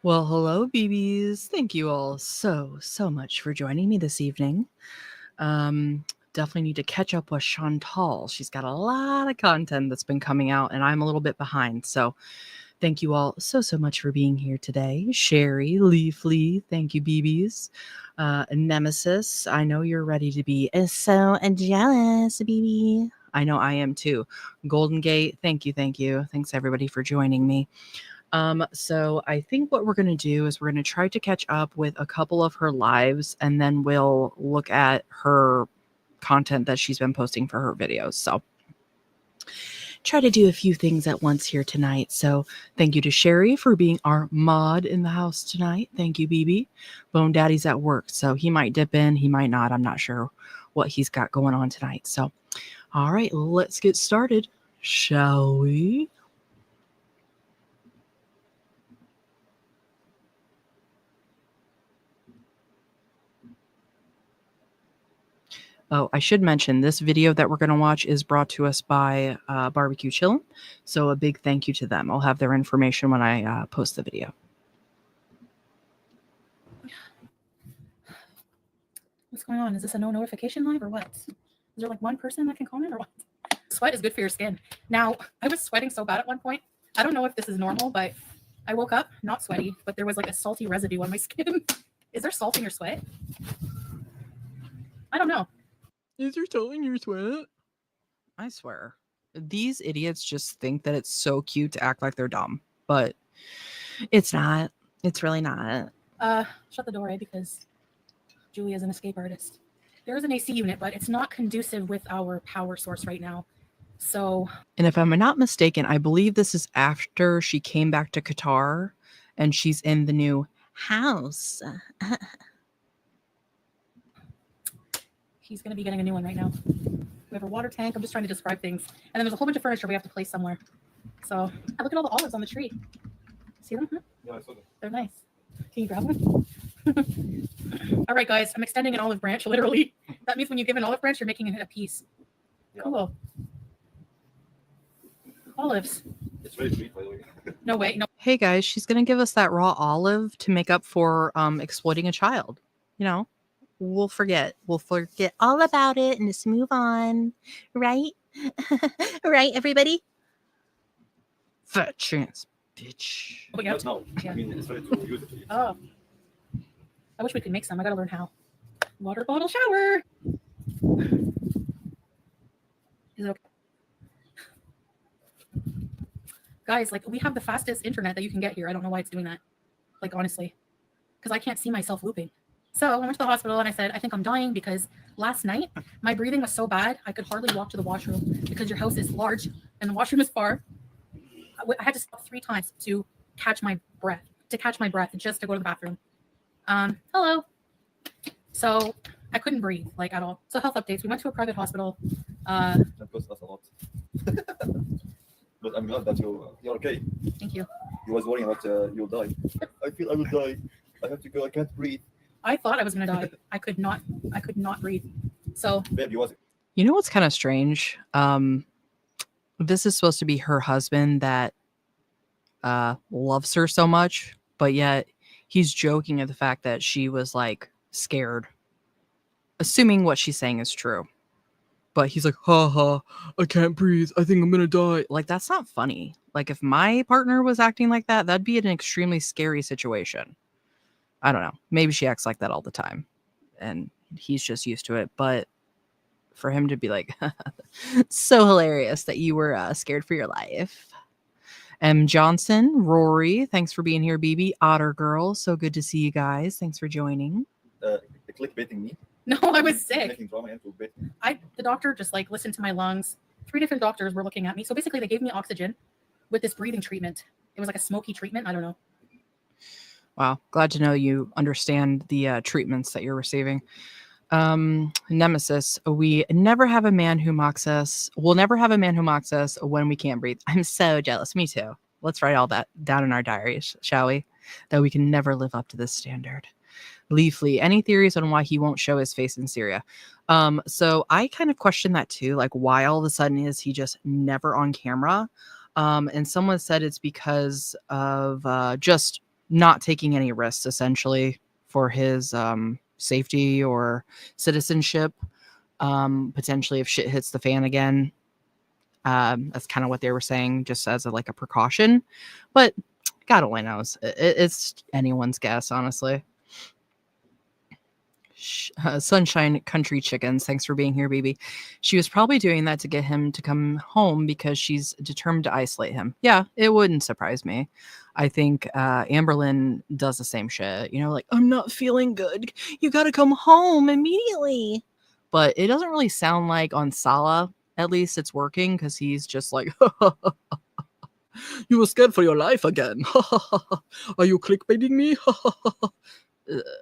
Well, hello, BBs. Thank you all so much for joining me this evening. Definitely need to catch up with Chantal. She's got a lot of content that's been coming out, and I'm a little bit behind. So thank you all so much for being here today. Sherry, Leafly, thank you, BBs. Nemesis, I know you're ready to be so jealous, BB. I know I am too. Golden Gate, thank you. Thanks everybody for joining me. So I think what we're going to do is we're going to try to catch up with a couple of her lives, and then we'll look at her content that she's been posting for her videos. So try to do a few things at once here tonight. So thank you to Sherry for being our mod in the house tonight. Thank you, BB. Bone Daddy's at work, so he might dip in, he might not. I'm not sure what he's got going on tonight. So, all right, let's get started, shall we? Oh, I should mention this video that we're going to watch is brought to us by Barbecue Chillin. So a big thank you to them. I'll have their information when I post the video. What's going on? Is this a no notification live or what? Is there like one person that can comment or what? Sweat is good for your skin. Now, I was sweating so bad at one point. I don't know if this is normal, but I woke up not sweaty, but there was like a salty residue on my skin. Is there salt in your sweat? I don't know. Is there salt in your sweat? I swear. These idiots just think that it's so cute to act like they're dumb, but it's not. It's really not. Shut the door, because Julie is an escape artist. There is an AC unit, but it's not conducive with our power source right now. So, and if I'm not mistaken, I believe this is after she came back to Qatar and she's in the new house. He's going to be getting a new one right now. We have a water tank. I'm just trying to describe things. And then there's a whole bunch of furniture we have to place somewhere. So, look at all the olives on the tree. See them? Yeah, I saw them. They're nice. Can you grab one? All right, guys. I'm extending an olive branch, literally. That means when you give an olive branch, you're making it a piece. Yeah. Cool. Olives. It's very sweet, by the way. No way. No. Hey, guys, she's going to give us that raw olive to make up for exploiting a child. You know, we'll forget all about it and just move on. Right? Right, everybody? Fat chance, bitch. But yeah. No, Yeah. I mean, it's ready to use it. Oh. I wish we could make some. I gotta learn how. Water bottle shower. Is it okay? Guys, like, we have the fastest internet that you can get here. I don't know why it's doing that. Like, honestly. Because I can't see myself looping. So I went to the hospital and I said, I think I'm dying because last night my breathing was so bad I could hardly walk to the washroom because your house is large and the washroom is far. I had to stop 3 times to catch my breath, just to go to the bathroom. Hello. So I couldn't breathe, like, at all. So health updates. We went to a private hospital. That cost us a lot. But I'm glad that you're okay. Thank you. He was worrying that you'll die. I feel I will die. I have to go. I can't breathe. I thought I was gonna die. I could not breathe. So Babe, you was. You know what's kind of strange? This is supposed to be her husband that loves her so much, but yet he's joking at the fact that she was like scared, assuming what she's saying is true. But he's like, ha, I can't breathe. I think I'm going to die. Like, that's not funny. Like, if my partner was acting like that, that'd be an extremely scary situation. I don't know. Maybe she acts like that all the time and he's just used to it. But for him to be like, so hilarious that you were scared for your life. M. Johnson, Rory, thanks for being here, BB. Otter Girl, so good to see you guys. Thanks for joining. Clickbaiting me. no, I was sick. Making drama and clickbait. The doctor just like listened to my lungs. 3 different doctors were looking at me. So basically they gave me oxygen with this breathing treatment. It was like a smoky treatment. I don't know. Wow. Glad to know you understand the treatments that you're receiving. Nemesis, we never have a man who mocks us. We'll never have a man who mocks us when we can't breathe. I'm so jealous. Me too. Let's write all that down in our diaries, shall we? That we can never live up to this standard. Leafly, any theories on why he won't show his face in Syria? So I kind of question that too. Like, why all of a sudden is he just never on camera? And someone said it's because of just not taking any risks essentially for his safety or citizenship. Potentially if shit hits the fan again. That's kind of what they were saying, just as like a precaution. But God only knows. It's anyone's guess, honestly. Sunshine Country Chickens, thanks for being here, baby. She was probably doing that to get him to come home because she's determined to isolate him. Yeah, it wouldn't surprise me. I think Amberlynn does the same shit. You know, like, I'm not feeling good. You got to come home immediately. But it doesn't really sound like on Salah, at least it's working, because he's just like, you were scared for your life again. Are you clickbaiting me?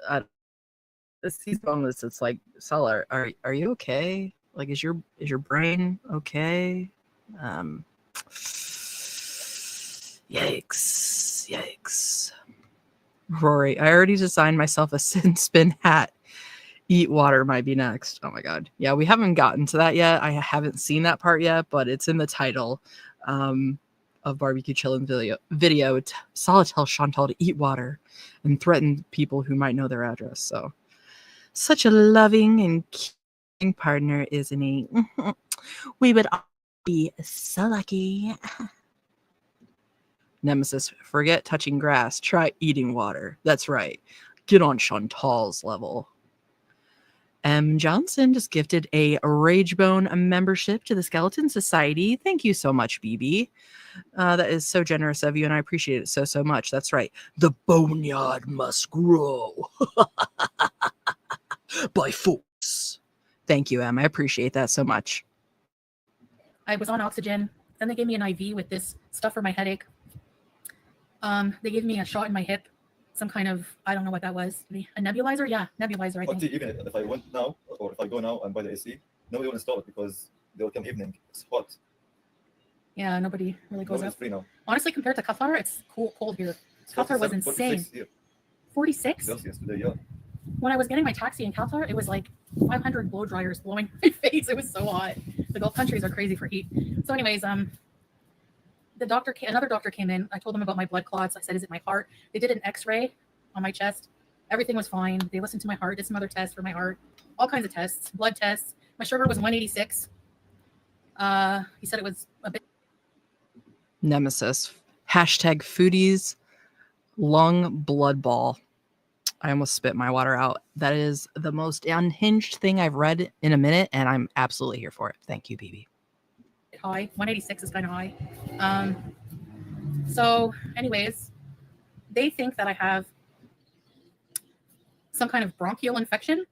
I these boneless, it's like, Salah, are you okay? Like, is your brain okay? Yikes. Rory, I already designed myself a sin spin hat. Eat water might be next. Oh my god. Yeah, we haven't gotten to that yet. I haven't seen that part yet, but it's in the title of Barbecue Chillin video. Salah tells Chantal to eat water and threaten people who might know their address. So such a loving and caring partner, isn't he? We would all be so lucky. Nemesis, forget touching grass. Try eating water. That's right. Get on Chantal's level. M. Johnson just gifted a Ragebone membership to the Skeleton Society. Thank you so much, BB. That is so generous of you, and I appreciate it so much. That's right. The boneyard must grow. By force. Thank you, Em. I appreciate that so much. I was on oxygen. Then they gave me an IV with this stuff for my headache. They gave me a shot in my hip. Some kind of, I don't know what that was. A nebulizer? Yeah, nebulizer, I think. Even if I went now, or if I go now and buy the AC, nobody will install it because they will come evening. It's hot. Yeah, nobody really goes Nobody's up. free now. Honestly, compared to Qatar, it's cold here. Qatar was insane. 46? Celsius today, yeah. When I was getting my taxi in Qatar, it was like 500 blow dryers blowing my face. It was so hot. The Gulf countries are crazy for heat. So anyways, another doctor came in. I told them about my blood clots. I said, is it my heart? They did an x-ray on my chest. Everything was fine. They listened to my heart, did some other tests for my heart, all kinds of tests, blood tests. My sugar was 186. He said it was a bit. Nemesis. Hashtag foodies lung blood ball. I almost spit my water out. That is the most unhinged thing I've read in a minute, and I'm absolutely here for it. Thank you, BB. High. 186 is kind of high. So anyways, they think that I have some kind of bronchial infection.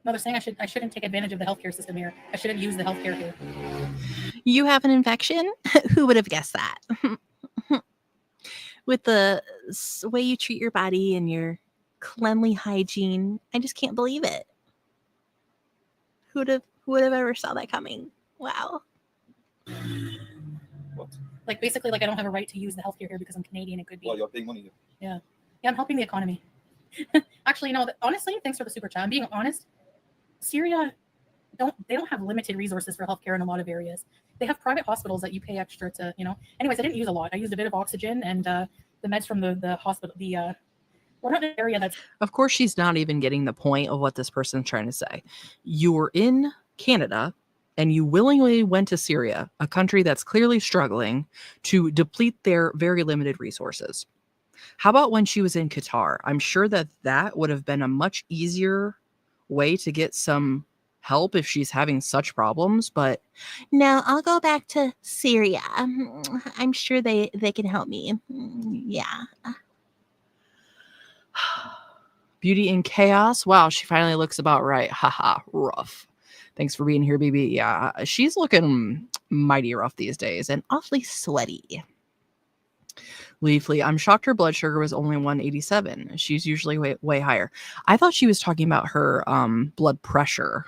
No, they're saying I shouldn't take advantage of the healthcare system here. I shouldn't use the healthcare here. You have an infection? Who would have guessed that? With the way you treat your body and your cleanly hygiene, I just can't believe it. Who would have ever saw that coming? Wow. What? Like basically, like I don't have a right to use the healthcare here because I'm Canadian. It could be. Well, you're paying money here. Yeah, I'm helping the economy. Actually, no. Honestly, thanks for the super chat. I'm being honest. Syria, they don't have limited resources for healthcare in a lot of areas. They have private hospitals that you pay extra to, Anyways, I didn't use a lot. I used a bit of oxygen and the meds from the hospital. We're not in an area that's. Of course, she's not even getting the point of what this person's trying to say. You were in Canada and you willingly went to Syria, a country that's clearly struggling, to deplete their very limited resources. How about when she was in Qatar? I'm sure that would have been a much easier way to get some help if she's having such problems, but no, I'll go back to Syria. I'm sure they can help me. Yeah. Beauty in chaos. Wow, she finally looks about right. Haha, rough. Thanks for being here, BB. Yeah, she's looking mighty rough these days and awfully sweaty. Leafly, I'm shocked her blood sugar was only 187. She's usually way higher. I thought she was talking about her blood pressure,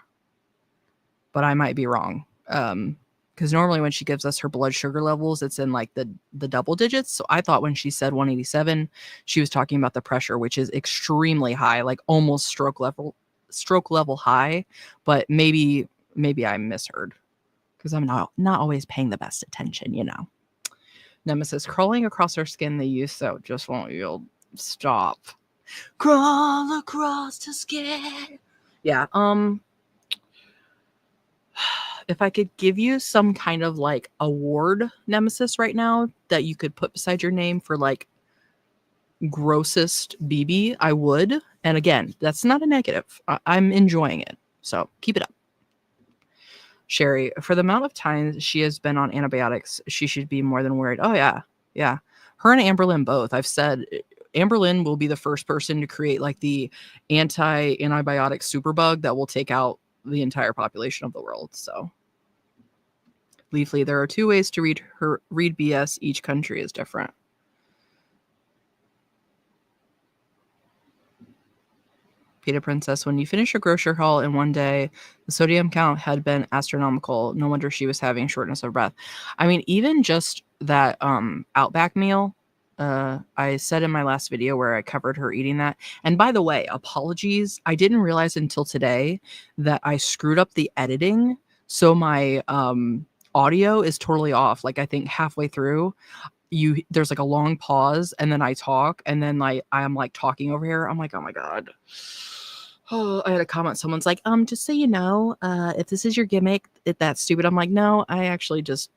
but I might be wrong. Because normally when she gives us her blood sugar levels, it's in like the double digits. So I thought when she said 187, she was talking about the pressure, which is extremely high, like almost stroke level high. But maybe I misheard because I'm not always paying the best attention, Nemesis, crawling across her skin, they use so just won't yield. Stop. Crawl across to scared. Yeah. If I could give you some kind of like award nemesis right now that you could put beside your name for like grossest BB, I would. And again, that's not a negative. I'm enjoying it. So keep it up. Sherry, for the amount of time she has been on antibiotics, she should be more than worried. Oh, yeah. Yeah. Her and Amberlynn both. I've said Amberlynn will be the first person to create like the anti-antibiotic superbug that will take out the entire population of the world. So, Leafly, there are 2 ways to read BS. Each country is different. Peter Princess, when you finish a grocery haul in one day, the sodium count had been astronomical. No wonder she was having shortness of breath. I mean, even just that Outback meal, I said in my last video where I covered her eating that. And by the way, apologies. I didn't realize until today that I screwed up the editing. So my audio is totally off. Like I think halfway through, there's like a long pause and then I talk and then like I'm like talking over here. I'm like, oh my God. Oh, I had a comment. Someone's like, just so you know, if this is your gimmick, that's stupid. I'm like, no, I actually just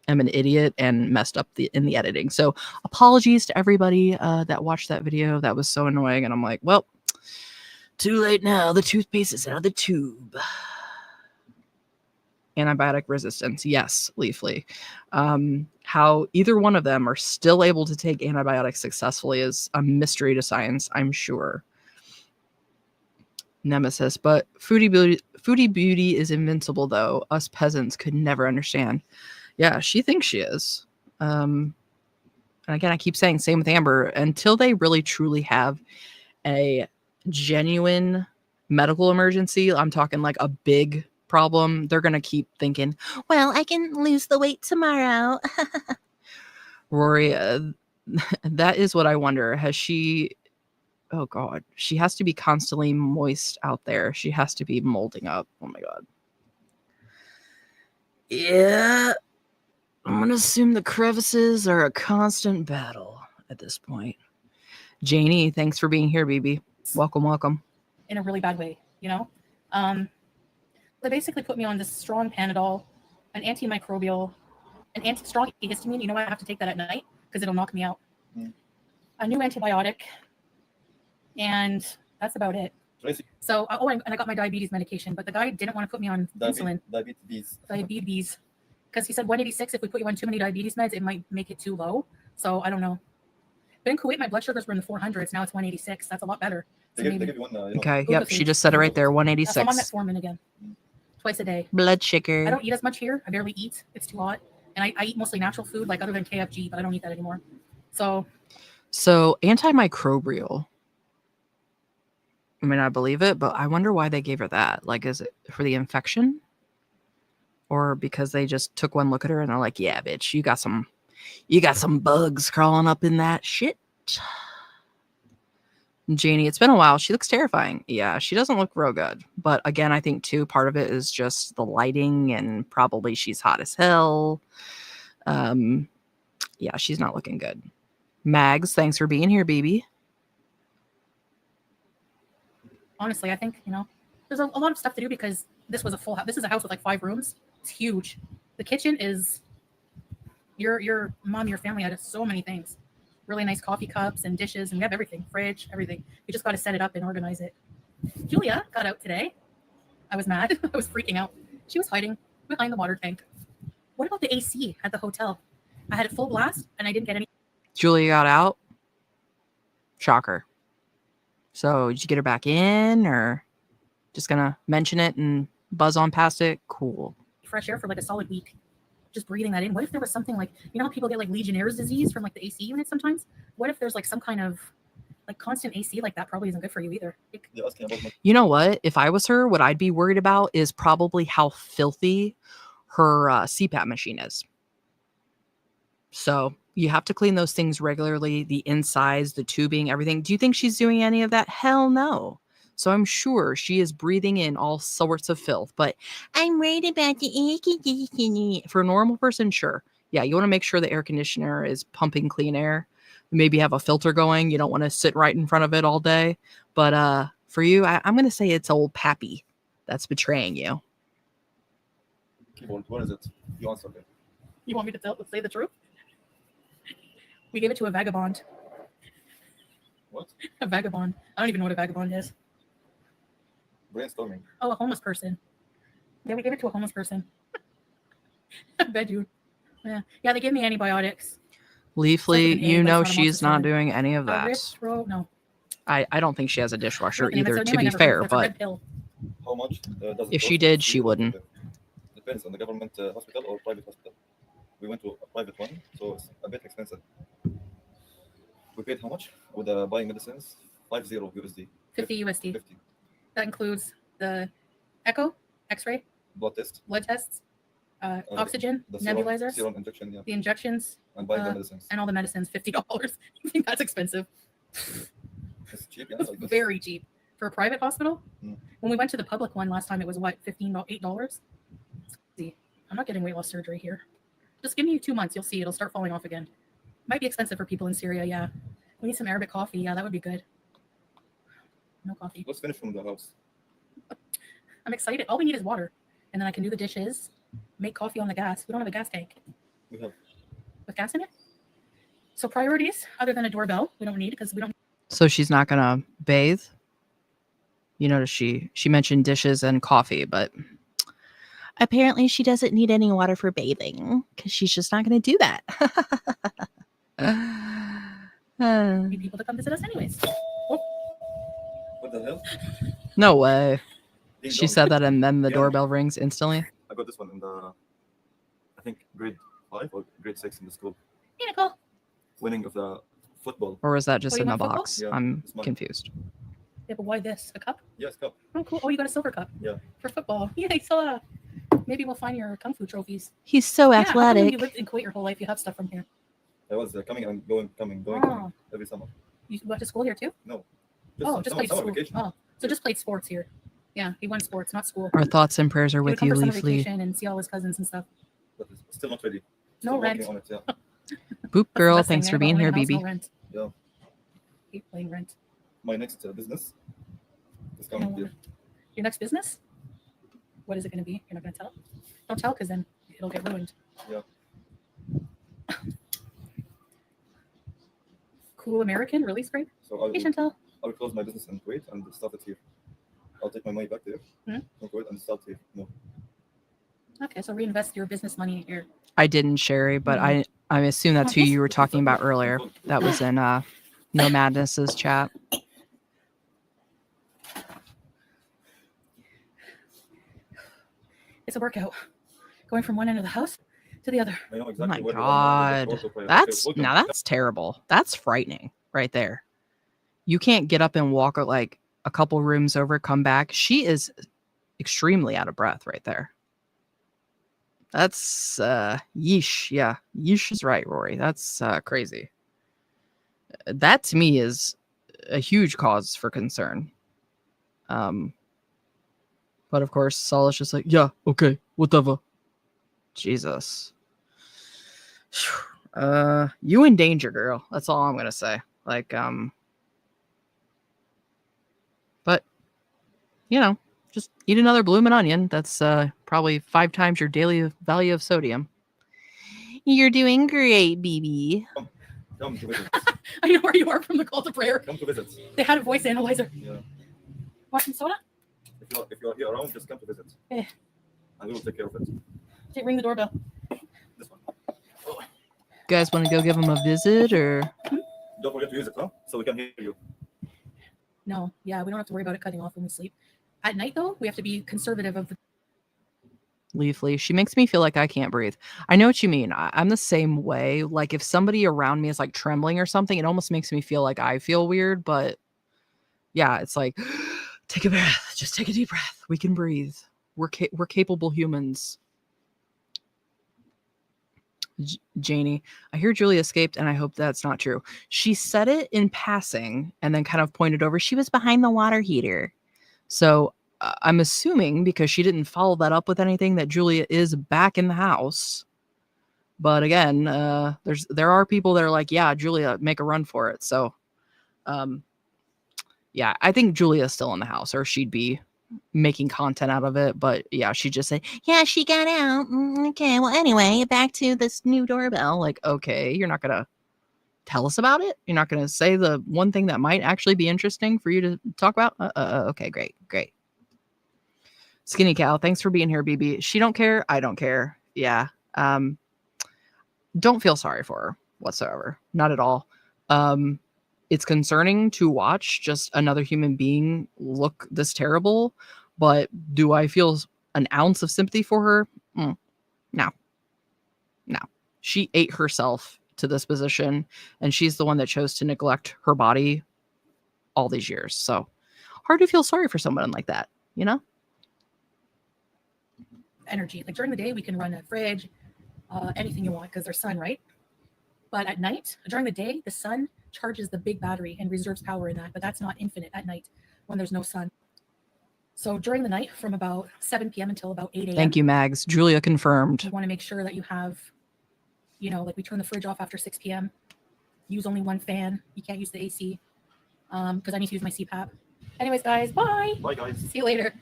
am an idiot and messed up in the editing. So apologies to everybody that watched that video. That was so annoying. And I'm like, well, too late now. The toothpaste is out of the tube. Antibiotic resistance. Yes, Leafly. How either one of them are still able to take antibiotics successfully is a mystery to science, I'm sure. Nemesis, but Foodie Beauty is invincible, though. Us peasants could never understand. Yeah, she thinks she is. And again, I keep saying same with Amber. Until they really truly have a genuine medical emergency, I'm talking like a big problem, they're going to keep thinking, well, I can lose the weight tomorrow. Rory, that is what I wonder. Has she... Oh, God. She has to be constantly moist out there. She has to be molding up. Oh, my God. Yeah. I'm going to assume the crevices are a constant battle at this point. Janie, thanks for being here, BB. Welcome, welcome. In a really bad way, you know? They basically put me on this strong Panadol, an antimicrobial, an strong antihistamine. You know, I have to take that at night because it'll knock me out. A new antibiotic. And that's about it. So, and I got my diabetes medication, but the guy didn't want to put me on insulin. Diabetes. Because he said 186, if we put you on too many diabetes meds, it might make it too low. So, I don't know. But in Kuwait, my blood sugars were in the 400s. Now it's 186. That's a lot better. So okay, yep, she just said it right there, 186. I'm on metformin again. Twice a day. Blood sugar. I don't eat as much here. I barely eat. It's too hot. And I eat mostly natural food, like other than KFG, but I don't eat that anymore. So antimicrobial. I mean, I believe it, but I wonder why they gave her that. Like, is it for the infection? Or because they just took one look at her and they're like, yeah, bitch, you got some bugs crawling up in that shit. Janie, it's been a while. She looks terrifying. Yeah, she doesn't look real good. But again, I think too, part of it is just the lighting and probably she's hot as hell. Yeah, she's not looking good. Mags, thanks for being here, baby. Honestly, I think, there's a lot of stuff to do because this was a full house. This is a house with like 5 rooms. It's huge. The kitchen is your mom, your family had so many things. Really nice coffee cups and dishes, and we have everything, fridge, everything. You just got to set it up and organize it. Julia got out today. I was mad. I was freaking out. She was hiding behind the water tank. What about the AC at the hotel? I had it full blast and I didn't get any. Julia got out. Shocker. So did you get her back in or just gonna mention it and buzz on past it? Cool. Fresh air for like a solid week. Just breathing that in. What if there was something like, how people get like Legionnaire's disease from like the AC unit sometimes? What if there's like some kind of like constant AC like that? Probably isn't good for you either. You know what? If I was her, what I'd be worried about is probably how filthy her CPAP machine is. So you have to clean those things regularly, the insides, the tubing, everything. Do you think she's doing any of that? Hell no. So I'm sure she is breathing in all sorts of filth, but I'm worried about the air conditioning. For a normal person, sure. Yeah, you want to make sure the air conditioner is pumping clean air. maybe have a filter going. You don't want to sit right in front of it all day. But for you, I'm going to say it's old Pappy that's betraying you. Keyboard, what is it? You answer it. You want me to say the truth? We gave it to a vagabond. What? A vagabond. I don't even know what a vagabond is. Brainstorming. Oh, a homeless person. Yeah, we gave it to a homeless person. I bet you. Yeah, they gave me antibiotics. Leafly, you know she's not doing any of that. No. I don't think she has a dishwasher Nothing. either, That's a to name I be never fair. heard. That's a But red pill. How much does it if she cost did, to she see wouldn't. Depends on the government hospital or private hospital. We went to a private one, so it's a bit expensive. We paid how much with buying medicines? 50 USD. 50 USD. 50. That includes the echo, X-ray, Blood test. blood tests, oxygen, The nebulizers, serum injection, yeah. the injections, And buying the medicines. and all the medicines. $50. I think that's expensive. It's cheap, yeah. It's Like this. very cheap for a private hospital. Mm. When we went to the public one last time, it was what, $8? See, I'm not getting weight loss surgery here. Just give me 2 months, you'll see it'll start falling off again. Might be expensive for people in Syria, yeah. We need some Arabic coffee, yeah, that would be good. No coffee. Let's finish from the house. I'm excited. All we need is water, and then I can do the dishes, make coffee on the gas. We don't have a gas tank We have with gas in it. So priorities, other than a doorbell, we don't need because we don't. So she's not gonna bathe. She mentioned dishes and coffee, but apparently she doesn't need any water for bathing because she's just not gonna do that. Need people to come visit us anyways. what the hell? No way. Ding She dong. said that, and then the Yeah. doorbell rings instantly. I got this one in I think grade 5 or grade 6 in the school. Hey, Nicole. Winning of the football. Or was that just Oh, you in the want football? box? Yeah, I'm it's mine. confused. Yeah, but why this? A cup? Yes, cup. Oh, cool. Oh, you got a silver cup. Yeah. For football. Yay, Salah. Maybe we'll find your kung fu trophies. He's so Yeah, how come athletic. you lived in Kuwait your whole life? You have stuff from here. I was coming and going Oh. every summer. You went to school here too? No. Just played summer school. vacation. Oh, so just played sports here. Yeah, he went sports, not school. Our thoughts and prayers are He would with come you, for summer Leafly. vacation and see all his cousins and stuff. But it's still not ready. No Still rent. working on it, yeah. Boop, That's the girl. best thing, Thanks man, for about being owning here, a house, BB. no rent. Yeah. Keep paying rent. My next business is No, coming here. your next business? What is it going to be? You're not going to tell? Don't tell because then it'll get ruined. Yeah. Cool American, really scrape? So I Hey, will, Chantal. I will close my business in Kuwait and start it here. I'll take my money back there from Kuwait and start here. No. Okay, so reinvest your business money here. I didn't, Sherry, but Mhm. I assume that's who you were talking about earlier. That was in No Madness's chat. It's a workout. Going from one end of the house to the other. I know Oh exactly my where you are god. now. Also play- That's welcome. that's terrible. That's frightening right there. You can't get up and walk like a couple rooms over, come back. She is extremely out of breath right there. That's yeesh. Yeah. Yeesh is right, Rory. That's crazy. That to me is a huge cause for concern. But of course, Salah's just like, yeah, okay, whatever. Jesus. You in danger, girl. That's all I'm gonna say. Like, but just eat another bloomin' onion. That's probably 5 times your daily value of sodium. You're doing great, BB. Come to visit. I know where you are from the call to prayer. Come to visit. They had a voice analyzer. Yeah. Want some soda? If you're here around, just come to visit. Yeah. And we will take care of it. Ring the doorbell. This one. Guys want to go give him a visit or? Don't forget to use it, huh? So we can hear you. No, yeah, we don't have to worry about it cutting off when we sleep. At night, though, we have to be conservative of the. Leafly. She makes me feel like I can't breathe. I know what you mean. I'm the same way. Like if somebody around me is like trembling or something, it almost makes me feel like I feel weird. But yeah, it's like, take a breath. Just take a deep breath. We can breathe. We're capable humans. Janie, I hear Julie escaped and I hope that's not true. She said it in passing and then kind of pointed over. She was behind the water heater. So I'm assuming because she didn't follow that up with anything that Julia is back in the house. But again, there are people that are like, yeah, Julia, make a run for it. So, yeah, I think Julia's still in the house, or she'd be making content out of it. But yeah, she'd just say, yeah, she got out. Okay, well, anyway, back to this new doorbell. Like, okay, you're not gonna tell us about it. You're not gonna say the one thing that might actually be interesting for you to talk about. Okay, great. Skinny Cow, thanks for being here, BB. She don't care. I don't care. Yeah. Don't feel sorry for her whatsoever. Not at all. It's concerning to watch just another human being look this terrible, but do I feel an ounce of sympathy for her? No. She ate herself to this position, and she's the one that chose to neglect her body all these years. So hard to feel sorry for someone like that, you know? Energy. Like during the day, we can run a fridge, anything you want because there's sun, right? But at night, during the day, the sun charges the big battery and reserves power in that, but that's not infinite at night when there's no sun. So during the night, from about 7 p.m. until about 8 a.m. Thank you, Mags. Julia confirmed. You want to make sure that you have, like we turn the fridge off after 6 p.m. Use only one fan. You can't use the AC because I need to use my CPAP. Anyways, guys, bye. Bye, guys. See you later.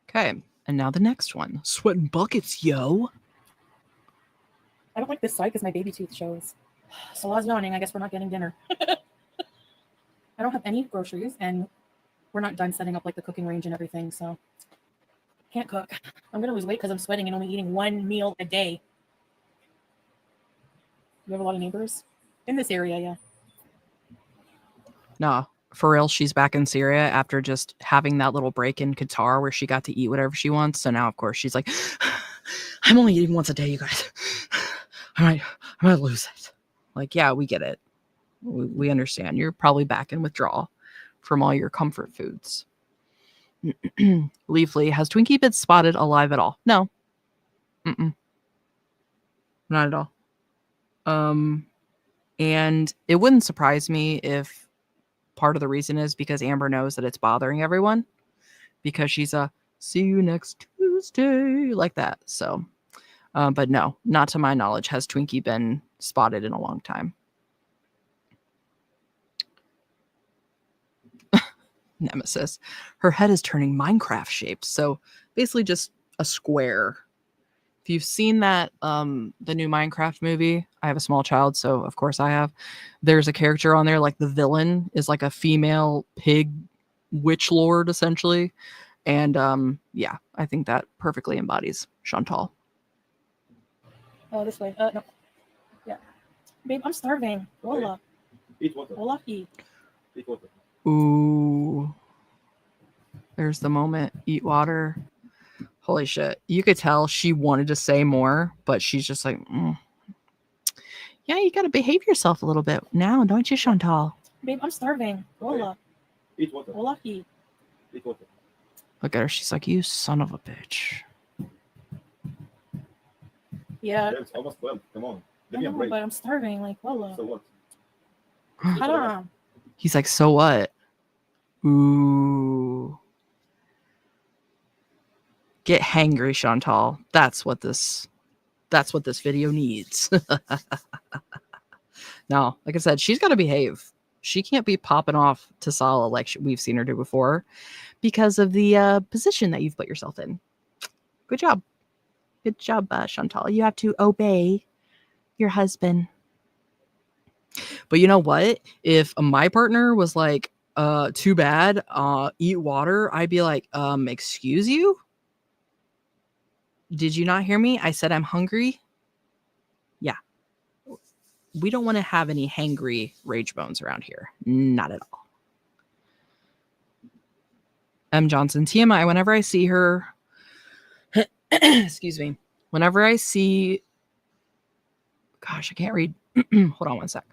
Okay, and now the next one. Sweating buckets, yo. I don't like this side because my baby tooth shows. Salah's yawning. I guess we're not getting dinner. I don't have any groceries, and we're not done setting up like the cooking range and everything, so can't cook. I'm gonna lose weight because I'm sweating and only eating one meal a day. You have a lot of neighbors in this area, yeah. No, for real, she's back in Syria after just having that little break in Qatar where she got to eat whatever she wants. So now, of course, she's like, I'm only eating once a day, you guys. I might lose it. Like, yeah, we get it. We understand. You're probably back in withdrawal from all your comfort foods. Leafly, has Twinkie been spotted alive at all? No. Not at all. And it wouldn't surprise me if part of the reason is because Amber knows that it's bothering everyone because she's a see you next Tuesday like that. So, but no, not to my knowledge has Twinkie been spotted in a long time. Nemesis. Her head is turning Minecraft shaped. So basically just a square. If you've seen that, the new Minecraft movie, I have a small child, so of course I have. There's a character on there, like the villain is like a female pig witch lord, essentially. And yeah, I think that perfectly embodies Chantal. Oh, this way. No. Yeah. Babe, I'm starving. Wallah. Eat water. Wallahi. Eat water. Ooh. There's the moment. Eat water. Holy shit. You could tell she wanted to say more, but she's just like, yeah, you got to behave yourself a little bit now, don't you, Chantal? Babe, I'm starving. Wallah. Eat water. Wallahi. Eat water. Look at her. She's like, you son of a bitch. Yeah. It's almost 12. Come on. I Give me a know, break. but I'm starving. Like, wallah. So what? Haram. He's like, so what? Ooh. Get hangry, Chantal. That's what this video needs. No, like I said, she's got to behave. She can't be popping off to Salah like we've seen her do before because of the position that you've put yourself in. Good job. Good job, Chantal. You have to obey your husband. But you know what? If my partner was like, too bad, eat water, I'd be like, excuse you? Did you not hear me? I said I'm hungry. Yeah. We don't want to have any hangry rage bones around here. Not at all. M. Johnson, TMI, whenever I see her, excuse me, whenever I see, gosh, I can't read. Hold on one sec.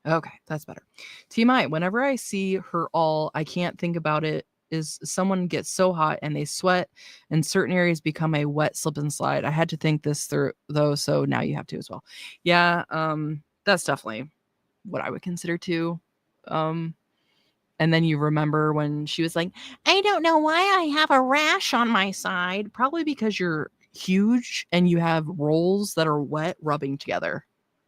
Okay, that's better. TMI, whenever I see her all, I can't think about it, is someone gets so hot and they sweat and certain areas become a wet slip and slide. I had to think this through though, so now you have to as well. Yeah, that's definitely what I would consider too. And then you remember when she was like, I don't know why I have a rash on my side. Probably because you're huge and you have rolls that are wet rubbing together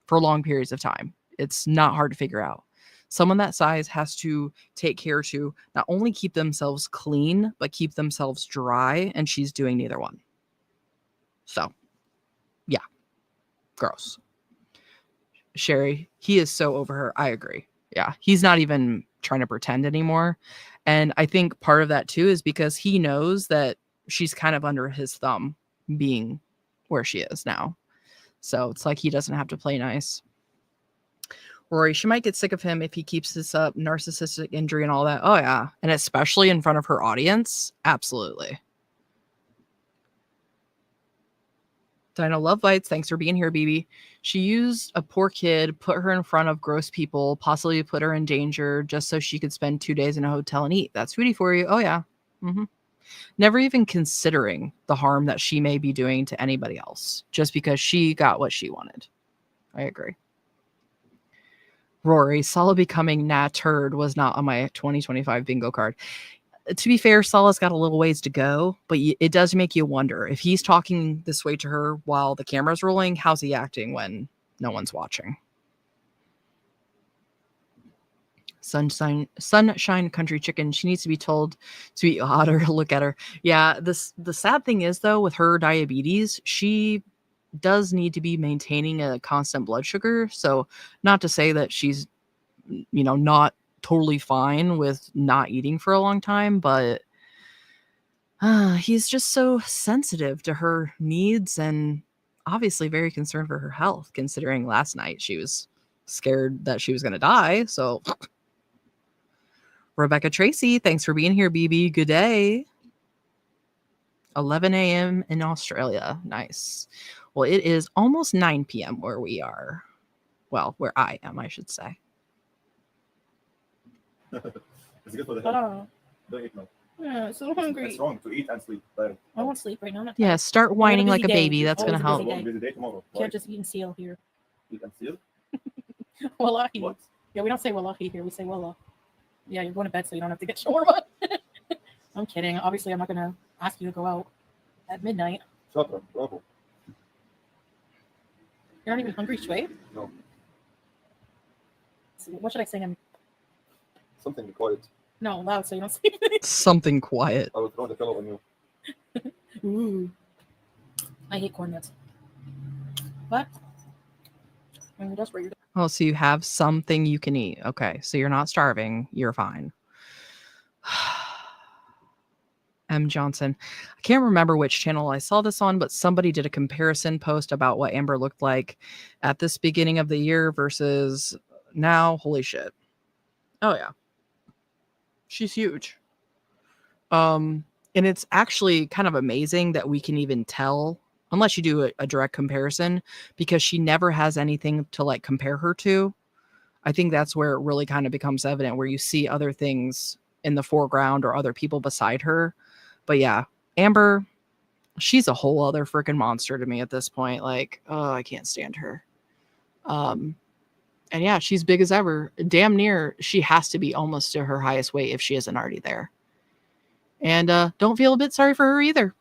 for long periods of time. It's not hard to figure out. Someone that size has to take care to not only keep themselves clean, but keep themselves dry. And she's doing neither one. So, yeah, gross. Sherry, he is so over her. I agree. Yeah, he's not even trying to pretend anymore. And I think part of that too is because he knows that she's kind of under his thumb being where she is now. So it's like he doesn't have to play nice. Rory, she might get sick of him if he keeps this up, narcissistic injury and all that. Oh, yeah. And especially in front of her audience. Absolutely. Dino Love Bites, thanks for being here, BB. She used a poor kid, put her in front of gross people, possibly put her in danger just so she could spend 2 days in a hotel and eat. That's Foodie for you. Oh, yeah. Mm-hmm. Never even considering the harm that she may be doing to anybody else just because she got what she wanted. I agree. Rory, Salah becoming turd was not on my 2025 bingo card. To be fair, Salah's got a little ways to go, but it does make you wonder if he's talking this way to her while the camera's rolling, how's he acting when no one's watching? Sunshine Country Chicken. She needs to be told to eat hotter. Look at her. Yeah, the sad thing is though, with her diabetes, she does need to be maintaining a constant blood sugar. So not to say that she's, not totally fine with not eating for a long time, but he's just so sensitive to her needs and obviously very concerned for her health, considering last night she was scared that she was going to die. So Rebecca Tracy, thanks for being here, BB. Good day. 11 a.m. in Australia. Nice. Well, it is almost 9 p.m. where we are. Well, where I am, I should say. It's good for the health. Don't eat now. Yeah, so hungry. It's wrong to eat and sleep. Direct. I won't sleep right now. Yeah, start whining like a day. baby. That's going to help. Busy day tomorrow. Can't just eat and seal here. Eat and seal? Wallahi. What? Yeah, we don't say wallahi here. We say wallah. Yeah, you're going to bed so you don't have to get shawarma. I'm kidding. Obviously, I'm not going to ask you to go out at midnight. Shut up. Bravo. You're not even hungry, Shui? No. So what should I sing him? Something quiet. No, loud so you don't sleep. Something quiet. I will throw the pillow on you. Ooh. I hate corn nuts. What? When you're desperate, you're Oh, so you have something you can eat. Okay, so you're not starving. You're fine. M. Johnson. I can't remember which channel I saw this on, but somebody did a comparison post about what Amber looked like at this beginning of the year versus now. Holy shit. Oh, yeah. She's huge. And it's actually kind of amazing that we can even tell, unless you do a direct comparison, because she never has anything to like compare her to. I think that's where it really kind of becomes evident, where you see other things in the foreground or other people beside her. But yeah, Amber, she's a whole other freaking monster to me at this point. Like, oh, I can't stand her. And yeah, she's big as ever. Damn near, she has to be almost to her highest weight if she isn't already there. And don't feel a bit sorry for her either,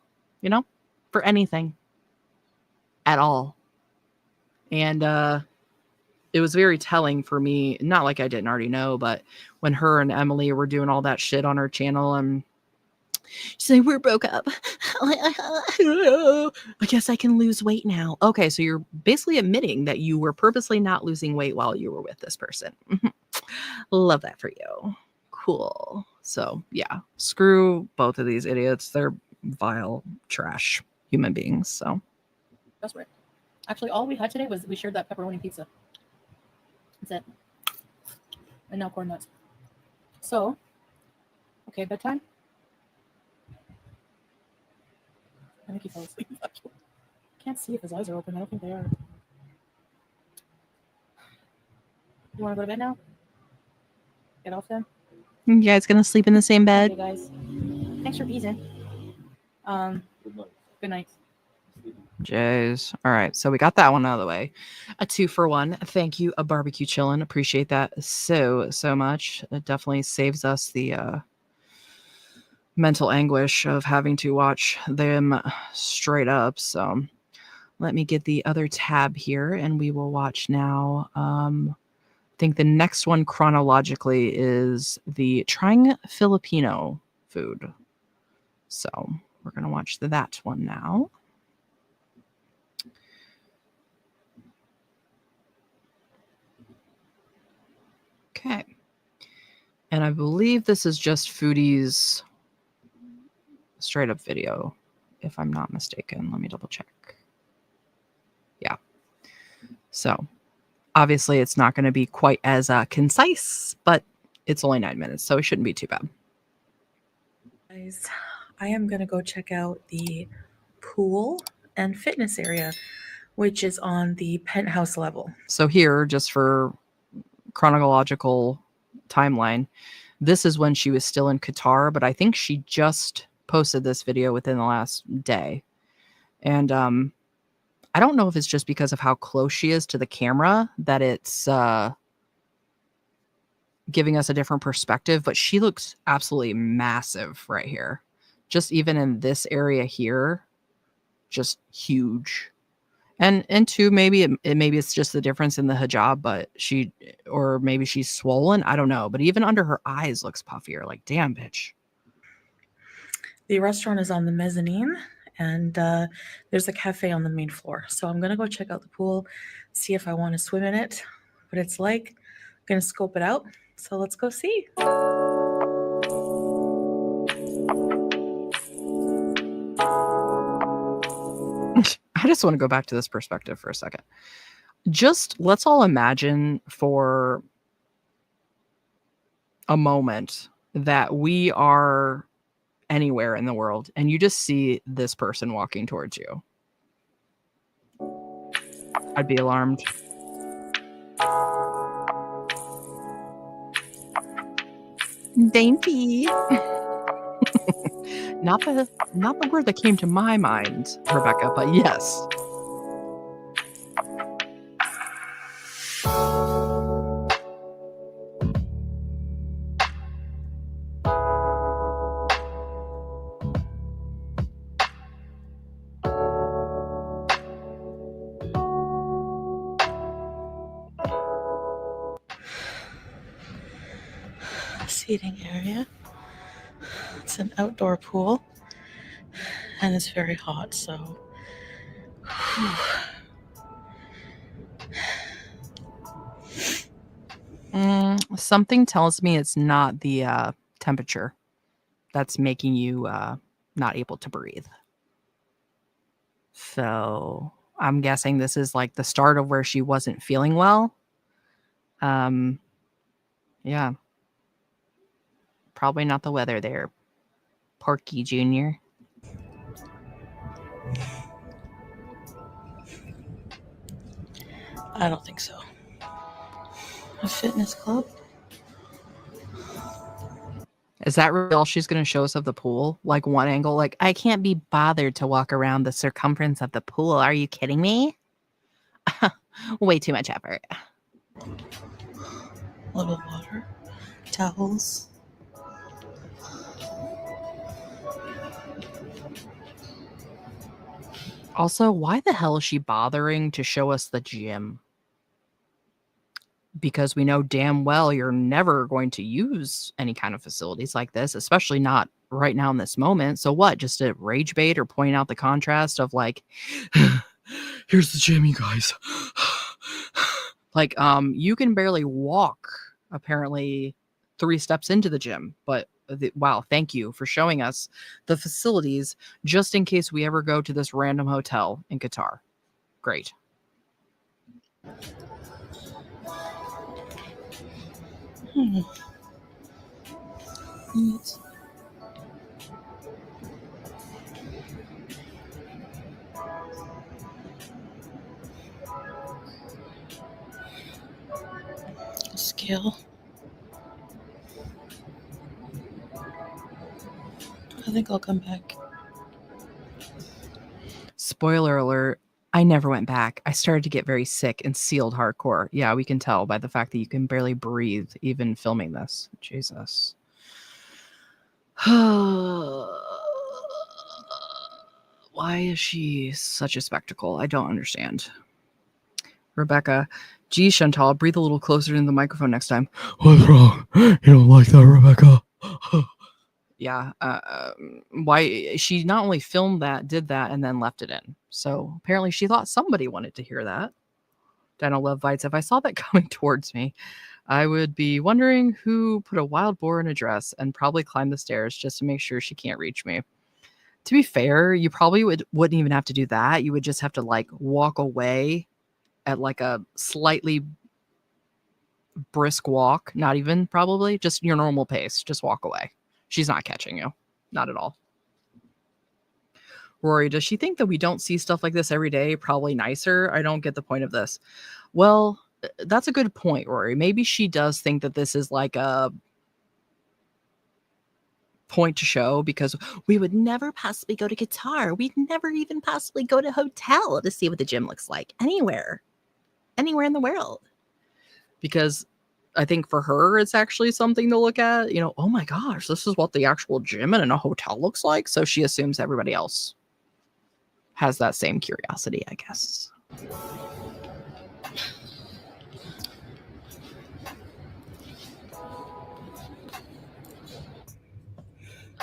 for anything at all. And it was very telling for me, not like I didn't already know, but when her and Emily were doing all that shit on her channel, and she's like, we're broke up. I guess I can lose weight now. Okay, so you're basically admitting that you were purposely not losing weight while you were with this person. Love that for you. Cool. So yeah, screw both of these idiots. They're vile trash human beings. So That's right. Actually, all we had today was we shared that pepperoni pizza. That's it. And now corn nuts. So, okay, bedtime. I think he fell asleep. Can't see if his eyes are open. I don't think they are. You want to go to bed now? Get off then? you guys gonna sleep in the same bed? Okay, guys. Thanks for beezing. Good night. Good night. Jeez. All right. So we got that one out of the way. A 2-for-1. Thank you, a barbecue chillin. Appreciate that so much. It definitely saves us the mental anguish of having to watch them straight up. So let me get the other tab here and we will watch now. I think the next one chronologically is the trying Filipino food. So we're going to watch that one now. Okay. And I believe this is just Foodie's straight up video, if I'm not mistaken. Let me double check. Yeah. So obviously it's not going to be quite as concise, but it's only 9 minutes, so it shouldn't be too bad. Guys, I am going to go check out the pool and fitness area, which is on the penthouse level. So here, just for chronological timeline, this is when she was still in Qatar, but I think she just posted this video within the last day. And I don't know if it's just because of how close she is to the camera that it's giving us a different perspective, but she looks absolutely massive right here. Just even in this area here, just huge. And two, maybe maybe it's just the difference in the hijab, but or maybe she's swollen. I don't know. But even under her eyes looks puffier. Like, damn, bitch. The restaurant is on the mezzanine, and there's a cafe on the main floor. So I'm going to go check out the pool, see if I want to swim in it, what it's like. I'm going to scope it out. So let's go see. I just want to go back to this perspective for a second. Just let's all imagine for a moment that we are anywhere in the world and you just see this person walking towards you. I'd be alarmed. Dainty. Not the word that came to my mind, Rebecca, but yes. Seating area. It's an outdoor pool and it's very hot, so something tells me it's not the temperature that's making you not able to breathe. So I'm guessing this is like the start of where she wasn't feeling well. Yeah. Probably not the weather there, Porky Jr. I don't think so. A fitness club? Is that really all she's going to show us of the pool? Like one angle, like, I can't be bothered to walk around the circumference of the pool. Are you kidding me? Way too much effort. A little water, towels. Also, why the hell is she bothering to show us the gym? Because we know damn well you're never going to use any kind of facilities like this, especially not right now in this moment. So what? Just to rage bait or point out the contrast of like, here's the gym, you guys. Like, you can barely walk apparently 3 steps into the gym, but wow, thank you for showing us the facilities just in case we ever go to this random hotel in Qatar. Great. Scale. I think I'll come back. spoiler alert, I never went back. I started to get very sick and sealed hardcore. Yeah, we can tell by the fact that you can barely breathe even filming this. Jesus. Why is she such a spectacle? I don't understand. Rebecca, gee, Chantal, breathe a little closer to the microphone next time. What's wrong? You don't like that, Rebecca? Yeah. Why? She not only filmed that, did that, and then left it in. So apparently she thought somebody wanted to hear that. Dino Love Bites, if I saw that coming towards me, I would be wondering who put a wild boar in a dress and probably climb the stairs just to make sure she can't reach me. To be fair, you probably wouldn't even have to do that. You would just have to like walk away at like a slightly brisk walk, not even probably, just your normal pace. Just walk away. She's not catching you. Not at all. Rory, does she think that we don't see stuff like this every day? Probably nicer. I don't get the point of this. Well, that's a good point, Rory. Maybe she does think that this is like a point to show because we would never possibly go to Qatar. We'd never even possibly go to a hotel to see what the gym looks like anywhere in the world. Because I think for her, it's actually something to look at. You know, oh my gosh, this is what the actual gym in a hotel looks like. So she assumes everybody else has that same curiosity, I guess.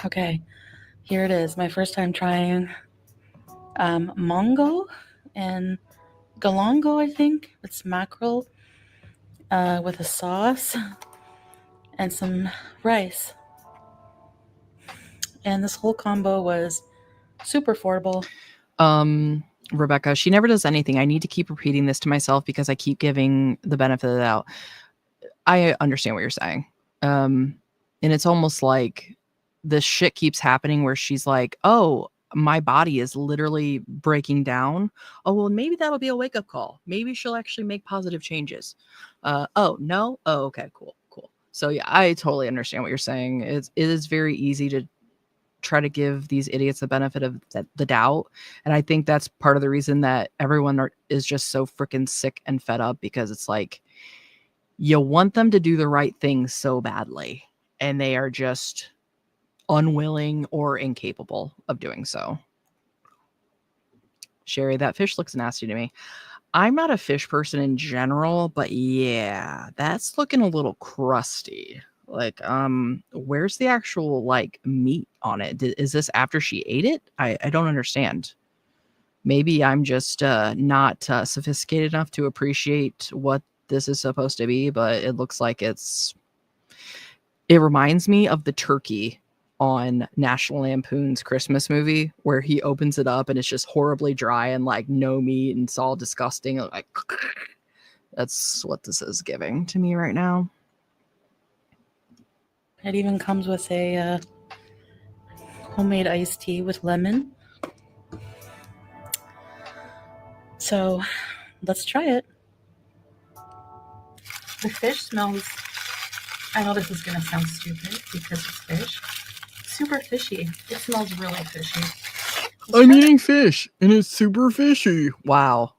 Okay, here it is. My first time trying mongo and galongo, I think. It's mackerel with a sauce and some rice. And this whole combo was super affordable. Rebecca, she never does anything. I need to keep repeating this to myself because I keep giving the benefit of the doubt. I understand what you're saying. And it's almost like this shit keeps happening where she's like, oh, my body is literally breaking down. Oh, well, maybe that'll be a wake-up call. Maybe she'll actually make positive changes. Oh, no? Oh, okay, cool. So yeah, I totally understand what you're saying. It is very easy to try to give these idiots the benefit of the doubt. And I think that's part of the reason that everyone is just so freaking sick and fed up, because it's like, you want them to do the right thing so badly, and they are just unwilling or incapable of doing so. Sherry, that fish looks nasty to me. I'm not a fish person in general, but yeah, that's looking a little crusty. Like, where's the actual like meat on it? Is this after she ate it? I don't understand. Maybe I'm just not sophisticated enough to appreciate what this is supposed to be, but it looks like it reminds me of the turkey on National Lampoon's Christmas movie, where he opens it up and it's just horribly dry and like no meat and it's all disgusting. Like, that's what this is giving to me right now. It even comes with a homemade iced tea with lemon. So let's try it. The fish smells, I know this is going to sound stupid because it's fish, super fishy. It smells really fishy. I'm eating fish and it's super fishy. Wow.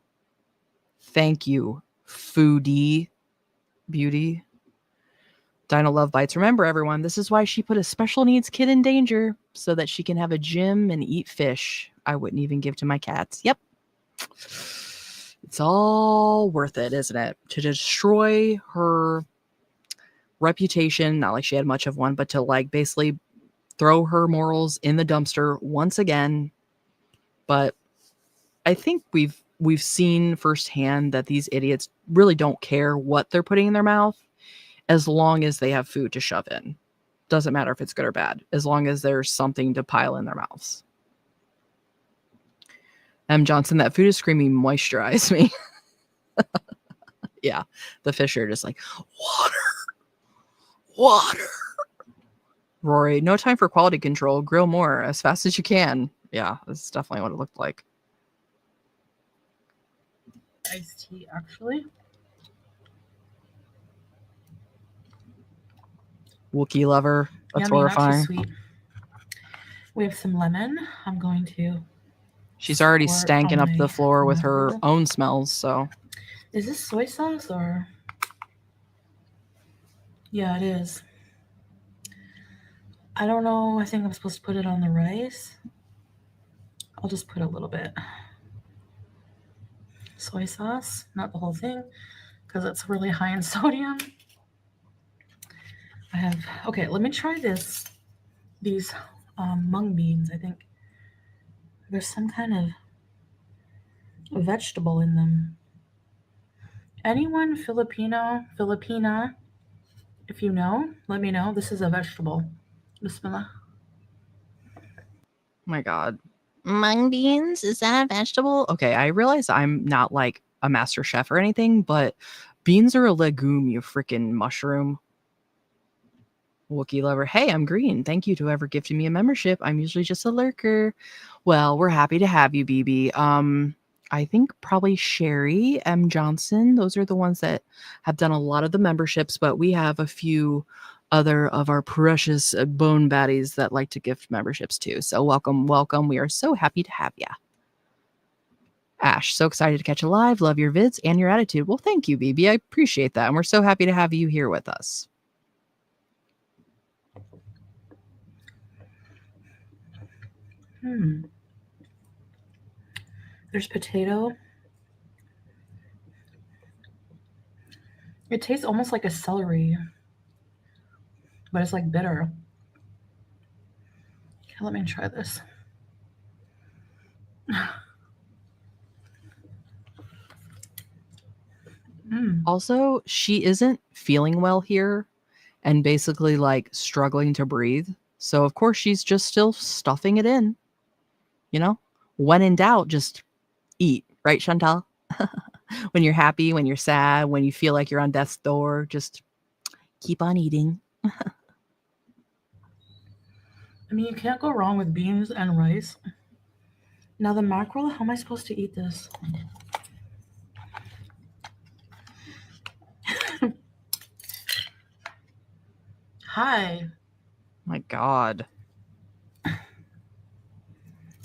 Thank you, Foodie Beauty. Dino Love Bites. Remember, everyone, this is why she put a special needs kid in danger, so that she can have a gym and eat fish I wouldn't even give to my cats. Yep. It's all worth it, isn't it? To destroy her reputation, not like she had much of one, but to like basically throw her morals in the dumpster once again. But I think we've seen firsthand that these idiots really don't care what they're putting in their mouth, as long as they have food to shove in. Doesn't matter if it's good or bad, as long as there's something to pile in their mouths. M. Johnson, that food is screaming moisturize me. Yeah, the fish are just like, water. Rory, no time for quality control. Grill more as fast as you can. Yeah, that's definitely what it looked like. Iced tea, actually. Wookiee lover. That's Yummy, horrifying. not too sweet. We have some lemon. I'm going to She's already squirt stanking on up my the floor with her marble. own smells, so. Is this soy sauce or? Yeah, it is. I don't know. I think I'm supposed to put it on the rice. I'll just put a little bit. Soy sauce, not the whole thing, because it's really high in sodium. Okay, let me try these mung beans. I think there's some kind of vegetable in them. Anyone Filipina, if you know, let me know. This is a vegetable. Bismillah. My God. Mung beans? Is that a vegetable? Okay, I realize I'm not like a master chef or anything, but beans are a legume, you freaking mushroom. Wookiee lover. Hey, I'm green. Thank you to whoever gifted me a membership. I'm usually just a lurker. Well, we're happy to have you, BB. I think probably Sherry M. Johnson. Those are the ones that have done a lot of the memberships, but we have a few other of our precious bone baddies that like to gift memberships too. So welcome, welcome. We are so happy to have you. Ash, so excited to catch you live. Love your vids and your attitude. Well, thank you, BB. I appreciate that. And we're so happy to have you here with us. There's potato. It tastes almost like a celery, but it's like bitter. Okay, let me try this. Also, she isn't feeling well here and basically like struggling to breathe. So, of course, she's just still stuffing it in. You know, when in doubt, just eat, right, Chantal? When you're happy, when you're sad, when you feel like you're on death's door, just keep on eating. I mean, you can't go wrong with beans and rice. Now the mackerel, how am I supposed to eat this? Hi. My God.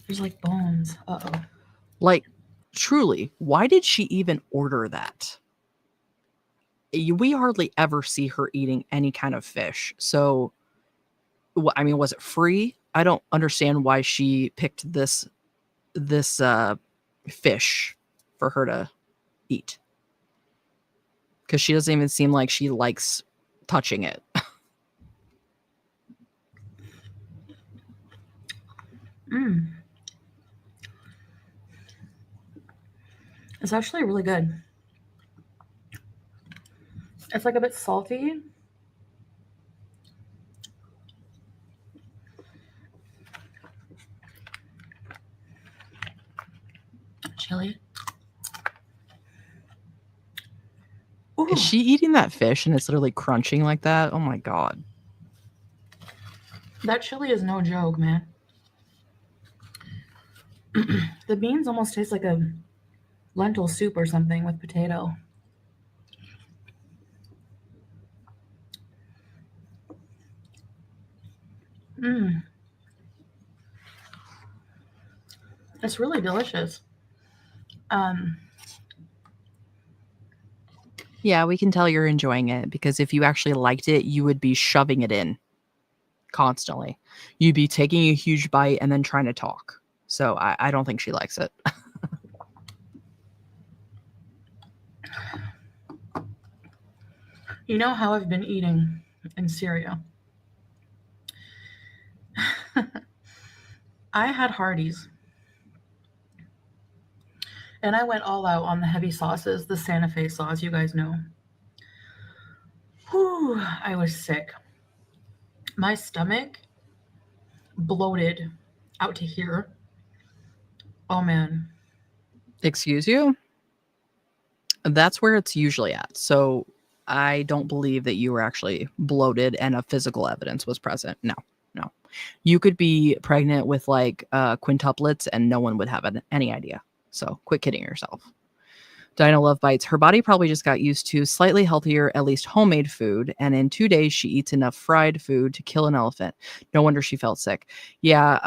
There's like bones. Uh-oh. Like, truly, why did she even order that? We hardly ever see her eating any kind of fish. So, I mean, was it free? I don't understand why she picked this fish for her to eat. Because she doesn't even seem like she likes touching it. It's actually really good. It's like a bit salty. Chili. Ooh. Is she eating that fish and it's literally crunching like that? Oh my God. That chili is no joke, man. The beans almost taste like a lentil soup or something with potato. It's really delicious. Yeah, we can tell you're enjoying it because if you actually liked it, you would be shoving it in constantly. You'd be taking a huge bite and then trying to talk. So I don't think she likes it. You know how I've been eating in Syria? I had Hardee's. And I went all out on the heavy sauces, the Santa Fe sauce, you guys know. Whew, I was sick. My stomach bloated out to here. Oh, man. Excuse you? That's where it's usually at. So I don't believe that you were actually bloated and a physical evidence was present. No. You could be pregnant with like quintuplets and no one would have any idea. So quit kidding yourself. Dinah Love Bites. Her body probably just got used to slightly healthier, at least homemade food. And in 2 days, she eats enough fried food to kill an elephant. No wonder she felt sick. Yeah.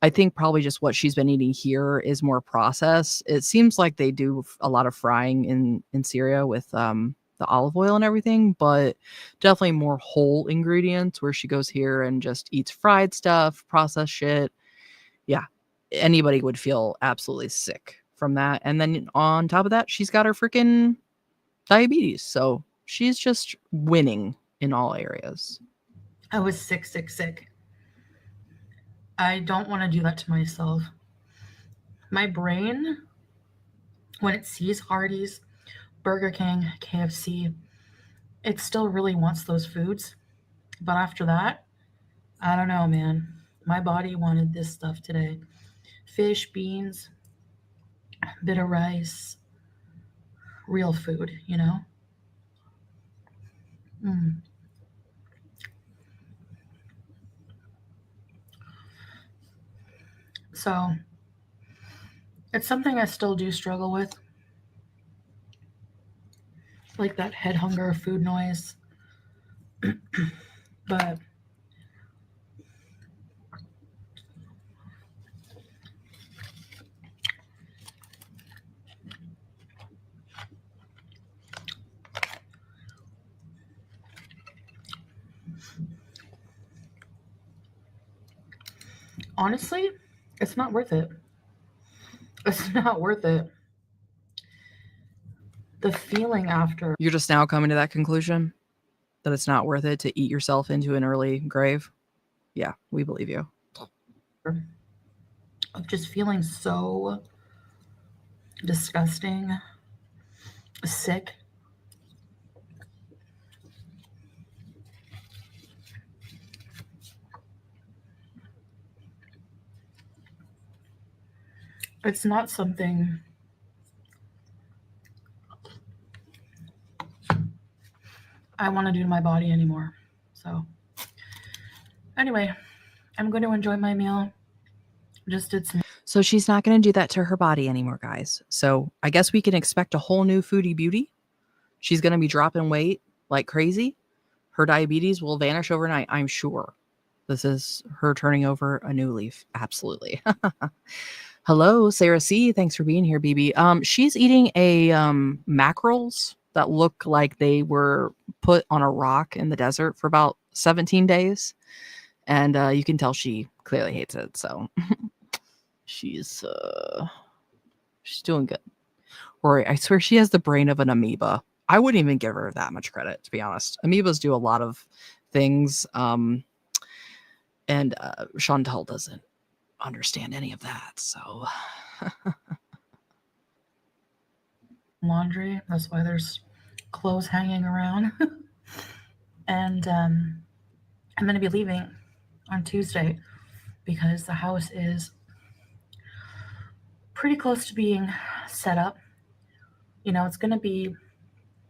I think probably just what she's been eating here is more processed. It seems like they do a lot of frying in Syria with the olive oil and everything, but definitely more whole ingredients where she goes here and just eats fried stuff, processed shit. Yeah. Anybody would feel absolutely sick from that. And then on top of that, she's got her freaking diabetes. So she's just winning in all areas. I was sick. I don't want to do that to myself. My brain, when it sees Hardee's, Burger King, KFC, it still really wants those foods. But after that, I don't know, man. My body wanted this stuff today. Fish, beans, bit of rice, real food, you know? So it's something I still do struggle with. Like that head hunger, food noise. But honestly, it's not worth it. It's not worth it. The feeling after. You're just now coming to that conclusion that it's not worth it to eat yourself into an early grave? Yeah, we believe you. Of just feeling so disgusting, sick. It's not something I want to do to my body anymore. So anyway, I'm going to enjoy my meal. Just did some. So she's not going to do that to her body anymore, guys. So I guess we can expect a whole new foodie beauty. She's going to be dropping weight like crazy. Her diabetes will vanish overnight, I'm sure. This is her turning over a new leaf. Absolutely. Hello, Sarah C. Thanks for being here, BB. She's eating a mackerels that look like they were put on a rock in the desert for about 17 days. And you can tell she clearly hates it. So she's doing good. Rory, I swear she has the brain of an amoeba. I wouldn't even give her that much credit, to be honest. Amoebas do a lot of things. And Chantal doesn't understand any of that. So laundry. That's why there's clothes hanging around. And I'm going to be leaving on Tuesday because the house is pretty close to being set up. You know, it's going to be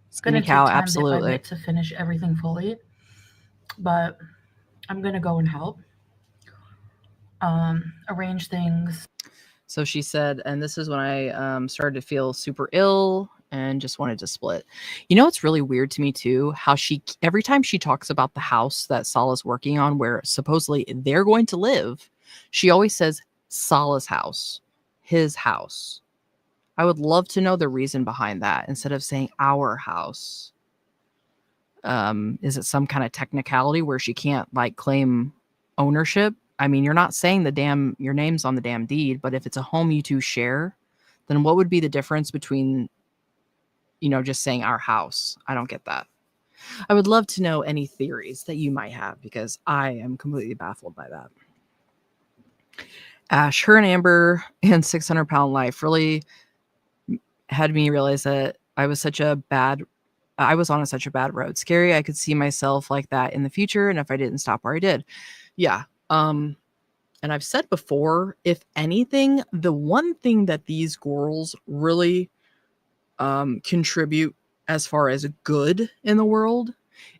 Skinny cow, take time absolutely. bit by bit to finish everything fully, but I'm going to go and help arrange things. So she said, and this is when I started to feel super ill and just wanted to split. You know, it's really weird to me too, how she, every time she talks about the house that Salah's working on, where supposedly they're going to live, she always says Salah's house, his house. I would love to know the reason behind that instead of saying our house. Is it some kind of technicality where she can't like claim ownership? I mean, you're not saying your name's on the damn deed, but if it's a home you two share, then what would be the difference between, you know, just saying our house? I don't get that. I would love to know any theories that you might have because I am completely baffled by that. Ash, her and Amber and 600 Pound Life really had me realize that I was on such a bad road. Scary. I could see myself like that in the future. And if I didn't stop where I did. Yeah. And I've said before, if anything, the one thing that these girls really contribute as far as good in the world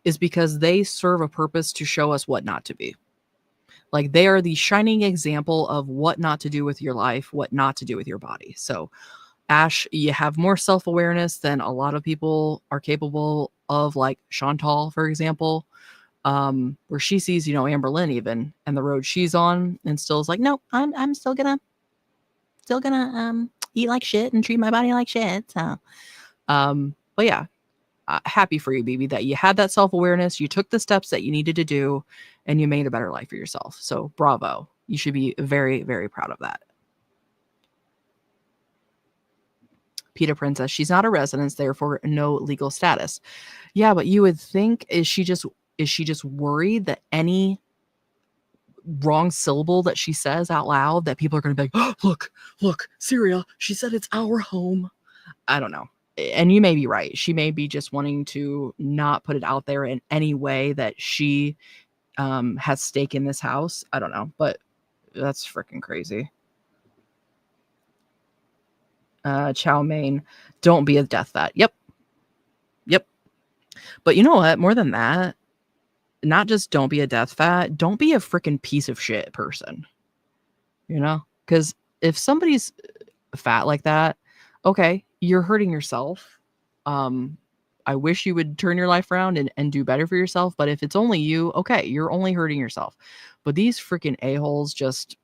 is because they serve a purpose to show us what not to be. Like they are the shining example of what not to do with your life, what not to do with your body. So Ash, you have more self-awareness than a lot of people are capable of, like Chantal, for example. where she sees, you know, Amber Lynn even and the road she's on, and still is like, no, I'm still gonna eat like shit and treat my body like shit. So, but yeah, happy for you, BB, that you had that self-awareness, you took the steps that you needed to do, and you made a better life for yourself. So bravo. You should be very, very proud of that. PETA Princess, she's not a resident, therefore no legal status. Yeah, but you would think, is she just worried that any wrong syllable that she says out loud that people are going to be like, oh, look, Syria, she said it's our home. I don't know. And you may be right. She may be just wanting to not put it out there in any way that she has stake in this house. I don't know, but that's freaking crazy. Chow Mein, don't be a death fat. Yep. But you know what? More than that, not just don't be a death fat, don't be a freaking piece of shit person. You know? Because if somebody's fat like that, okay, you're hurting yourself. I wish you would turn your life around and do better for yourself. But if it's only you, okay, you're only hurting yourself. But these freaking a-holes just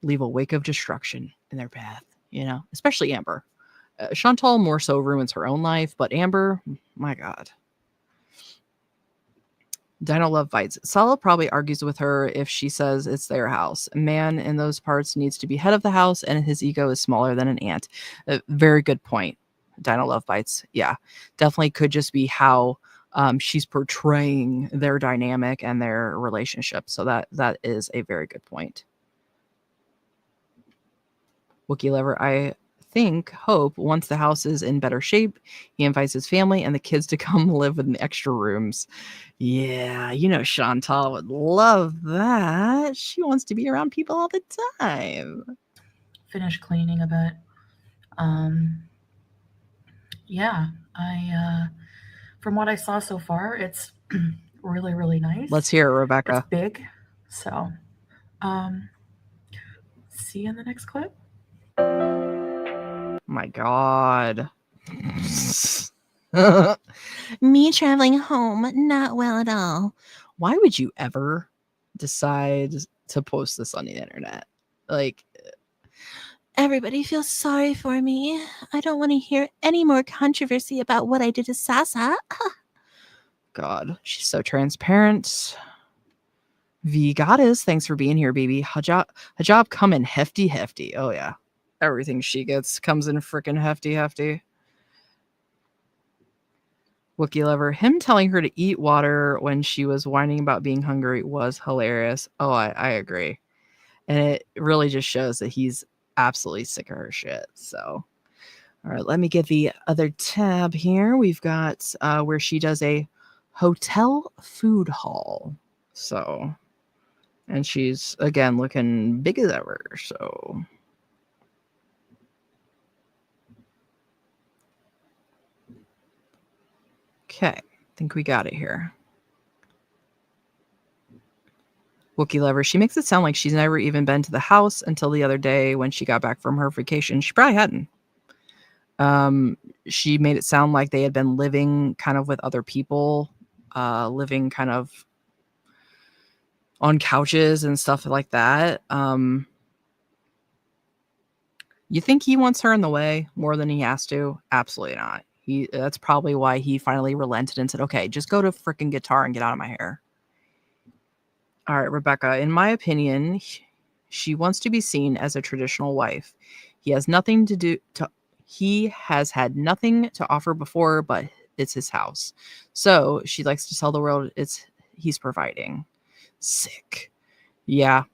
leave a wake of destruction in their path, you know, especially Amber. Chantal more so ruins her own life, but Amber, my God. Dino Love Bites. Salah probably argues with her if she says it's their house. A man in those parts needs to be head of the house, and his ego is smaller than an ant. Very good point. Dino Love Bites. Yeah, definitely could just be how she's portraying their dynamic and their relationship. So that is a very good point. Wookie Lover, I hope once the house is in better shape, he invites his family and the kids to come live in the extra rooms. Yeah, you know, Chantal would love that. She wants to be around people all the time. Finish cleaning a bit. Yeah, I from what I saw so far, it's really, really nice. Let's hear it, Rebecca. It's big. So see you in the next clip. My God. Me traveling home, not well at all. Why would you ever decide to post this on the internet? Like, everybody feels sorry for me. I don't want to hear any more controversy about what I did to Sasa. God, she's so transparent. V Goddess, thanks for being here, baby. Hijab coming hefty. Oh, yeah. Everything she gets comes in freaking hefty. Wookie Lover, him telling her to eat water when she was whining about being hungry was hilarious. Oh, I agree. And it really just shows that he's absolutely sick of her shit. So, all right, let me get the other tab here. We've got where she does a hotel food haul. So, and she's, again, looking big as ever. So, okay, I think we got it here. Wookie Lover, she makes it sound like she's never even been to the house until the other day when she got back from her vacation. She probably hadn't. She made it sound like they had been living kind of with other people, living kind of on couches and stuff like that. You think he wants her in the way more than he has to? Absolutely not. That's probably why he finally relented and said, okay, just go to freaking guitar and get out of my hair. All right, Rebecca, in my opinion, she wants to be seen as a traditional wife. He has had nothing to offer before, but it's his house. So she likes to tell the world he's providing. Sick. Yeah.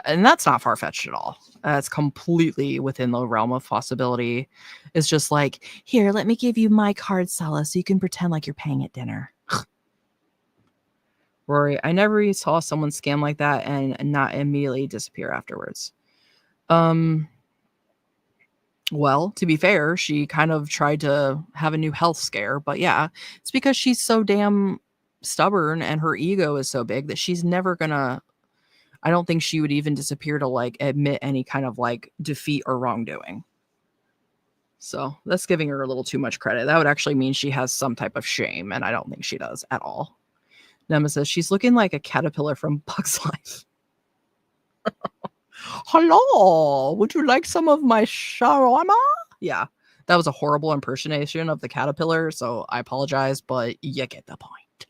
And that's not far-fetched at all. It's completely within the realm of possibility. It's just like, here, let me give you my card, Salah, so you can pretend like you're paying at dinner. Rory, I never saw someone scam like that and not immediately disappear afterwards. Well, to be fair, she kind of tried to have a new health scare, but yeah, it's because she's so damn stubborn and her ego is so big that she's never gonna, I don't think she would even disappear to like admit any kind of like defeat or wrongdoing. So that's giving her a little too much credit. That would actually mean she has some type of shame, and I don't think she does at all. Nemesis, she's looking like a caterpillar from Bugs Life. Hello, would you like some of my shawarma? Yeah, that was a horrible impersonation of the caterpillar, so I apologize, but you get the point.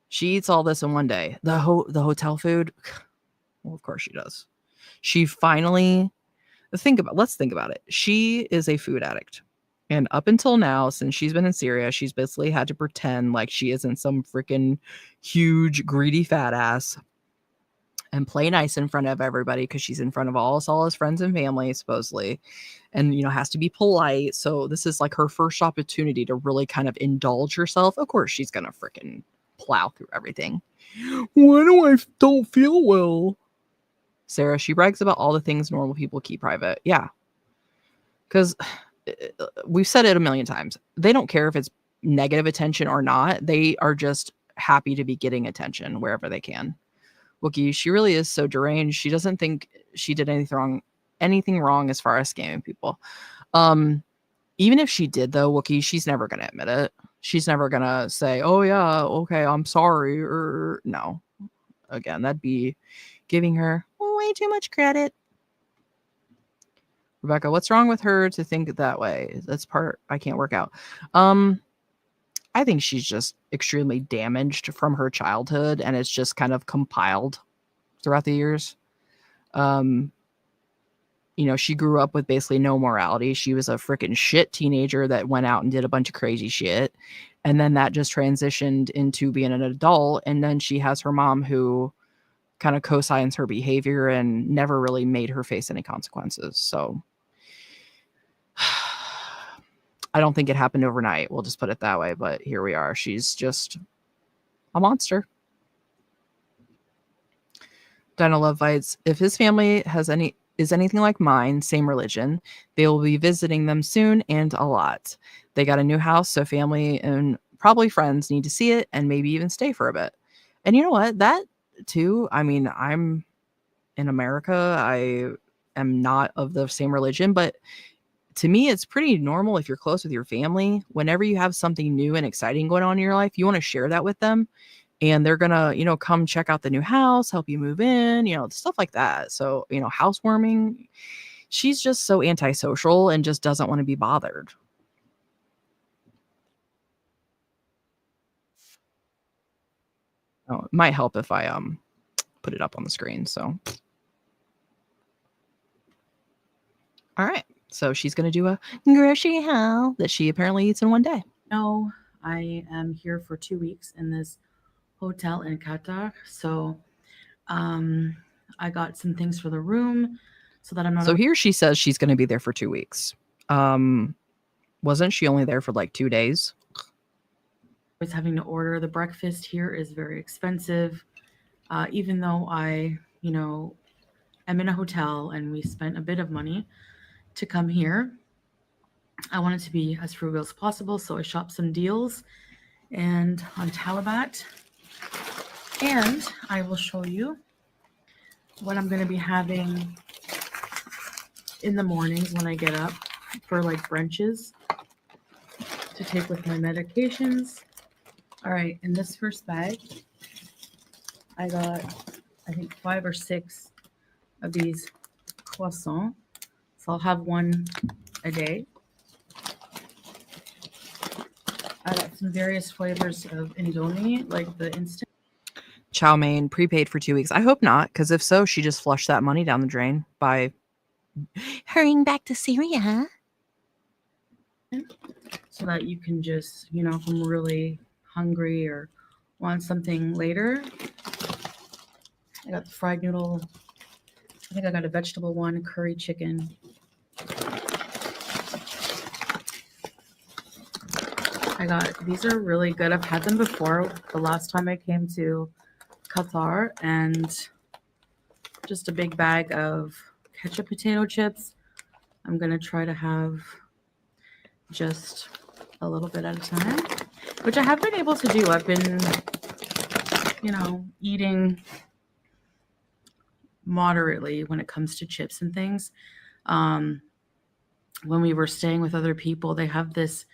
She eats all this in one day. The hotel food, well, of course she does. She finally, let's think about it. She is a food addict. And up until now, since she's been in Syria, she's basically had to pretend like she isn't some freaking huge, greedy fat ass and play nice in front of everybody because she's in front of all Salah's friends and family, supposedly, and, has to be polite. So this is like her first opportunity to really kind of indulge herself. Of course, she's going to freaking plow through everything. Why do I don't feel well? Sarah, she brags about all the things normal people keep private. Yeah. Because we've said it a million times. They don't care if it's negative attention or not. They are just happy to be getting attention wherever they can. Wookie, she really is so deranged. She doesn't think she did anything wrong as far as scamming people. Even if she did, though, Wookie, she's never going to admit it. She's never going to say, oh, yeah, okay, I'm sorry. Or no. Again, that'd be giving her way too much credit. Rebecca, what's wrong with her to think that way? That's part I can't work out. I think she's just extremely damaged from her childhood, and it's just kind of compiled throughout the years. She grew up with basically no morality. She was a freaking shit teenager that went out and did a bunch of crazy shit. And then that just transitioned into being an adult. And then she has her mom who kind of co-signs her behavior and never really made her face any consequences. So I don't think it happened overnight. We'll just put it that way. But here we are. She's just a monster. Dinah Love Bites. If his family is anything like mine, same religion, they will be visiting them soon and a lot. They got a new house, so family and probably friends need to see it and maybe even stay for a bit. And you know what? That too, I mean, I'm in America. I am not of the same religion, but to me, it's pretty normal if you're close with your family. Whenever you have something new and exciting going on in your life, you want to share that with them. And they're going to, come check out the new house, help you move in, stuff like that. So, housewarming, she's just so antisocial and just doesn't want to be bothered. Oh, it might help if I put it up on the screen. So, all right. So she's going to do a grocery haul that she apparently eats in one day. No, I am here for 2 weeks in this hotel in Qatar. So I got some things for the room so that I'm not. So here she says she's going to be there for 2 weeks. Wasn't she only there for like 2 days? Was having to order. The breakfast here is very expensive. Even though I, am in a hotel and we spent a bit of money to come here, I wanted to be as frugal as possible. So I shopped some deals and on Talabat. And I will show you what I'm going to be having in the mornings when I get up for like brunches to take with my medications. All right, in this first bag, I got, I think, 5 or 6 of these croissants. So I'll have one a day. I got some various flavors of Indomie, like the instant. Chow mein, prepaid for 2 weeks. I hope not, because if so, she just flushed that money down the drain by hurrying back to Syria. So that you can just, if I'm really hungry or want something later. I got the fried noodle. I think I got a vegetable one, curry chicken. These are really good. I've had them before the last time I came to Qatar, and just a big bag of ketchup potato chips. I'm going to try to have just a little bit at a time, which I have been able to do. I've been, eating moderately when it comes to chips and things. When we were staying with other people, they have this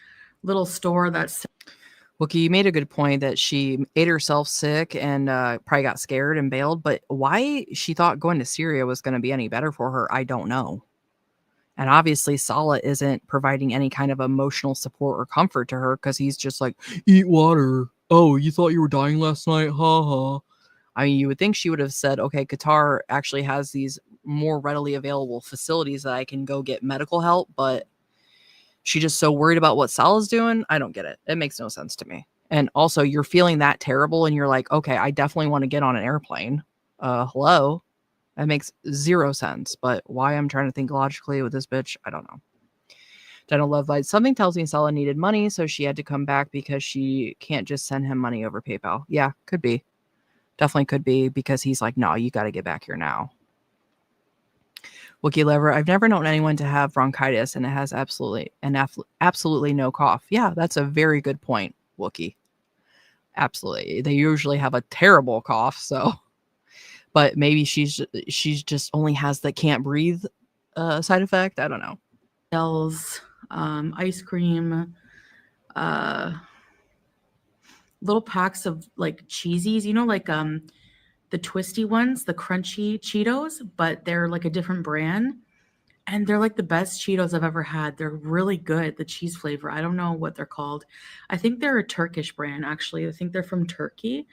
little store that's... Wookie, you made a good point that she ate herself sick and probably got scared and bailed. But why she thought going to Syria was going to be any better for her, I don't know. And obviously, Salah isn't providing any kind of emotional support or comfort to her because he's just like, eat water. Oh, you thought you were dying last night? Ha ha. I mean, you would think she would have said, okay, Qatar actually has these more readily available facilities that I can go get medical help, but she just so worried about what Salah's doing. I don't get it. It makes no sense to me. And also, you're feeling that terrible and you're like, okay, I definitely want to get on an airplane. Hello? That makes zero sense. But why I'm trying to think logically with this bitch, I don't know. Dental Love Bites. Something tells me Salah needed money, so she had to come back because she can't just send him money over PayPal. Yeah, could be. Definitely could be because he's like, no, you got to get back here now. Wookie Lever, I've never known anyone to have bronchitis and it has absolutely no cough. Yeah, that's a very good point, Wookie. Absolutely. They usually have a terrible cough, so but maybe she's just only has the can't breathe side effect. I don't know. Bells, ice cream, little packs of like cheesies, you know, like the twisty ones, the crunchy Cheetos, but they're like a different brand. And they're like the best Cheetos I've ever had. They're really good, the cheese flavor. I don't know what they're called. I think they're a Turkish brand, actually. I think they're from Turkey.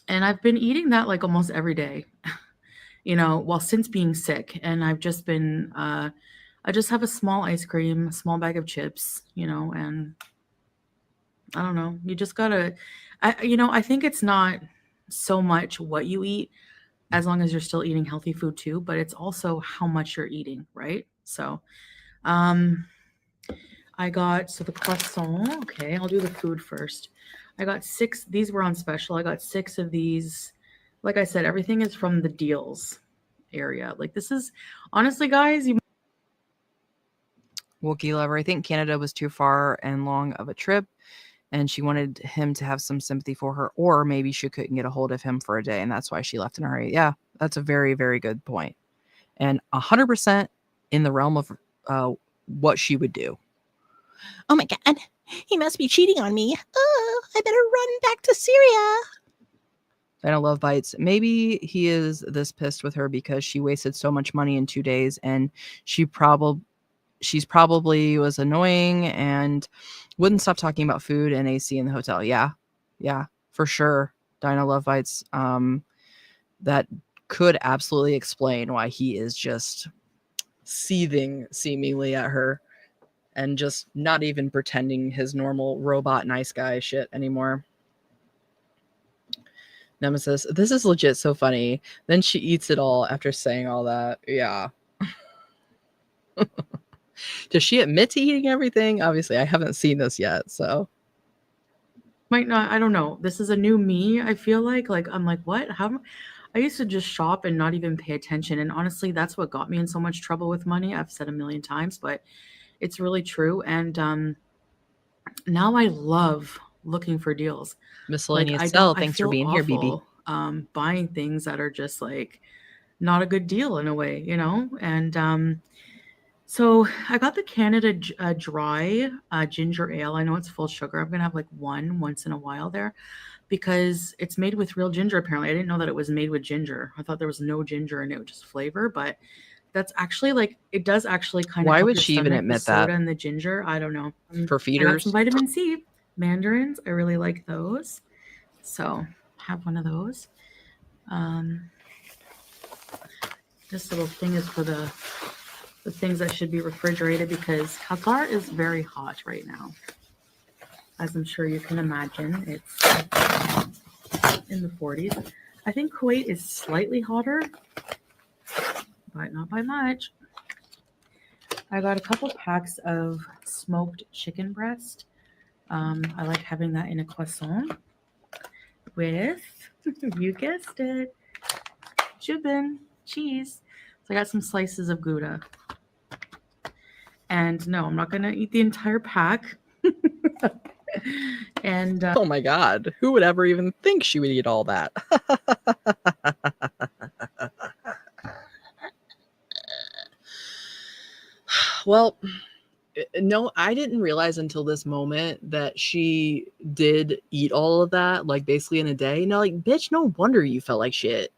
And I've been eating that like almost every day, you know, well, since being sick. And I've just been, I just have a small ice cream, a small bag of chips, you know, and I don't know. You just gotta, I think it's not so much what you eat as long as you're still eating healthy food too, but it's also how much you're eating, right? So, I got, so the croissant, okay, I'll do the food first. I got 6, these were on special. I got 6 of these. Like I said, everything is from the deals area. Like this is, honestly, guys, Wookie Lover, I think Canada was too far and long of a trip, and she wanted him to have some sympathy for her, or maybe she couldn't get a hold of him for a day, and that's why she left in a hurry. Yeah, that's a very, very good point. And 100% in the realm of what she would do. Oh my God, he must be cheating on me. Oh, I better run back to Syria. I don't love bites. Maybe he is this pissed with her because she wasted so much money in 2 days, and she's probably was annoying and wouldn't stop talking about food and AC in the hotel. Yeah, for sure. Dino Love Bites. That could absolutely explain why he is just seething seemingly at her and just not even pretending his normal robot nice guy shit anymore. Nemesis, this is legit so funny. Then she eats it all after saying all that. Yeah. Does she admit to eating everything? Obviously, I haven't seen this yet, so. might not, I don't know. This is a new me. I feel like I'm like, what? I used to just shop and not even pay attention. And honestly, that's what got me in so much trouble with money. I've said a million times, but it's really true. And now I love looking for deals. Miscellaneous Cell, I thanks for feel being here, BB. awful, buying things that are just like not a good deal in a way, you know? And so I got the Canada Dry ginger ale. I know it's full sugar. I'm gonna have like one once in a while there because it's made with real ginger. Apparently, I didn't know that it was made with ginger. I thought there was no ginger in it, just flavor. But that's actually like it does actually kind of. Why help would your she even stomach, admit the soda that? and the ginger? I don't know. For I got feeders? some vitamin C mandarins. I really like those, so have one of those. This little thing is for the things that should be refrigerated because Qatar is very hot right now. As I'm sure you can imagine, it's in the 40s. I think Kuwait is slightly hotter, but not by much. I got a couple packs of smoked chicken breast. I like having that in a croissant with, you guessed it, jubin, cheese. So I got some slices of Gouda. And no, I'm not going to eat the entire pack. And Oh my God, who would ever even think she would eat all that? Well, No, I didn't realize until this moment that she did eat all of that, like basically in a day. No, like, bitch, no wonder you felt like shit.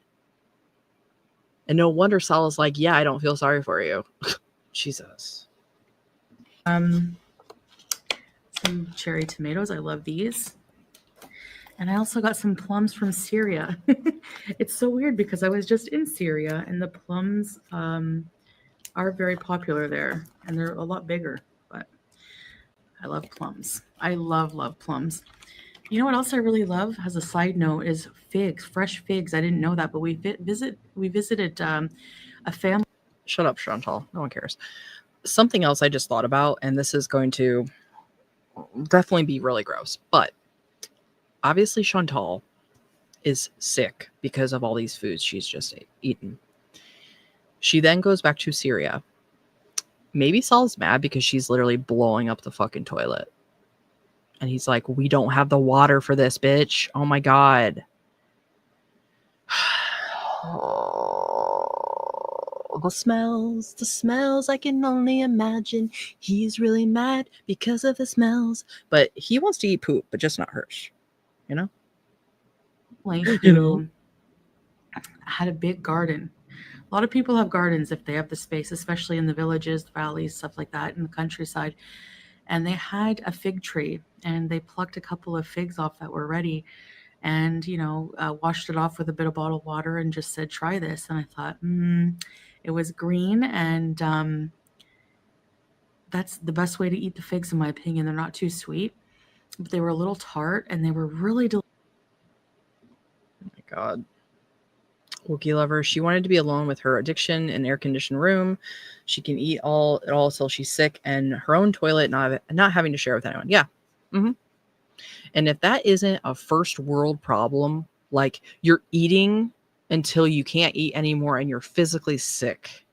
And no wonder Salah's like, yeah, I don't feel sorry for you. Jesus. Some cherry tomatoes. I love these. And I also got some plums from Syria. It's so weird because I was just in Syria and the plums are very popular there and they're a lot bigger, but I love plums. I love plums. You know what else I really love as a side note is figs, fresh figs. I didn't know that, but we visited a family. Shut up, Chantal. No one cares. Something else I just thought about, and this is going to definitely be really gross, but obviously Chantal is sick because of all these foods she's just eaten. She then goes back to Syria. Maybe Saul's mad because she's literally blowing up the fucking toilet. And he's like, we don't have the water for this, bitch. Oh my God. The smells, I can only imagine. He's really mad because of the smells. But he wants to eat poop, but just not hers. You know? Who had a big garden. A lot of people have gardens if they have the space, especially in the villages, the valleys, stuff like that, in the countryside. And they had a fig tree, and they plucked a couple of figs off that were ready, and washed it off with a bit of bottled water, and just said, "Try this." And I thought, it was green, and that's the best way to eat the figs, in my opinion. They're not too sweet, but they were a little tart, and they were really delicious. Oh my God. Wookie lover. She wanted to be alone with her addiction in an air-conditioned room. She can eat it all till she's sick, and her own toilet, not having to share with anyone. Yeah. Mm-hmm. And if that isn't a first world problem, like you're eating until you can't eat anymore and you're physically sick.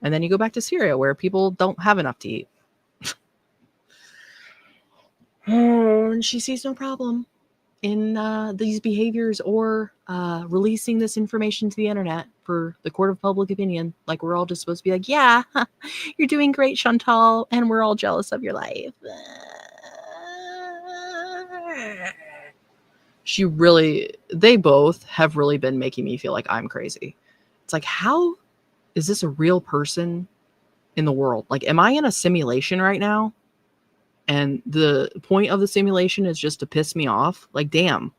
And then you go back to Syria where people don't have enough to eat. And she sees no problem in these behaviors or releasing this information to the internet for the court of public opinion. Like we're all just supposed to be like, yeah, you're doing great, Chantal, and we're all jealous of your life. They both have really been making me feel like I'm crazy. It's like, how is this a real person in the world? Like, am I in a simulation right now? And the point of the simulation is just to piss me off. Like, damn.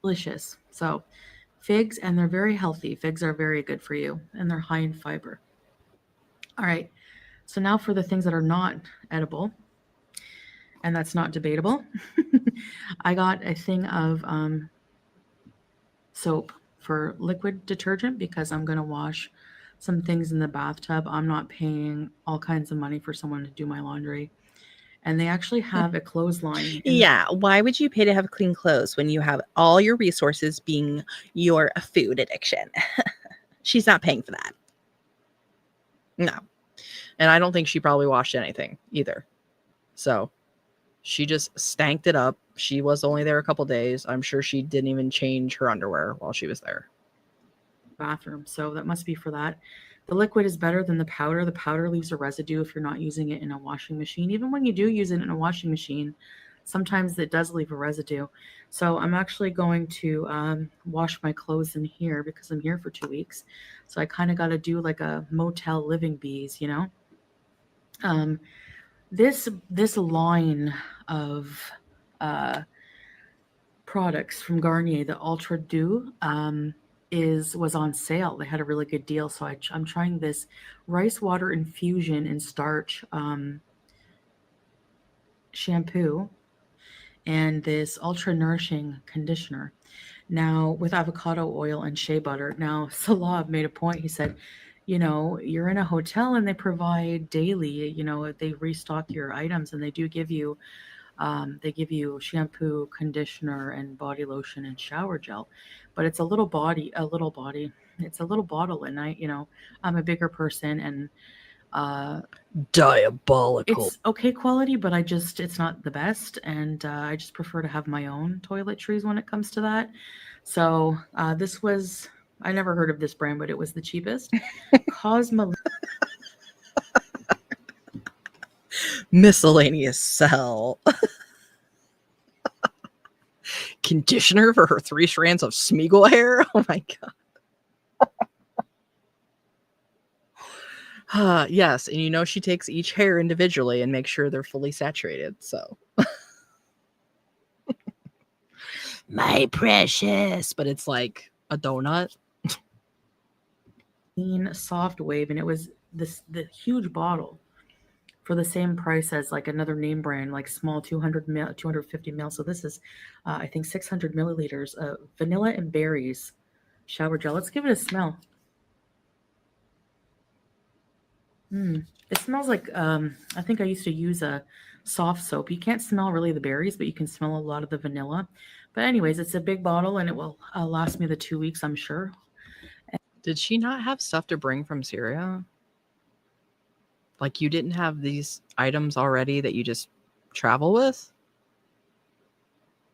Delicious. So figs, and they're very healthy. Figs are very good for you, and they're high in fiber. All right. So now for the things that are not edible, and that's not debatable. I got a thing of soap for liquid detergent because I'm going to wash some things in the bathtub. I'm not paying all kinds of money for someone to do my laundry. And they actually have a clothesline. Yeah, why would you pay to have clean clothes when you have all your resources being your food addiction? She's not paying for that. No. And I don't think she probably washed anything either. So she just stanked it up. She was only there a couple days. I'm sure she didn't even change her underwear while she was there. Bathroom. So that must be for that. The liquid is better than the powder. The powder leaves a residue if you're not using it in a washing machine. Even when you do use it in a washing machine, sometimes it does leave a residue. So I'm actually going to wash my clothes in here because I'm here for 2 weeks. So I kind of got to do like a motel living bees, This line of products from Garnier, the Ultra Dew, was on sale. They had a really good deal, so I'm trying this rice water infusion and starch shampoo and this ultra nourishing conditioner. Now with avocado oil and shea butter. Now Salah made a point. He said, you're in a hotel and they provide daily. They restock your items and they do give you. They give you shampoo, conditioner, and body lotion and shower gel, but it's a little bottle. It's a little bottle, and I'm a bigger person, and Diabolical. it's okay quality, but it's not the best, and I just prefer to have my own toiletries when it comes to that. So I never heard of this brand, but it was the cheapest. Miscellaneous cell. Conditioner for her 3 strands of Smeagol hair. Oh my god. Yes, and you know she takes each hair individually and makes sure they're fully saturated. So, my precious, but it's like a donut. Soft wave, and it was the huge bottle for the same price as like another name brand, like small 250 ml. So this is, I think 600 milliliters of vanilla and berries shower gel. Let's give it a smell. It smells like, I think I used to use a soft soap. You can't smell really the berries, but you can smell a lot of the vanilla. But anyways, it's a big bottle and it will last me the 2 weeks, I'm sure. Did she not have stuff to bring from Syria? Like you didn't have these items already that you just travel with?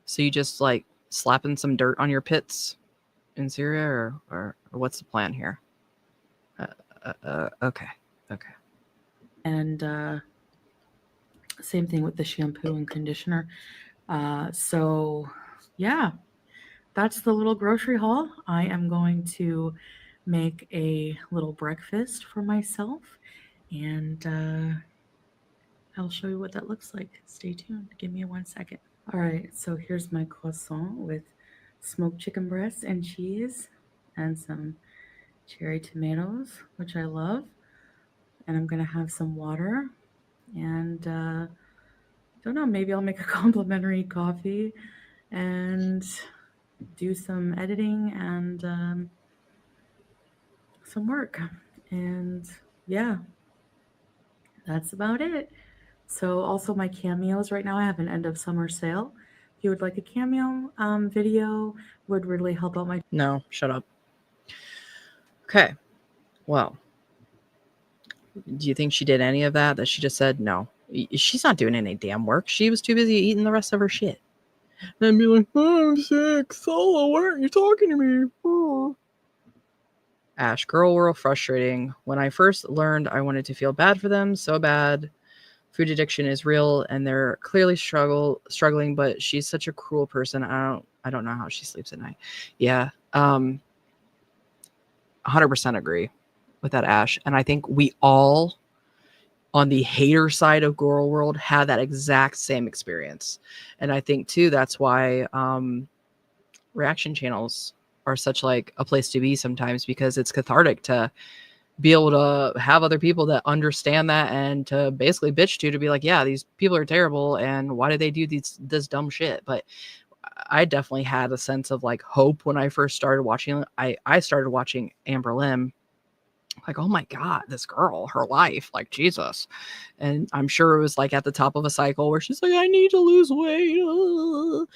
So you just like slapping some dirt on your pits in Syria, or what's the plan here? Okay. And same thing with the shampoo and conditioner. So yeah, that's the little grocery haul. I am going to make a little breakfast for myself, and I'll show you what that looks like. Stay tuned. Give me 1 second. All right, so here's my croissant with smoked chicken breast and cheese and some cherry tomatoes, which I love. And I'm gonna have some water, and don't know, maybe I'll make a complimentary coffee and do some editing and some work. And yeah, that's about it. So also my cameos right now, I have an end of summer sale. If you would like a cameo video, would really help out my... No, shut up. Okay. Well, do you think she did any of that she just said no? She's not doing any damn work. She was too busy eating the rest of her shit. And be like, oh, I'm sick. Salah, why aren't you talking to me? Oh. Ash, girl world frustrating. When I first learned, I wanted to feel bad for them so bad. Food addiction is real and they're clearly struggling, but she's such a cruel person. I don't know how she sleeps at night. Yeah. 100% agree with that, Ash. And I think we all on the hater side of Girl World had that exact same experience. And I think too, that's why reaction channels are such like a place to be sometimes, because it's cathartic to be able to have other people that understand that and to basically bitch to be like, yeah, these people are terrible and why do they do this dumb shit? But I definitely had a sense of like hope when I first started watching. I started watching Amber Lim, like, oh my God, this girl, her life, like Jesus. And I'm sure it was like at the top of a cycle where she's like, I need to lose weight.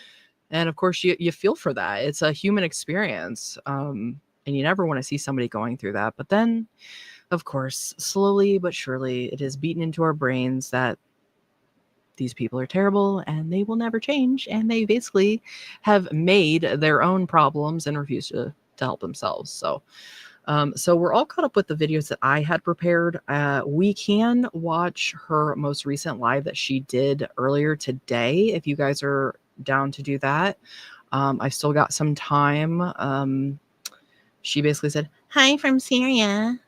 And of course you feel for that. It's a human experience. And you never want to see somebody going through that. But then, of course, slowly but surely, it is beaten into our brains that these people are terrible and they will never change. And they basically have made their own problems and refuse to help themselves. So we're all caught up with the videos that I had prepared. We can watch her most recent live that she did earlier today, if you guys are down to do that. I've still got some time. She basically said, hi from Syria.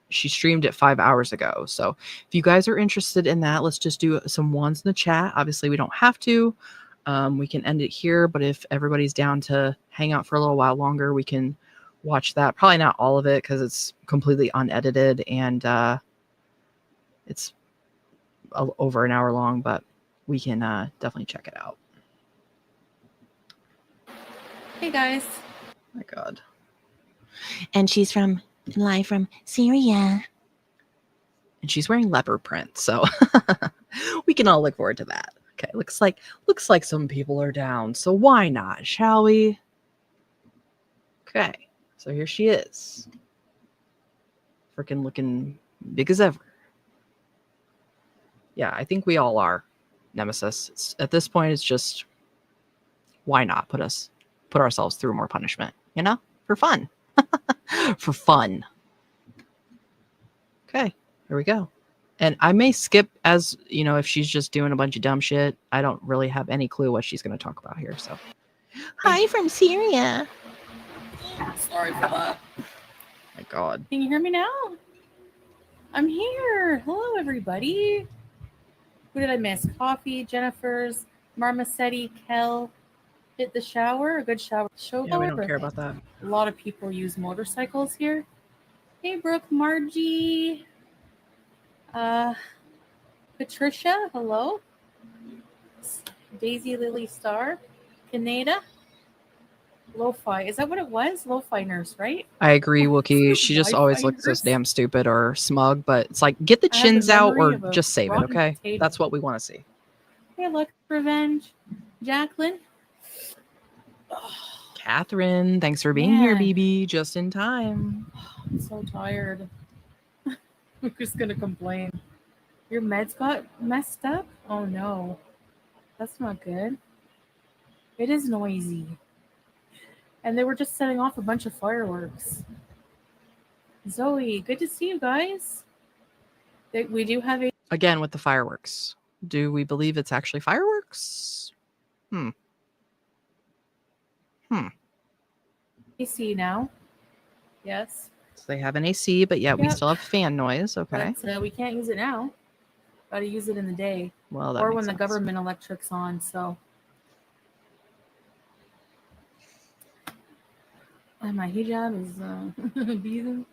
She streamed it 5 hours ago. So if you guys are interested in that, let's just do some ones in the chat. Obviously we don't have to. We can end it here, but if everybody's down to hang out for a little while longer, we can watch that. Probably not all of it because it's completely unedited and it's over an hour long, but we can definitely check it out. Hey guys. Oh my God. And she's live from Syria. And she's wearing leopard print, so we can all look forward to that. Okay, looks like some people are down, so why not, shall we? Okay, so here she is. Freaking looking big as ever. Yeah, I think we all are, Nemesis. At this point, it's just, why not put ourselves through more punishment, for fun. For fun. Okay, here we go. And I may skip as, you know, if she's just doing a bunch of dumb shit. I don't really have any clue what she's going to talk about here. So, Hi from Syria. Sorry for that. my God. Can you hear me now? I'm here. Hello, everybody. Who did I miss? Coffee, Jennifer's, Marmosetti, Kel. Hit the shower. A good shower. Show Yeah, we don't birthday. care about that. A lot of people use motorcycles here. Hey, Brooke, Margie, Patricia, hello. Daisy Lily Star, Kaneda, Lo-Fi. Is that what it was? Lo-Fi nurse, right? I agree, Wookie. She just always Wi-Fi looks so nurse? damn stupid or smug, but it's like, get the I have the chins out memory or of a just save it, rotten okay? potato. That's what we want to see. Hey, look, Revenge, Jacqueline. Catherine, thanks for being here, Man. BB. Just in time. I'm so tired. I'm just gonna complain. Your meds got messed up? Oh no. That's not good. It is noisy. And they were just setting off a bunch of fireworks. Zoe, good to see you guys. We do have a Again, with the fireworks. Do we believe it's actually fireworks? AC now. Yes. So they have an AC, but yet we Yep. still have fan noise. Okay. But we can't use it now. Got to use it in the day Well, that or makes when the sense. government electric's on. So, and my hijab is beating.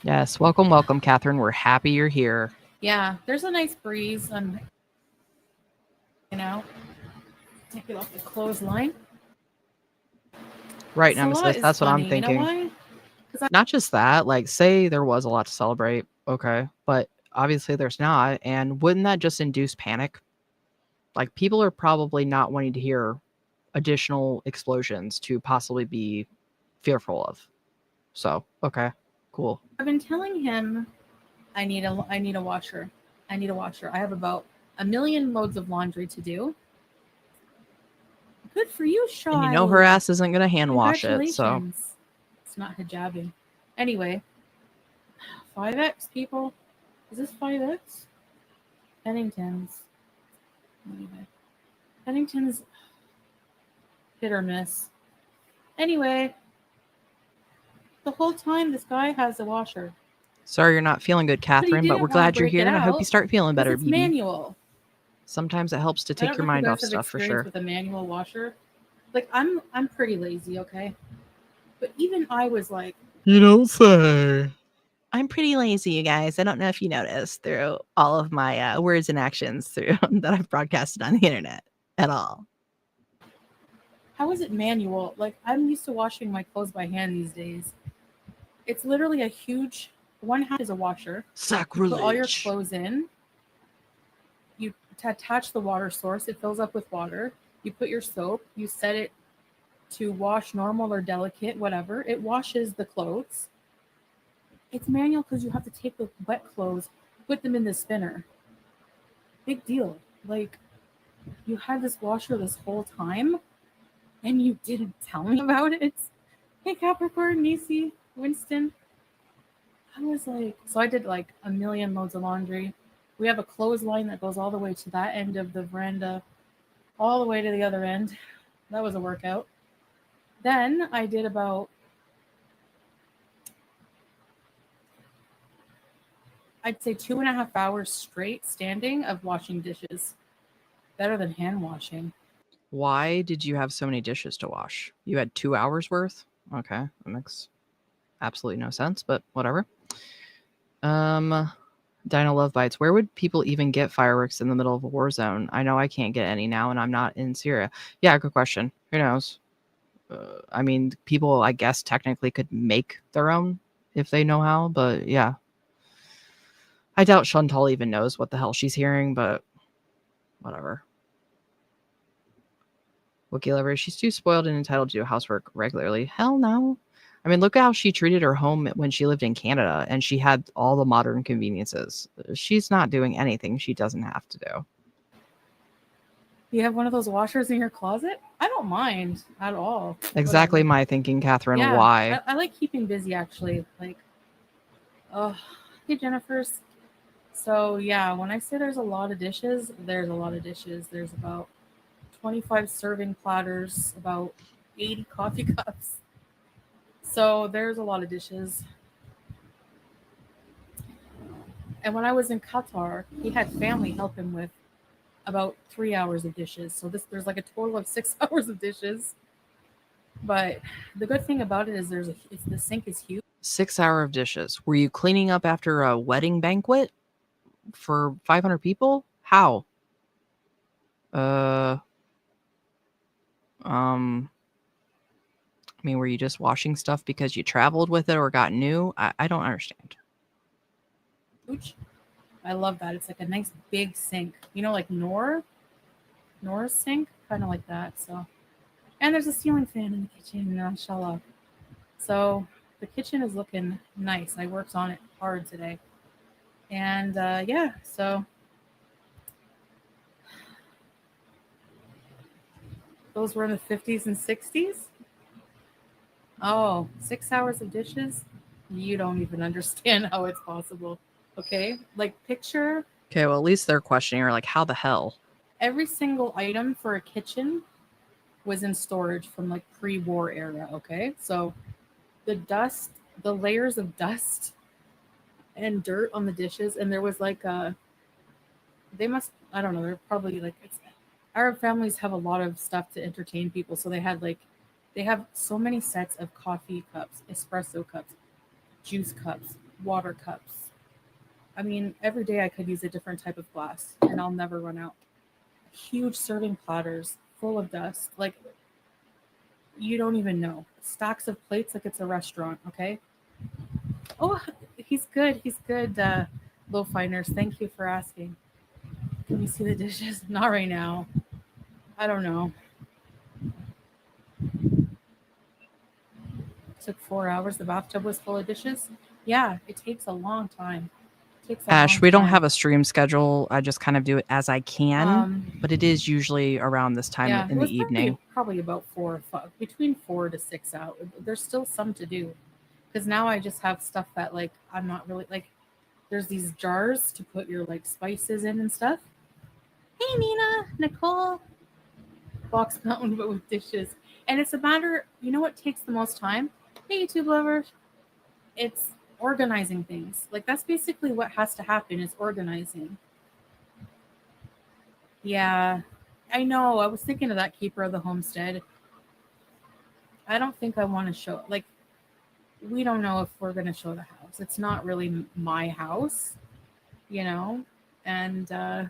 Yes. Welcome, welcome, Catherine. We're happy you're here. Yeah, there's a nice breeze on. Take it off the clothesline. Right, Salah Nemesis. is That's what I'm funny. You know thinking. why? Not just that, like, say there was a lot to celebrate. Okay. But obviously there's not. And wouldn't that just induce panic? Like, people are probably not wanting to hear additional explosions to possibly be fearful of. So, okay, cool. I've been telling him I need a washer. I need a washer. I have about 1 million loads of laundry to do. Good for you, Shaw. And you know her ass isn't going to hand wash it, so. Congratulations. It's not hijabbing. Anyway, 5X, people. Is this 5X? Pennington's. Anyway. Pennington's hit or miss. Anyway, the whole time this guy has a washer. Sorry you're not feeling good, Catherine, but didn't we're wanna glad you're break here, it and I hope out you start feeling better, It's BB. manual. Sometimes it helps to I take don't your know if mind you off guys have stuff for experience sure. with a manual washer. Like I'm pretty lazy, okay? But even I was like, You don't say. I'm pretty lazy, you guys. I don't know if you noticed through all of my words and actions through that I've broadcasted on the internet at all. how is it manual? Like I'm used to washing my clothes by hand these days. It's literally a huge one half is a washer. You put all your Sacrilege. clothes in. You attach the water source. It fills up with water. You put your soap. You set it to wash normal or delicate, whatever. It washes the clothes. It's manual because you have to take the wet clothes, put them in the spinner. Big deal. Like, you had this washer this whole time, and you didn't tell me about it. Hey, Capricorn, Nisi, Winston. I was like, so I did like 1 million loads of laundry. We have a clothesline that goes all the way to that end of the veranda, all the way to the other end. That was a workout. Then I did about, I'd say 2.5 hours straight standing of washing dishes. Better than hand washing. Why did you have so many dishes to wash? You had 2 hours worth? Okay, that makes absolutely no sense, but whatever. Dino Love Bites. Where would people even get fireworks in the middle of a war zone? I know I can't get any now, and I'm not in Syria. Yeah, good question. Who knows? I mean, people, I guess, technically could make their own if they know how, but yeah. I doubt Chantal even knows what the hell she's hearing, but whatever. Wookie Lover, she's too spoiled and entitled to do housework regularly. Hell no. I mean, look at how she treated her home when she lived in Canada and she had all the modern conveniences. She's not doing anything she doesn't have to do. You have one of those washers in your closet? I don't mind at all. Exactly Whatever. my thinking, Catherine. Yeah, Why? I like keeping busy, actually. Like, Oh, hey, Jennifer's. So, yeah, when I say there's a lot of dishes, there's a lot of dishes. There's about 25 serving platters, about 80 coffee cups. So, there's a lot of dishes. And when I was in Qatar, he had family help him with about 3 hours of dishes. So, there's like a total of 6 hours of dishes. But the good thing about it is the sink is huge. 6 hour of dishes. Were you cleaning up after a wedding banquet for 500 people? How? I mean, were you just washing stuff because you traveled with it or got new? I don't understand. I love that. It's like a nice big sink. You know, like Nora's sink, kind of like that. So, and there's a ceiling fan in the kitchen, mashallah. So the kitchen is looking nice. I worked on it hard today, and yeah. So those were in the 50s and 60s. Oh, 6 hours of dishes. You don't even understand how it's possible. Okay, like picture Okay, well, at least they're questioning her, like, how the hell? every single item for a kitchen was in storage from like pre-war era. Okay, so the dust, the layers of dust and dirt on the dishes, and there was like they must, I don't know, they're probably like, it's Arab families have a lot of stuff to entertain people, so they have so many sets of coffee cups, espresso cups, juice cups, water cups. I mean, every day I could use a different type of glass and I'll never run out. Huge serving platters full of dust, like you don't even know. Stacks of plates like it's a restaurant. Okay. Oh, he's good. He's good. Low finders. Thank you for asking. Can we see the dishes? Not right now. I don't know. It took 4 hours. The bathtub was full of dishes. Yeah, it takes a long time. Ash, we don't have a stream schedule. I just kind of do it as I can, but it is usually around this time Yeah, in it was the evening. probably about 4 or 5, between 4 to 6 hours. There's still some to do because now I just have stuff that like I'm not really like. There's these jars to put your like spices in and stuff. Hey Nina, Nicole, box mountain but with dishes, and it's a matter. You know what takes the most time? Hey YouTube lovers, it's organizing things. Like that's basically what has to happen is organizing. Yeah, I know. I was thinking of that keeper of the homestead. I don't think I want to show like we don't know if we're going to show the house. It's not really my house, you know, and I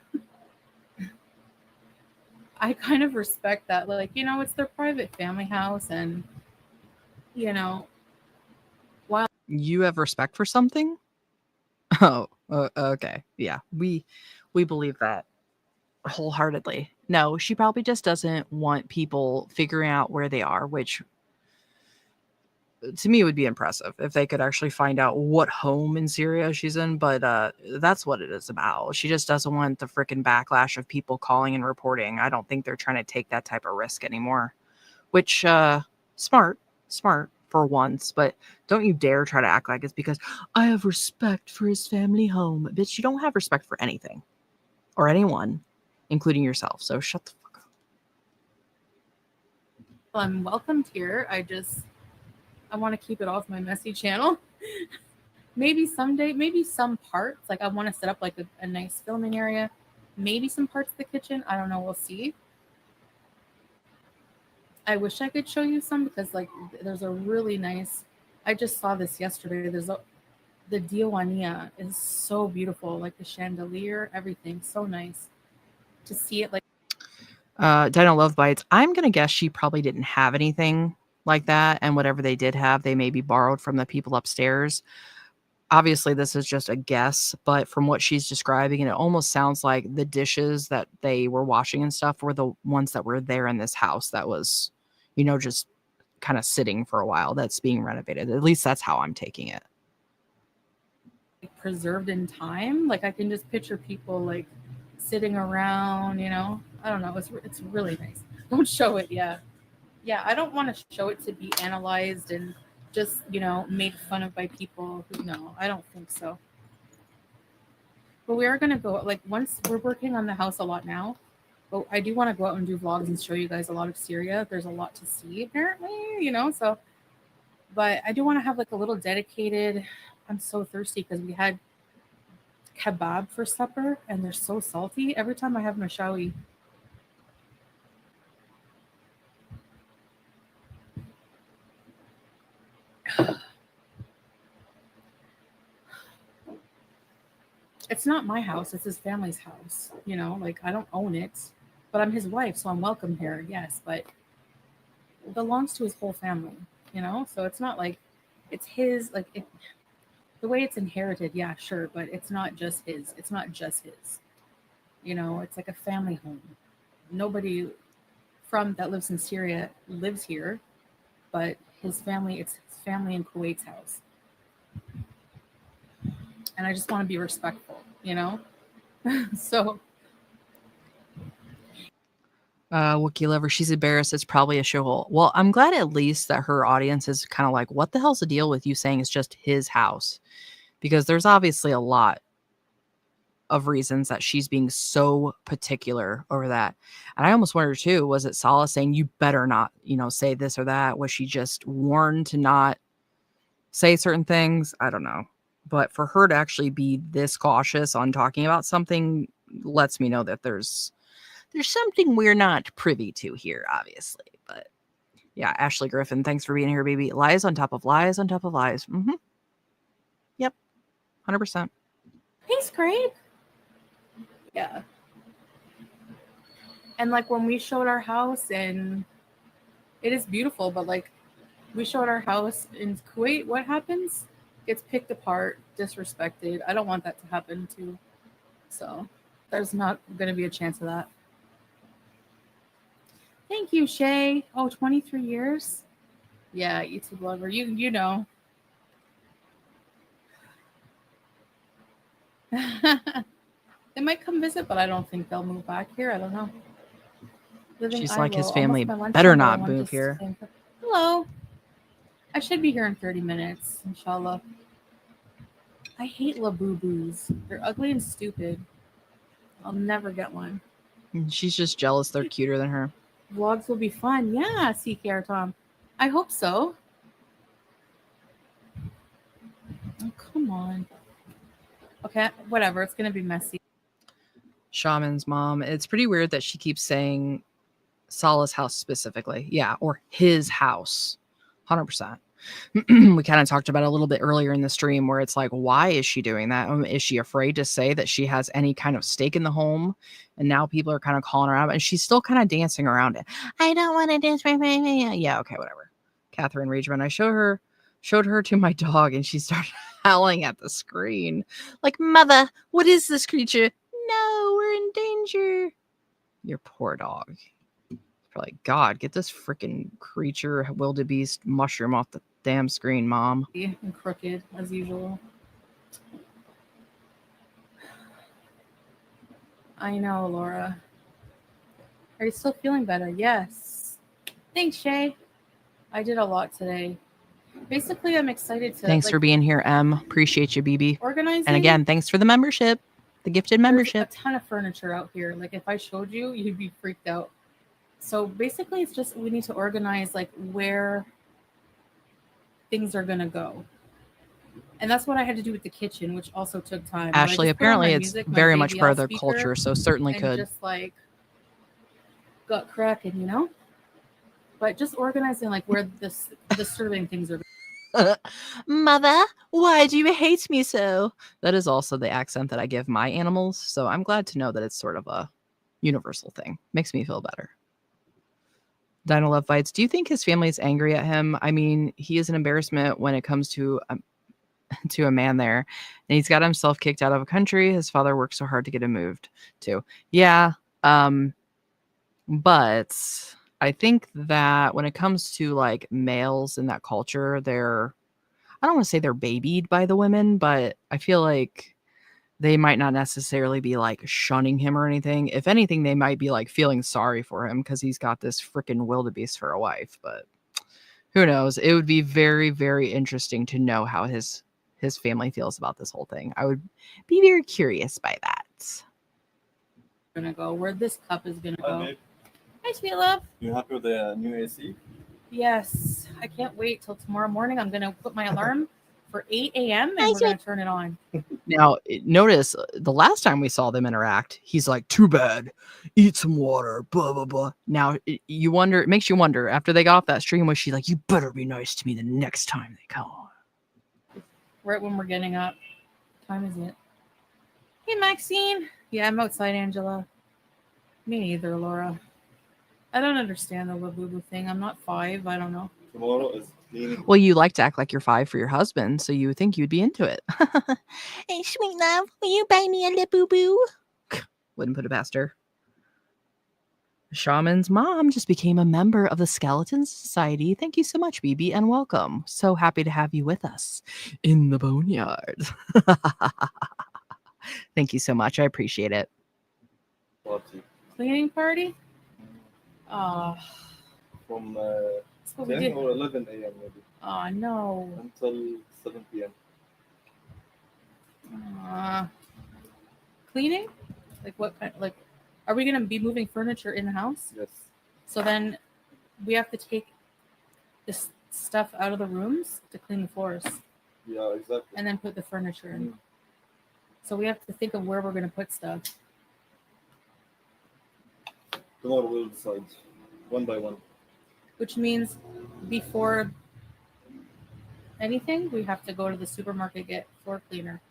kind of respect that. Like, you know, it's their private family house, and you know, while You have respect for something? Oh, okay. Yeah, we believe that wholeheartedly. No, she probably just doesn't want people figuring out where they are, which to me would be impressive if they could actually find out what home in Syria she's in, but that's what it is about. She just doesn't want the freaking backlash of people calling and reporting. I don't think they're trying to take that type of risk anymore, which smart for once, but don't you dare try to act like it's because I have respect for his family home. Bitch, you don't have respect for anything or anyone, including yourself, so shut the fuck up. I'm welcomed here, I want to keep it off my messy channel. Maybe someday, maybe some parts, like I want to set up like a nice filming area, maybe some parts of the kitchen. I don't know. We'll see. I wish I could show you some because like there's a really nice, I just saw this yesterday. The Diwania is so beautiful. Like the chandelier, everything so nice to see it. Like Dino Love Bites, I'm going to guess she probably didn't have anything like that. And whatever they did have, they maybe borrowed from the people upstairs. Obviously, this is just a guess, but from what she's describing, and it almost sounds like the dishes that they were washing and stuff were the ones that were there in this house that was, just kind of sitting for a while that's being renovated. At least that's how I'm taking it. Preserved in time. Like I can just picture people like sitting around, I don't know. It's really nice. Don't show it. Yeah. I don't want to show it to be analyzed and just, you know, made fun of by people who, no, I don't think so. But we are going to go, like, once we're working on the house a lot now, but I do want to go out and do vlogs and show you guys a lot of Syria. There's a lot to see, apparently, you know, so, but I do want to have like a little dedicated, I'm so thirsty because we had kebab for supper and they're so salty every time I have mashawi. It's not my house, it's his family's house, you know, like I don't own it, but I'm his wife, so I'm welcome here, yes, but it belongs to his whole family, you know, so it's not like it's his, like it, the way it's inherited, yeah, sure, but it's not just his, you know, it's like a family home. Nobody from that lives in Syria lives here, but his family, it's his family in Kuwait's house. And I just want to be respectful, you know? So. Wookie Lover, she's embarrassed. It's probably a shithole. Well, I'm glad at least that her audience is kind of like, what the hell's the deal with you saying it's just his house? Because there's obviously a lot of reasons that she's being so particular over that. And I almost wonder too, was it Salah saying you better not, you know, say this or that? Was she just warned to not say certain things? I don't know. But for her to actually be this cautious on talking about something lets me know that there's something we're not privy to here, obviously. But yeah, Ashley Griffin, thanks for being here, baby. Lies on top of lies on top of lies. Mm-hmm. Yep. 100%. He's great. Yeah. And like when we showed our house, and it is beautiful, but like we showed our house in Kuwait, what happens? Gets picked apart, disrespected. I don't want that to happen too. So there's not going to be a chance of that. Thank you, Shay. Oh, 23 years? Yeah, YouTube lover. You know. They might come visit, but I don't think they'll move back here. I don't know. She's like, his family better not move here. Hello. I should be here in 30 minutes, inshallah. I hate laboo-boos. They're ugly and stupid. I'll never get one. She's just jealous they're cuter than her. Vlogs will be fun. Yeah, CKR Tom. I hope so. Oh, come on. Okay, whatever. It's going to be messy. Shaman's mom. It's pretty weird that she keeps saying Salah's house specifically. Yeah, or his house. 100%. We kind of talked about it a little bit earlier in the stream where it's like, why is she doing that? Is she afraid to say that she has any kind of stake in the home? And now people are kind of calling her out, and she's still kind of dancing around it. I don't want to dance. Yeah, okay, whatever. Catherine Rageman, I showed her to my dog, and she started howling at the screen. Like, mother, what is this creature? No, we're in danger. Your poor dog. Like, God, get this freaking creature, wildebeest mushroom off the damn screen, Mom. And crooked, as usual. I know, Laura. Are you still feeling better? Yes. Thanks, Shay. I did a lot today. Basically, I'm excited to... Thanks for being here, Em. Appreciate you, BB. Organizing. And again, thanks for the membership. The gifted membership. There's a ton of furniture out here. Like, if I showed you, you'd be freaked out. So basically, it's just we need to organize like where things are going to go. And that's what I had to do with the kitchen, which also took time. Ashley, apparently it's very much part of their culture, so certainly could. Just like got cracking, you know? But just organizing like where the serving things are. Mother, why do you hate me so? That is also the accent that I give my animals, so I'm glad to know that it's sort of a universal thing. Makes me feel better. Dino Love Fights. Do you think his family is angry at him? I mean, he is an embarrassment when it comes to a man there. And he's got himself kicked out of a country his father worked so hard to get him moved to. Yeah. But I think that when it comes to like males in that culture, I don't want to say they're babied by the women, but I feel like they might not necessarily be like shunning him or anything. If anything, they might be like feeling sorry for him because he's got this freaking wildebeest for a wife. But Who knows? It would be very, very interesting to know how his family feels about this whole thing. I would be very curious by that. Gonna go where this cup is gonna go. babe. Hi, sweet love. You happy with the new AC? Yes, I can't wait till tomorrow morning. I'm gonna put my alarm for 8 a.m. and Hi, we're gonna turn it on. Now, notice the last time we saw them interact, he's like, "Too bad, eat some water." Blah blah blah. Now you wonder. It makes you wonder. After they got off that stream, was she like, "You better be nice to me the next time they come"? Right when we're getting up. What time is it? Hey, Maxine. Yeah, I'm outside, Angela. Me neither, Laura. I don't understand the Labubu thing. I'm not 5. I don't know. Tomorrow is cleaning. Well, you like to act like you're 5 for your husband, so you would think you'd be into it. Hey, sweet love, will you buy me a lip boo boo? Wouldn't put it past her. Shaman's mom just became a member of the Skeleton Society. Thank you so much, BB, and welcome. So happy to have you with us in the boneyard. Thank you so much. I appreciate it. Party Cleaning party? Oh, from that's what we 10 did. or 11 a.m. maybe Oh, no. until 7 p.m. Cleaning? Like what kind? Like, are we gonna be moving furniture in the house? Yes. So then we have to take this stuff out of the rooms to clean the floors Yeah, exactly. and then put the furniture in. Mm. So we have to think of where we're gonna put stuff. Tomorrow we'll decide one by one. Which means before anything, we have to go to the supermarket, get floor cleaner.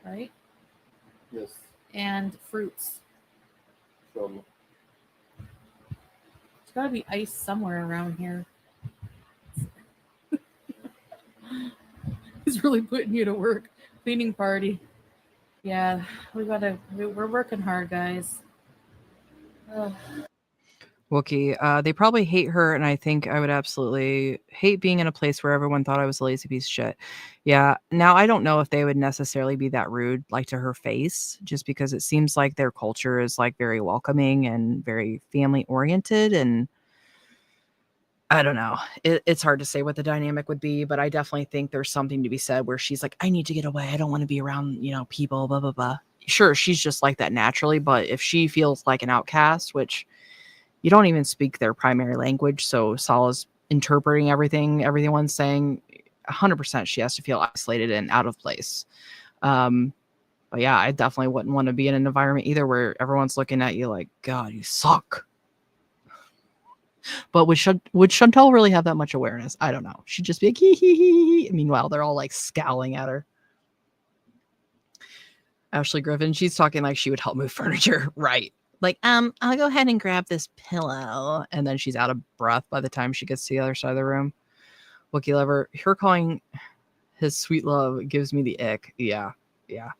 Right? Yes. And fruits. Inshallah. There's gotta be ice somewhere around here. He's really putting you to work. Cleaning party. Yeah, we're working hard, guys. Ugh. Wookie, they probably hate her, and I think I would absolutely hate being in a place where everyone thought I was a lazy piece of shit. Yeah, now I don't know if they would necessarily be that rude, like to her face, just because it seems like their culture is like very welcoming and very family oriented, and I don't know. It's hard to say what the dynamic would be, but I definitely think there's something to be said where she's like, I need to get away. I don't want to be around, people, blah, blah, blah. Sure, she's just like that naturally, but if she feels like an outcast, which you don't even speak their primary language, so Salah's interpreting everything everyone's saying, 100% she has to feel isolated and out of place. But yeah, I definitely wouldn't want to be in an environment either where everyone's looking at you like, God, you suck. But would Chantal really have that much awareness? I don't know. She'd just be like, hee hee hee hee. Meanwhile, they're all like scowling at her. Ashley Griffin, she's talking like she would help move furniture. Right. Like, I'll go ahead and grab this pillow. And then she's out of breath by the time she gets to the other side of the room. Wookie Lover, her calling his sweet love gives me the ick. Yeah. Yeah.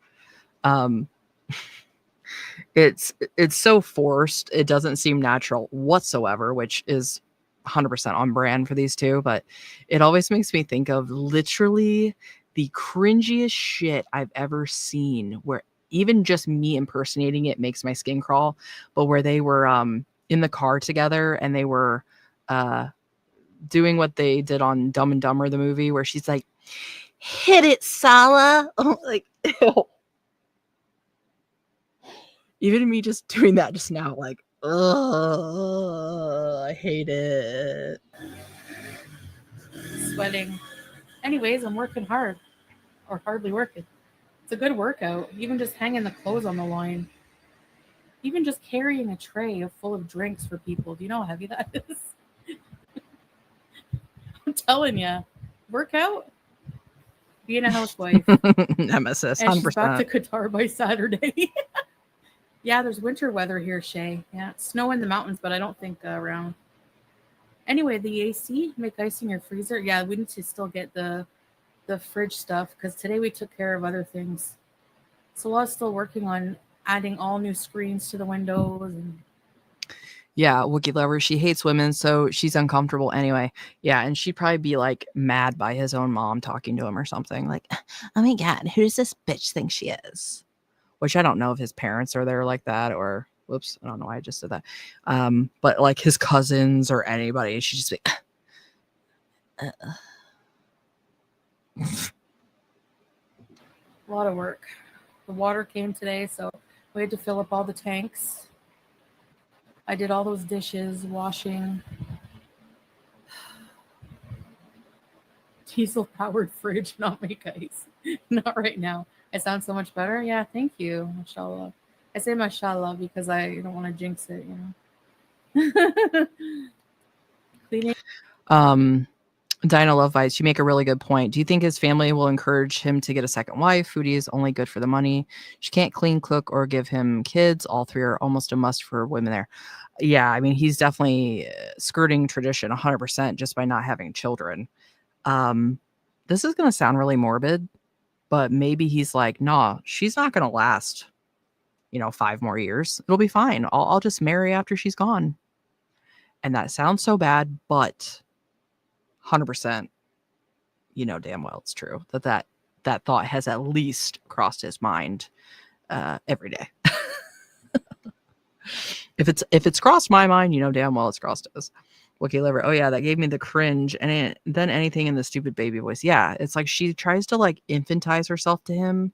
It's so forced. It doesn't seem natural whatsoever, which is 100% on brand for these two. But it always makes me think of literally the cringiest shit I've ever seen, where even just me impersonating it makes my skin crawl. But where they were in the car together and they were doing what they did on Dumb and Dumber, the movie, where she's like, hit it, Salah. Like, ew. Even me just doing that just now, like, ugh, I hate it. Sweating. Anyways, I'm working hard. Or hardly working. It's a good workout. Even just hanging the clothes on the line. Even just carrying a tray full of drinks for people. Do you know how heavy that is? I'm telling you. Workout? Being a housewife. Nemesis, And she's 100%. back to Qatar by Saturday. Yeah, there's winter weather here, Shay. Yeah, it's snow in the mountains, but I don't think around. Anyway, the AC, make ice in your freezer. Yeah, we need to still get the fridge stuff because today we took care of other things. Salah's still working on adding all new screens to the windows. And Yeah, Wookie Lover, she hates women, so she's uncomfortable anyway. Yeah, and she'd probably be like mad by his own mom talking to him or something. Like, oh my God, who does this bitch think she is? Which I don't know if his parents are there like that or, whoops, I don't know why I just said that. But like his cousins or anybody, she'd just be, A lot of work. The water came today, so we had to fill up all the tanks. I did all those dishes, washing. Diesel-powered fridge, not make ice. Not right now. I sound so much better. Yeah, thank you, mashallah. I say mashallah because I don't want to jinx it, Cleaning. Dinah Love Vice, you make a really good point. Do you think his family will encourage him to get a second wife? Foodie is only good for the money. She can't clean, cook, or give him kids. All three are almost a must for women there. Yeah, I mean, he's definitely skirting tradition 100% just by not having children. This is going to sound really morbid, but maybe he's like, nah, she's not going to last, 5 more years. It'll be fine. I'll just marry after she's gone. And that sounds so bad, but 100%, damn well it's true that thought has at least crossed his mind every day. If it's crossed my mind, damn well it's crossed his. Wookie Liver. Oh yeah, that gave me the cringe. And then anything in the stupid baby voice. Yeah, it's like she tries to like infantize herself to him,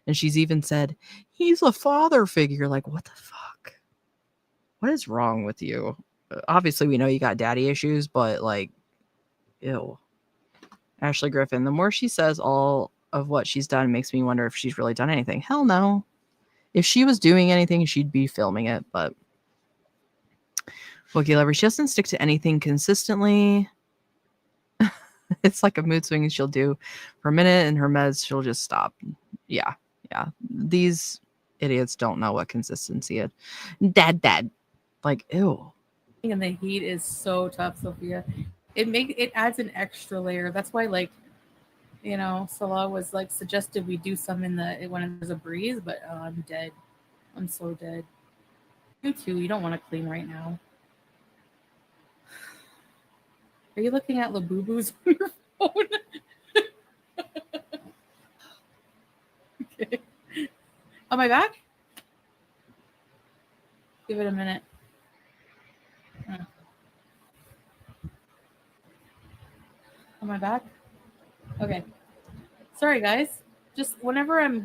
and she's even said he's a father figure. Like, what the fuck? What is wrong with you? Obviously, we know you got daddy issues, but like, ew. Ashley Griffin. The more she says all of what she's done makes me wonder if she's really done anything. Hell no. If she was doing anything, she'd be filming it, but Wookie Lover, she doesn't stick to anything consistently. It's like a mood swing she'll do for a minute, and her meds, she'll just stop. Yeah. These idiots don't know what consistency is. Dad. Like, ew. And the heat is so tough, Sophia. It adds an extra layer. That's why, like, Salah was like suggested we do some when there's a breeze, but I'm dead. I'm so dead. You too. You don't want to clean right now. Are you looking at Labubu's on your phone? Okay. Am I back? Give it a minute. Am I back? Okay. Sorry, guys. Just whenever I'm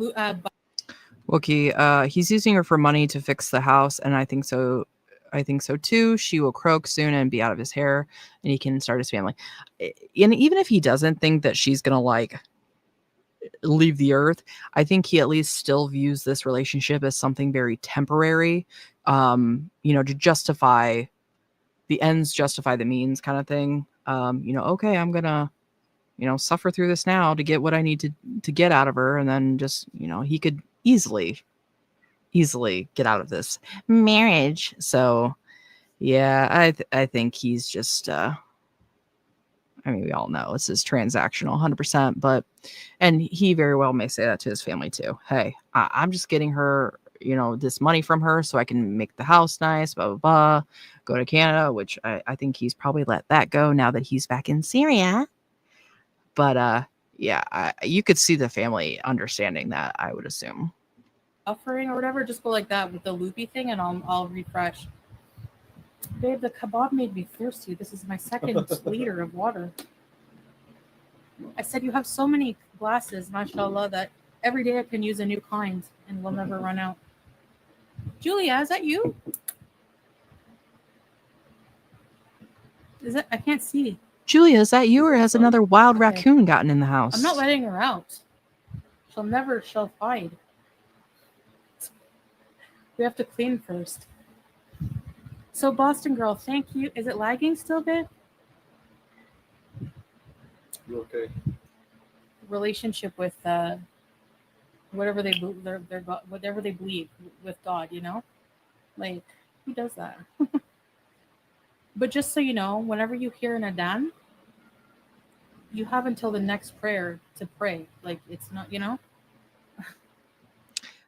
Wookie, he's using her for money to fix the house, and I think so too. She will croak soon and be out of his hair, and he can start his family. And even if he doesn't think that she's gonna like leave the earth, I think he at least still views this relationship as something very temporary, to justify the ends justify the means kind of thing. Okay, I'm gonna suffer through this now to get what I need to get out of her, and then just he could easily get out of this marriage. So yeah, I think he's just we all know this is transactional 100%, and he very well may say that to his family too. Hey, I'm just getting her this money from her so I can make the house nice, blah blah blah, go to Canada, which I think he's probably let that go now that he's back in Syria. But yeah, you could see the family understanding that, I would assume. Buffering or whatever, just go like that with the loopy thing, and I'll refresh. Babe, the kebab made me thirsty. This is my second liter of water. I said you have so many glasses, mashallah, that every day I can use a new kind and we'll never run out. Julia, is that you? Is it? I can't see. Julia, is that you, or has another wild raccoon gotten in the house? I'm not letting her out. She'll hide. We have to clean first. So Boston girl, thank you. Is it lagging still, babe? You okay? Relationship with whatever they whatever they believe with God, like who does that? But just so you know, whenever you hear an adhan, you have until the next prayer to pray. Like it's not, I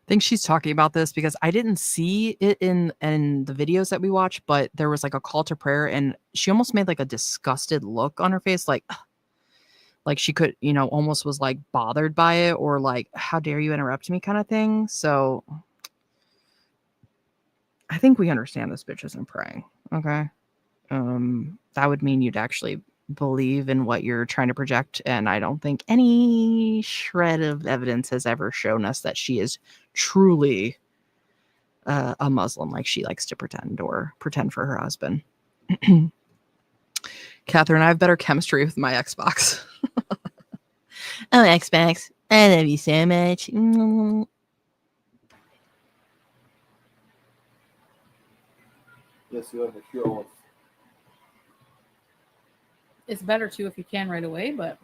think she's talking about this because I didn't see it in the videos that we watched, but there was like a call to prayer, and she almost made like a disgusted look on her face, like she could, almost was like bothered by it, or like, how dare you interrupt me kind of thing. So I think we understand this bitch isn't praying. Okay. That would mean you'd actually believe in what you're trying to project, and I don't think any shred of evidence has ever shown us that she is truly a Muslim like she likes to pretend, or pretend for her husband. Catherine, I have better chemistry with my Xbox. Oh, Xbox, I love you so much. Yes, you have a few hours. It's better too if you can right away, but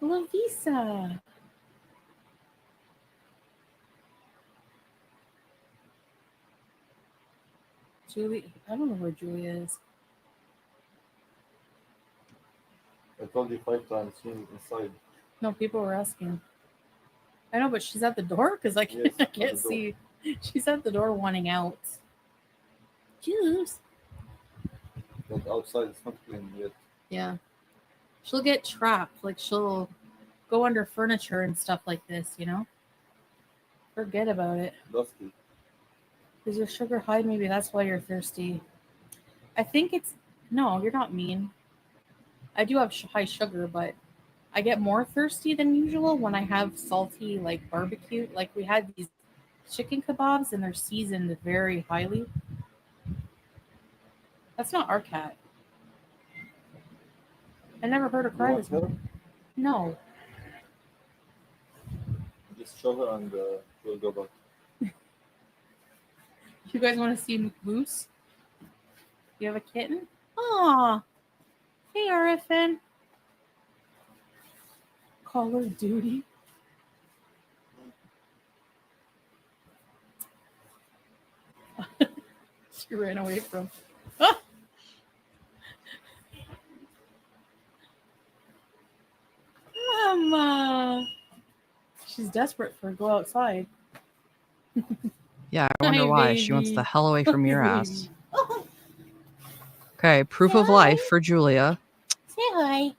Lovisa. Julie, I don't know where Julie is. I told you 5 times. She's inside. No, people were asking. I know, but she's at the door because I Yes, I at the can't door. see. She's at the door wanting out. Juice. But outside, it's not clean yet. Yeah. She'll get trapped. Like she'll go under furniture and stuff like this, you know? Forget about it. Dusty. Is your sugar high? Maybe that's why you're thirsty. I think it's... No, you're not mean. I do have high sugar, but I get more thirsty than usual when I have salty, like barbecue. Like we had these chicken kebabs and they're seasoned very highly. That's not our cat. I never heard her You cry want this her? morning. No. Just show her and we'll go back. You guys want to see Moose? You have a kitten? Aw. Hey, RFN. Call of Duty. She ran away from. Ah! Mama. She's desperate for go outside. Yeah, I wonder Hi, why. She wants the baby. hell away from your Hi, ass. baby. Oh, Okay, proof of life for Julia. say hi.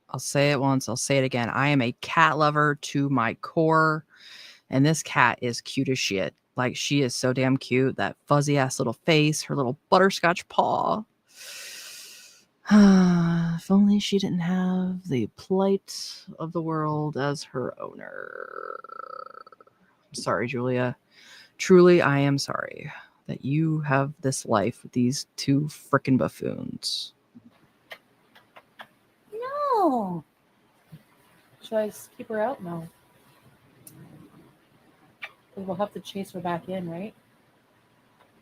I'll say it once, I'll say it again. I am a cat lover to my core, and this cat is cute as shit. Like, she is so damn cute. That fuzzy ass little face, her little butterscotch paw. If only she didn't have the plight of the world as her owner. I'm sorry, Julia. Truly, I am sorry that you have this life with these two frickin' buffoons. No. Should I keep her out? No. Because we'll have to chase her back in, right?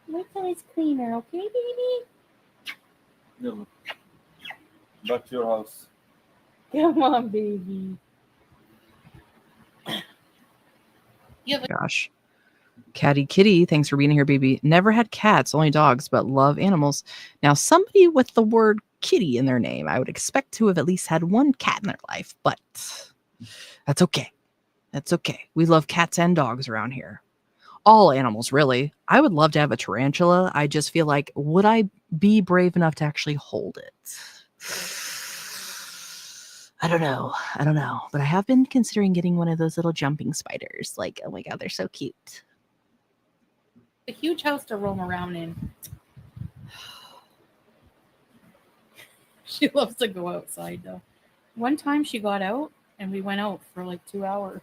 Wait till it's cleaner, okay, baby? No. Back to your house. Come on, baby. Gosh. Catty Kitty, thanks for being here, baby. Never had cats, only dogs, but love animals. Now, somebody with the word kitty in their name, I would expect to have at least had one cat in their life, but that's okay. That's okay. We love cats and dogs around here. All animals, really. I would love to have a tarantula. I just feel like, would I be brave enough to actually hold it? I don't know. But I have been considering getting one of those little jumping spiders. Like, oh my God, they're so cute. A huge house to roam around in. She loves to go outside, though. One time she got out, and we went out for like 2 hours.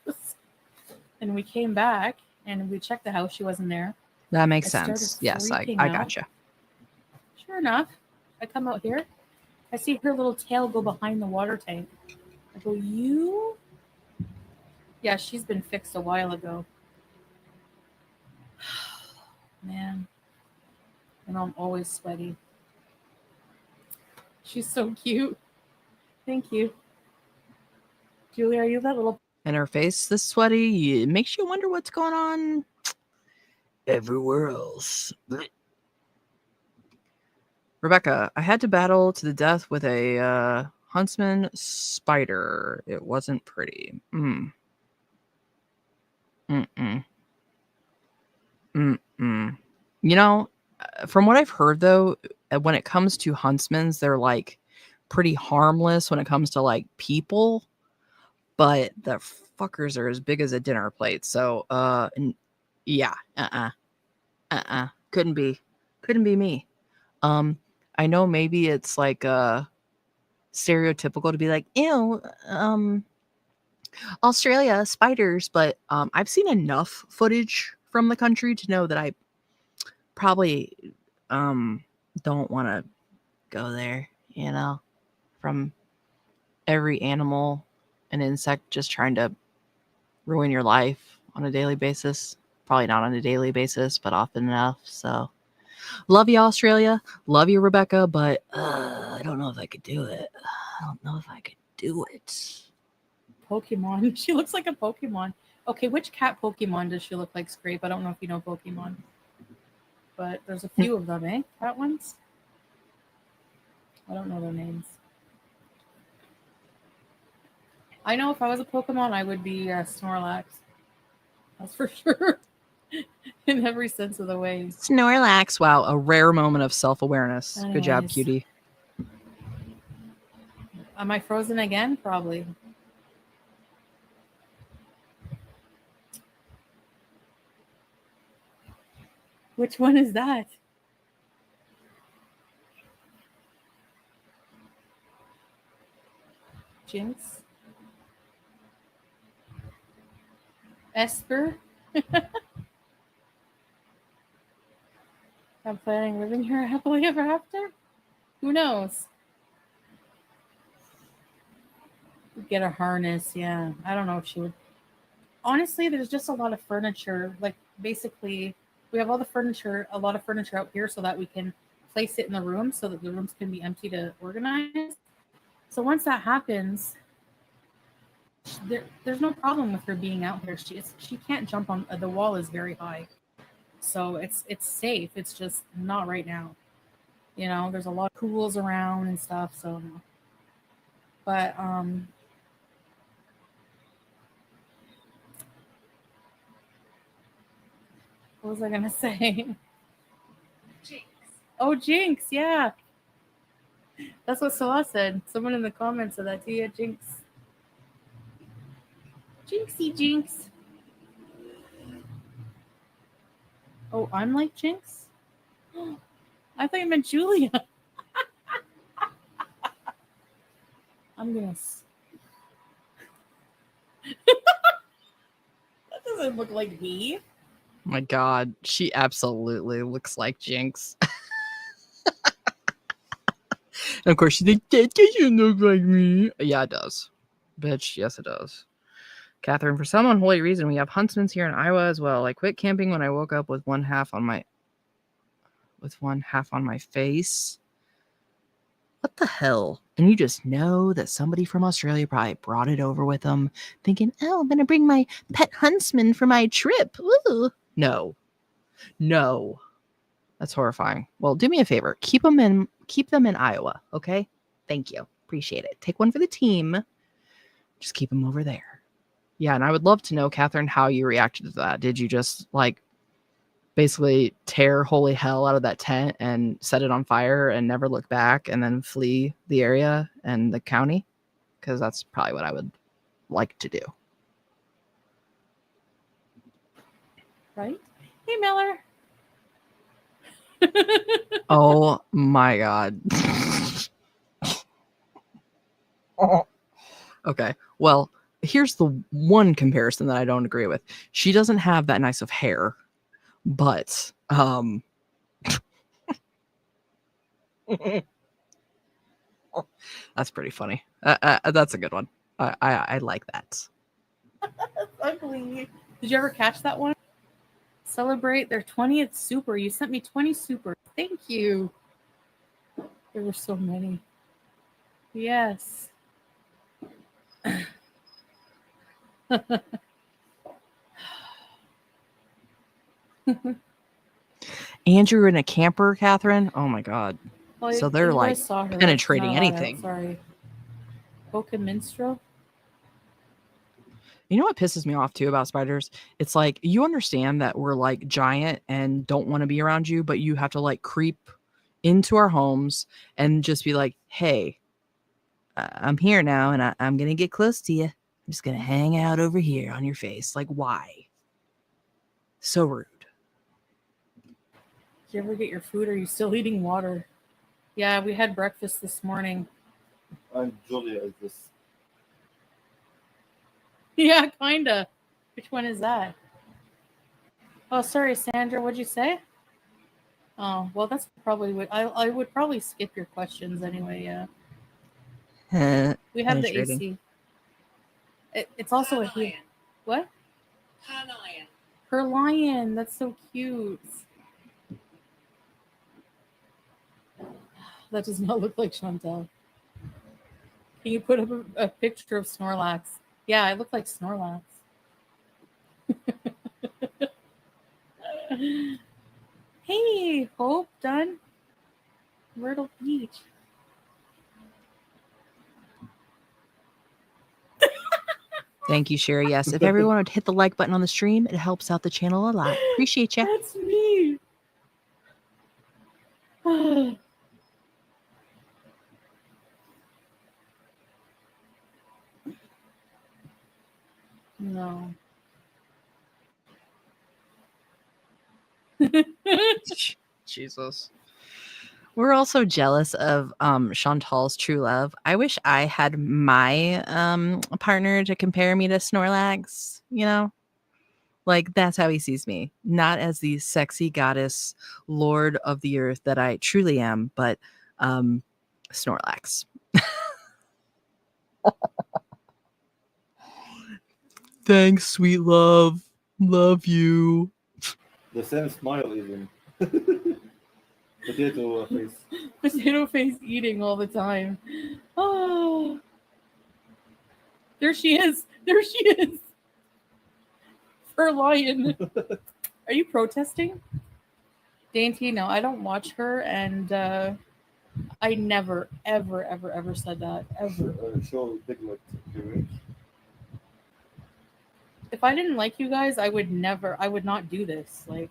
And we came back, and we checked the house. She wasn't there. That makes I sense. started Yes, I freaking out. gotcha. Sure enough, I come out here. I see her little tail go behind the water tank. I go, you? Yeah, she's been fixed a while ago. Man. And I'm always sweaty. She's so cute. Thank you. Julie, are you that little... And her face this sweaty, it makes you wonder what's going on everywhere else. Rebecca, I had to battle to the death with a huntsman spider. It wasn't pretty. You know, from what I've heard, though, when it comes to huntsmans, they're like pretty harmless when it comes to like people, but the fuckers are as big as a dinner plate. So, Yeah. Couldn't be me. I know maybe it's like stereotypical to be like, ew, Australia, spiders, but I've seen enough footage from the country to know that I probably don't want to go there, from every animal and insect just trying to ruin your life on a daily basis. Probably not on a daily basis, but often enough. So love you, Australia. Love you, Rebecca, but I don't know if I could do it. Pokemon. She looks like a Pokemon. Okay, which cat Pokemon does she look like, Scrape? I don't know if you know Pokemon. But there's a few of them, eh? Cat ones? I don't know their names. I know if I was a Pokemon, I would be Snorlax. That's for sure. In every sense of the way. Snorlax. Wow, a rare moment of self-awareness. Good job, Anyways. cutie. Am I frozen again? Probably. Which one is that? Jinx? Esper? I'm planning living here happily ever after? Who knows? Get a harness, yeah. I don't know if she would. Honestly, there's just a lot of furniture. Like, basically, we have all the furniture, a lot of furniture out here so that we can place it in the room so that the rooms can be empty to organize. So once that happens, there's no problem with her being out here. She can't jump on the wall is very high, so it's safe. It's just not right now. There's a lot of pools around and stuff. So, but what was I gonna say? Jinx. Oh, Jinx, yeah. That's what Salah said. Someone in the comments said that too. Yeah, Jinx. Jinxie Jinx. Oh, I'm like Jinx? I thought you meant Julia. I'm gonna. That doesn't look like me. My God, she absolutely looks like Jinx. And of course, she's like, that doesn't look like me. Yeah, it does. Bitch, yes, it does. Catherine, for some unholy reason, we have huntsmans here in Iowa as well. I quit camping when I woke up with one half on my face. What the hell? And you just know that somebody from Australia probably brought it over with them, thinking, oh, I'm going to bring my pet huntsman for my trip. Ooh. No. That's horrifying. Well, do me a favor. Keep them in Iowa, okay? Thank you. Appreciate it. Take one for the team. Just keep them over there. Yeah, and I would love to know, Catherine, how you reacted to that. Did you just basically tear holy hell out of that tent and set it on fire and never look back and then flee the area and the county? Because that's probably what I would like to do. Right? Hey, Miller. Oh my God. Okay. Well, here's the one comparison that I don't agree with. She doesn't have that nice of hair, but that's pretty funny. That's a good one. I like that. That's ugly. Did you ever catch that one? Celebrate their 20th super. You sent me 20 super. Thank you. There were so many. Yes. Andrew in a camper, Catherine. Oh my God. Well, So they're you like guys saw her. penetrating Not allowed out, anything. Sorry. Poke minstrel. You know what pisses me off too about spiders? It's like, you understand that we're like giant and don't want to be around you, but you have to creep into our homes and just be like, hey, I'm here now and I'm going to get close to you. I'm just going to hang out over here on your face. Like, why? So rude. Did you ever get your food? Or are you still eating water? Yeah, we had breakfast this morning. And Julia is this. Yeah, kinda. Which one is that? Oh, sorry, Sandra. What'd you say? Oh, well, that's probably what I would probably skip your questions anyway. Yeah, we have the Penetrating. AC. It's also a heat. What? Her lion. That's so cute. That does not look like Chantal. Can you put up a picture of Snorlax? Yeah, I look like Snorlax. Hey, Hope, done. Myrtle Beach. Thank you, Sherry. Yes, if everyone would hit the like button on the stream, it helps out the channel a lot. Appreciate you. That's me. No. Jesus. We're also jealous of Chantal's true love. I wish I had my partner to compare me to Snorlax, you know? Like that's how he sees me. Not as the sexy goddess lord of the earth that I truly am, but Snorlax. Thanks, sweet love. Love you. The same smile even. Potato face. Potato face eating all the time. Oh, there she is. There she is. Her lion. Are you protesting? Dainty, no, I don't watch her, and I never, ever, ever, ever said that. Ever. Show Diglett. Okay. If I didn't like you guys, I would not do this. Like,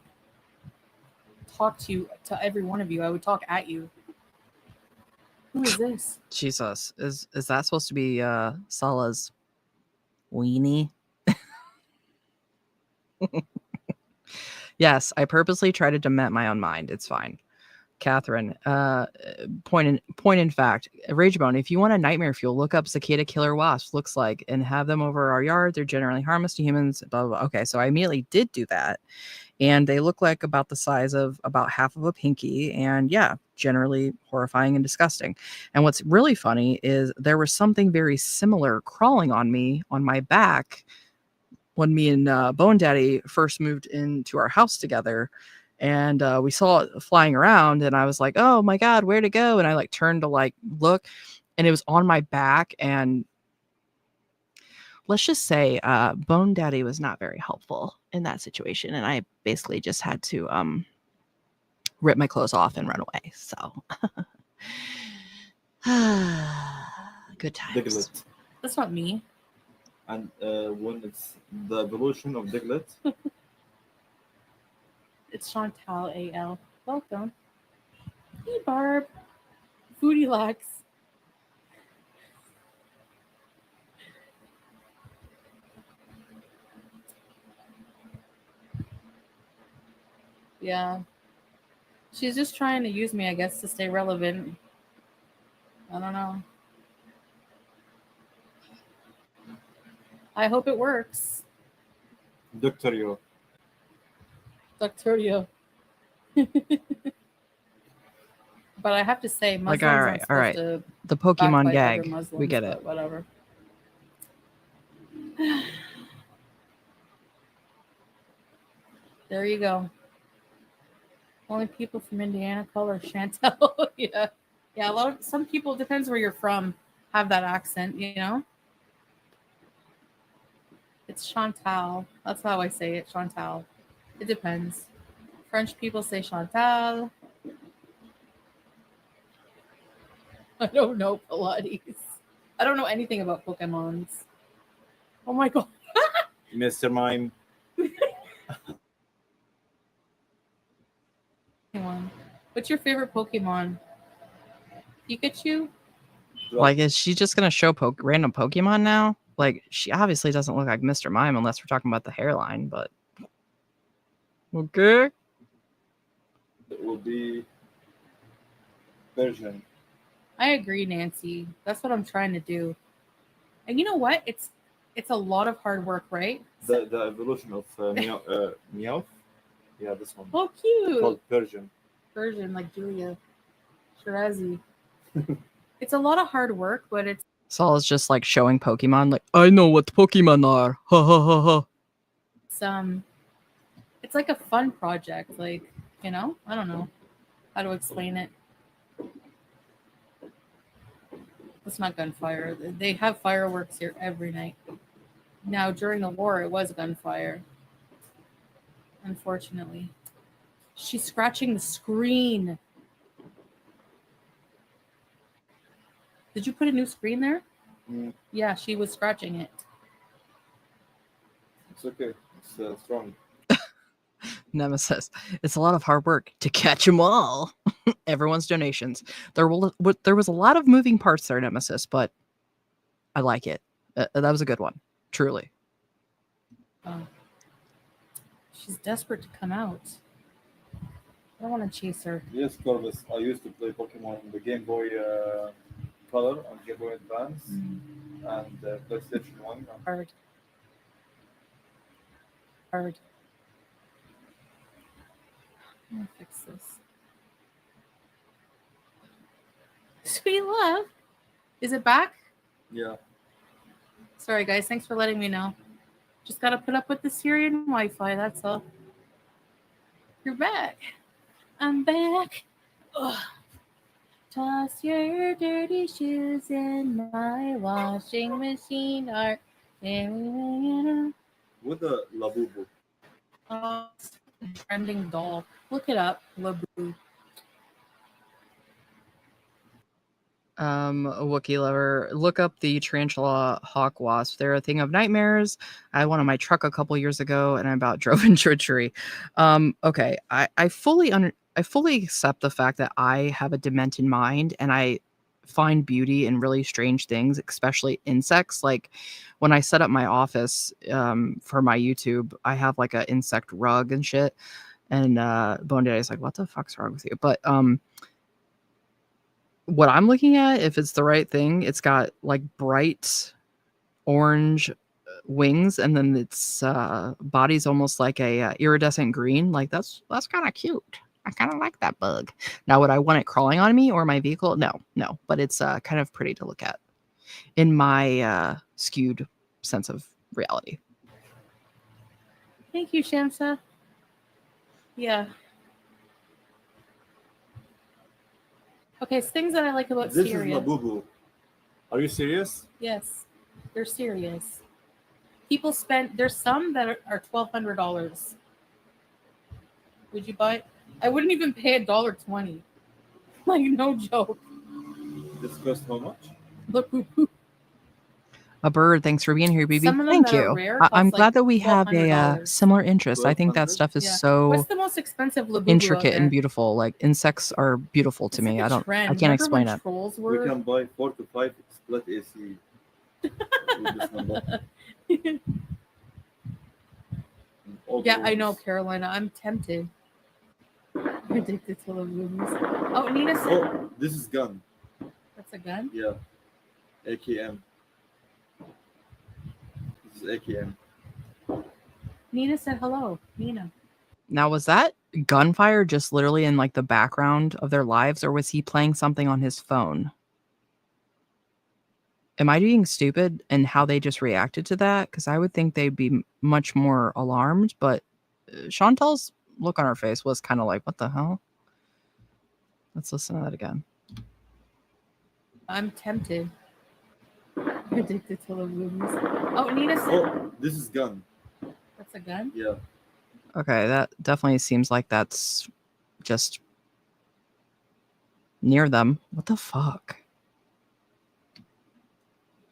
talk to every one of you. I would talk at you. Who is this? Jesus. Is that supposed to be Salah's weenie? Yes, I purposely try to dement my own mind. It's fine. Catherine, point in fact, Ragebone, if you want a nightmare fuel, look up cicada killer wasps looks like and have them over our yard. They're generally harmless to humans. Blah, blah, blah. Okay, so I immediately did do that. And they look like about the size of about half of a pinky. And yeah, generally horrifying and disgusting. And what's really funny is there was something very similar crawling on me on my back when me and Bone Daddy first moved into our house together. And we saw it flying around and I was like, oh my God, where'd it go? And I like turned to like look and it was on my back. And let's just say Bone Daddy was not very helpful in that situation. And I basically just had to rip my clothes off and run away. So good times. Diglett. That's not me. And when it's the evolution of Diglett, It's Chantal AL. Welcome. Hey, Barb. Foodie Lax. Yeah. She's just trying to use me, I guess, to stay relevant. I don't know. I hope it works. Doctorio. Doctorio. But I have to say, Muslims Like, all right. to The Pokemon backbite gag. other Muslims, We get but it. Whatever. There you go. Only people from Indiana call her Chantal. Yeah. Yeah, some people, depends where you're from, have that accent, you know? It's Chantal. That's how I say it, Chantal. It depends. French people say Chantal. I don't know Pilates. I don't know anything about Pokemons. Oh my God. Mr. Mime. What's your favorite Pokemon? Pikachu? Like, is she just gonna show random Pokemon now? Like, she obviously doesn't look like Mr. Mime unless we're talking about the hairline, but Okay. It will be Persian. I agree, Nancy. That's what I'm trying to do. And you know what? It's a lot of hard work, right? The evolution of meow. Yeah, this one. Oh, cute. Called Persian. Version like Julia Shirazi. It's a lot of hard work, but Salah's just like showing Pokemon, like, I know what Pokemon are. Ha ha ha ha. it's like a fun project. Like, I don't know how to explain it. It's not gunfire. They have fireworks here every night. Now, during the war, it was gunfire. Unfortunately. She's scratching the screen. Did you put a new screen there? Mm, Yeah, she was scratching it. it's okay. It's strong. Nemesis. It's a lot of hard work to catch them all. Everyone's donations. There was a lot of moving parts there, Nemesis, but I like it. That was a good one. Truly. Oh. She's desperate to come out. I don't want to chase her. Yes, Corvus. I used to play Pokemon on the Game Boy Color and Game Boy Advance and PlayStation 1. Hard. I'm gonna fix this. Sweet love. Is it back? Yeah. Sorry, guys. Thanks for letting me know. Just gotta put up with the Syrian Wi-Fi. That's all. You're back. I'm back. Ugh. Toss your dirty shoes in my washing machine. Art. With the Labubu. Trending doll. Look it up. Labu. A Wookiee lover, look up the tarantula hawk wasp. They're a thing of nightmares. I had one on my truck a couple years ago, and I about drove into a tree. Okay, I fully accept the fact that I have a demented mind, and I find beauty in really strange things, especially insects. Like when I set up my office for my YouTube, I have like an insect rug and shit. And Bone Daddy's like, "What the fuck's wrong with you?" But what I'm looking at, if it's the right thing, it's got like bright orange wings, and then its body's almost like a iridescent green. Like that's kind of cute. I kind of like that bug. Now, would I want it crawling on me or my vehicle? No. But it's kind of pretty to look at in my skewed sense of reality. Thank you, Shamsa. Yeah. Okay, it's things that I like about This Syria. is Labubu. Are you serious? Yes, they're serious. People there's some that are $1,200. Would you buy it? I wouldn't even pay $1.20. Like, no joke. This cost how much? Look, A bird, thanks for being here, BB. Some of them Thank that are you. rare I'm cost, glad like, that we have a $1,200. similar interest. I think that 1,200? stuff is Yeah. so What's the most expensive Labubu intricate out and there? beautiful. Like insects are beautiful to It's me. like a I trend. can't Remember explain when it. trolls We were? can buy 4 to 5 split AC with this number. Yeah, I know, Carolina. I'm tempted. I'm addicted to Labubus. Oh, Nina said Oh, this is gun. that's a gun. Yeah. AKM. This is AKM. Nina said hello. Nina. Now, was that gunfire just literally in like the background of their lives, or was he playing something on his phone? Am I being stupid in how they just reacted to that? Because I would think they'd be much more alarmed, but Chantal's look on her face was kind of like, what the hell? Let's listen to that again. I'm tempted. I'm addicted to Labubus. Oh, Nina said Oh, this is gun. that's a gun. Yeah. Okay, that definitely seems like that's just near them. What the fuck?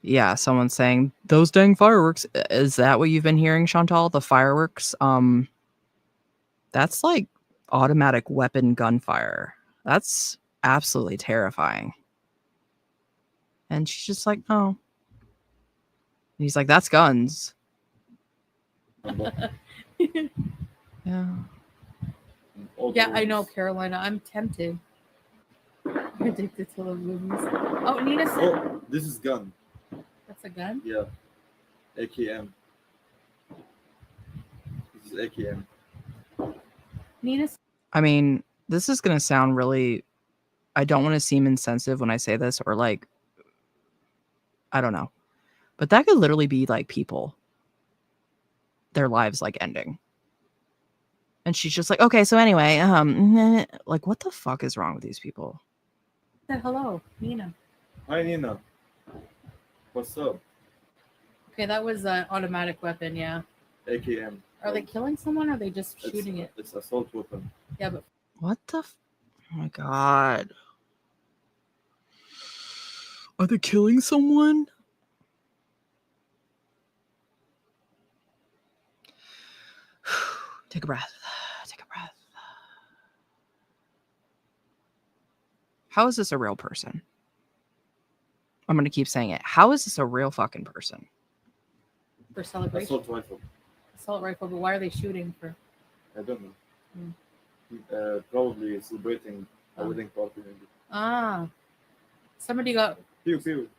Yeah, someone's saying those dang fireworks. Is that what you've been hearing, Chantal? The fireworks? That's like automatic weapon gunfire. That's absolutely terrifying. And she's just like, no. And he's like, that's guns. Number. Yeah. all Yeah, the I know, rules. Carolina. I'm tempted. I'm addicted to the movies. Oh, Nina said Oh, this is gun. that's a gun. Yeah, AKM. This is AKM. Nina said I mean, this is going to sound really, I don't want to seem insensitive when I say this, or like, I don't know, but that could literally be like people, their lives like ending. And she's just like, okay, so anyway, like, what the fuck is wrong with these people? hello, Nina. Hi Nina. What's up? Okay, that was an automatic weapon. Yeah. AKM. Are they killing someone? Or are they just It's, shooting it? It's assault weapon. Yeah, but What the? Oh my god. Are they killing someone? Take a breath. Take a breath. How is this a real person? I'm going to keep saying it. How is this a real fucking person? for celebration, Assault rifle. assault rifle. But why are they shooting for? I don't know. Hmm. Probably celebrating a Oh. wedding party. Maybe. Ah, somebody got Pew pew.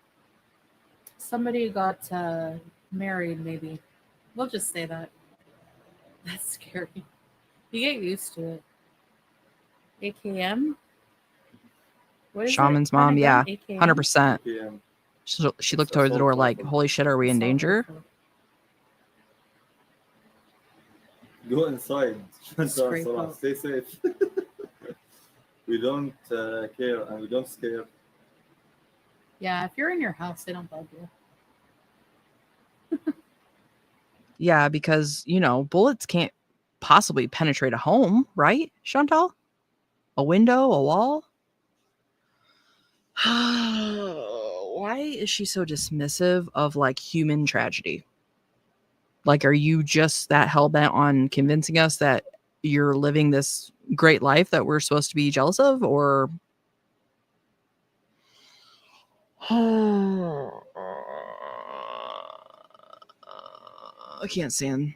married. Maybe we'll just say that. That's scary. You get used to it. AKM. What is Shaman's it? Kind mom, of yeah, gun? AKM? 100%. AKM. She looked toward the door like, holy shit, are we in Assault danger? rifle. Go inside. Chantal, Scrape Salah, out. stay safe. We don't care and we don't scare. Yeah, if you're in your house, they don't bug you. Yeah, because, you know, bullets can't possibly penetrate a home, right, Chantal? A window, a wall? Why is she so dismissive of like human tragedy? Like, are you just that hell-bent on convincing us that you're living this great life that we're supposed to be jealous of? Or I can't stand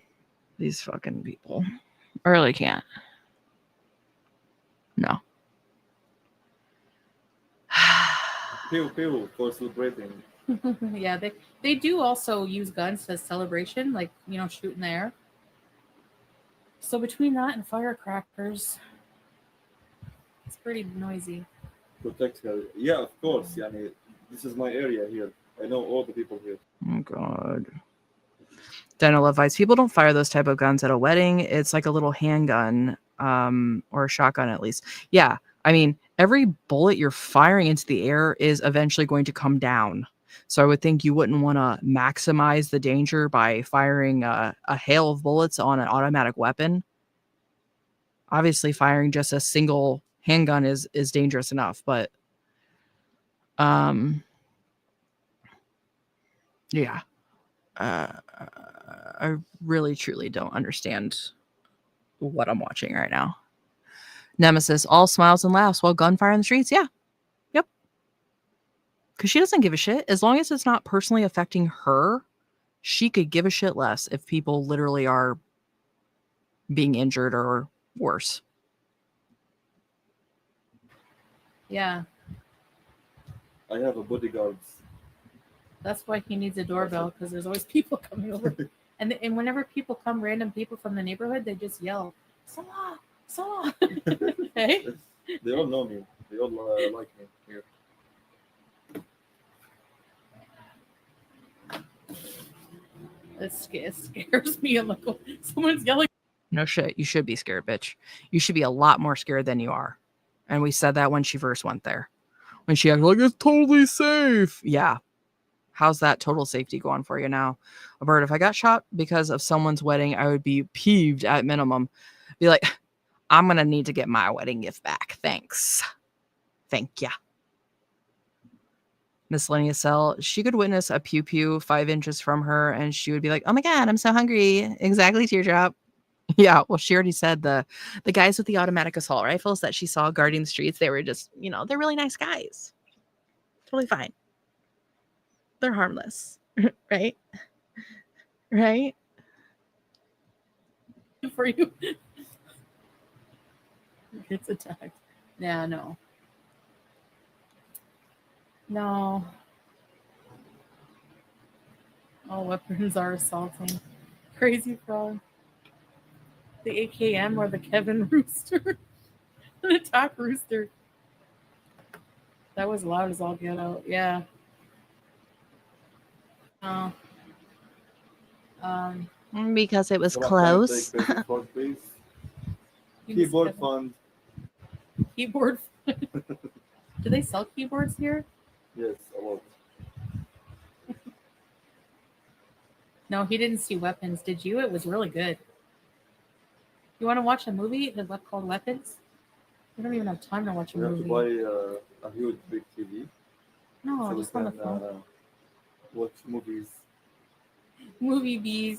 these fucking people. I really can't. No. Pew pew for celebrating. Yeah, they do also use guns as celebration, like shoot in the air. So between that and firecrackers, it's pretty noisy. Protect her. Yeah, of course. Yani, this is my area here. I know all the people here. Oh god. Dino Love Vice. People don't fire those type of guns at a wedding. It's like a little handgun, or a shotgun at least. Yeah. I mean, every bullet you're firing into the air is eventually going to come down. So I would think you wouldn't want to maximize the danger by firing a hail of bullets on an automatic weapon. Obviously, firing just a single handgun is dangerous enough, but yeah. I really truly don't understand what I'm watching right now. Nemesis, all smiles and laughs while gunfire in the streets. Yeah. Yep. Because she doesn't give a shit. As long as it's not personally affecting her, she could give a shit less if people literally are being injured or worse. Yeah, I have a bodyguard. that's why he needs a doorbell, because there's always people coming over. And whenever people come, random people from the neighborhood, they just yell, Salah, Salah. Okay? They all know me. They all like me here. It scares me. I'm like, oh, someone's yelling. No shit. You should be scared, bitch. You should be a lot more scared than you are. And we said that when she first went there. When she acted like, it's totally safe. Yeah. How's that total safety going for you now? Bird, if I got shot because of someone's wedding, I would be peeved at minimum. Be like, I'm going to need to get my wedding gift back. Thanks. Thank ya. Miscellaneous Cell, she could witness a pew pew 5 inches from her and she would be like, oh my God, I'm so hungry. Exactly, teardrop. Yeah, well, she already said the guys with the automatic assault rifles that she saw guarding the streets, they were just, they're really nice guys. Totally fine. They're harmless. Right? Right? for you. gets attacked. Yeah, no. No. All weapons are assaulting. Crazy frog. The AKM or the Kevin Rooster. An attack rooster. That was loud as all get out. Yeah. Oh. Because it was Salah, can you close. take Crazy Frog, please? you missed Keyboard Kevin. fund. Keyboard. Do they sell keyboards here? Yes, a lot. No, he didn't see Weapons. Did you? It was really good. You want to watch a movie called Weapons? We don't even have time to watch a We have to movie. buy a huge big TV No, so we just on the can phone. watch movies Movie Bees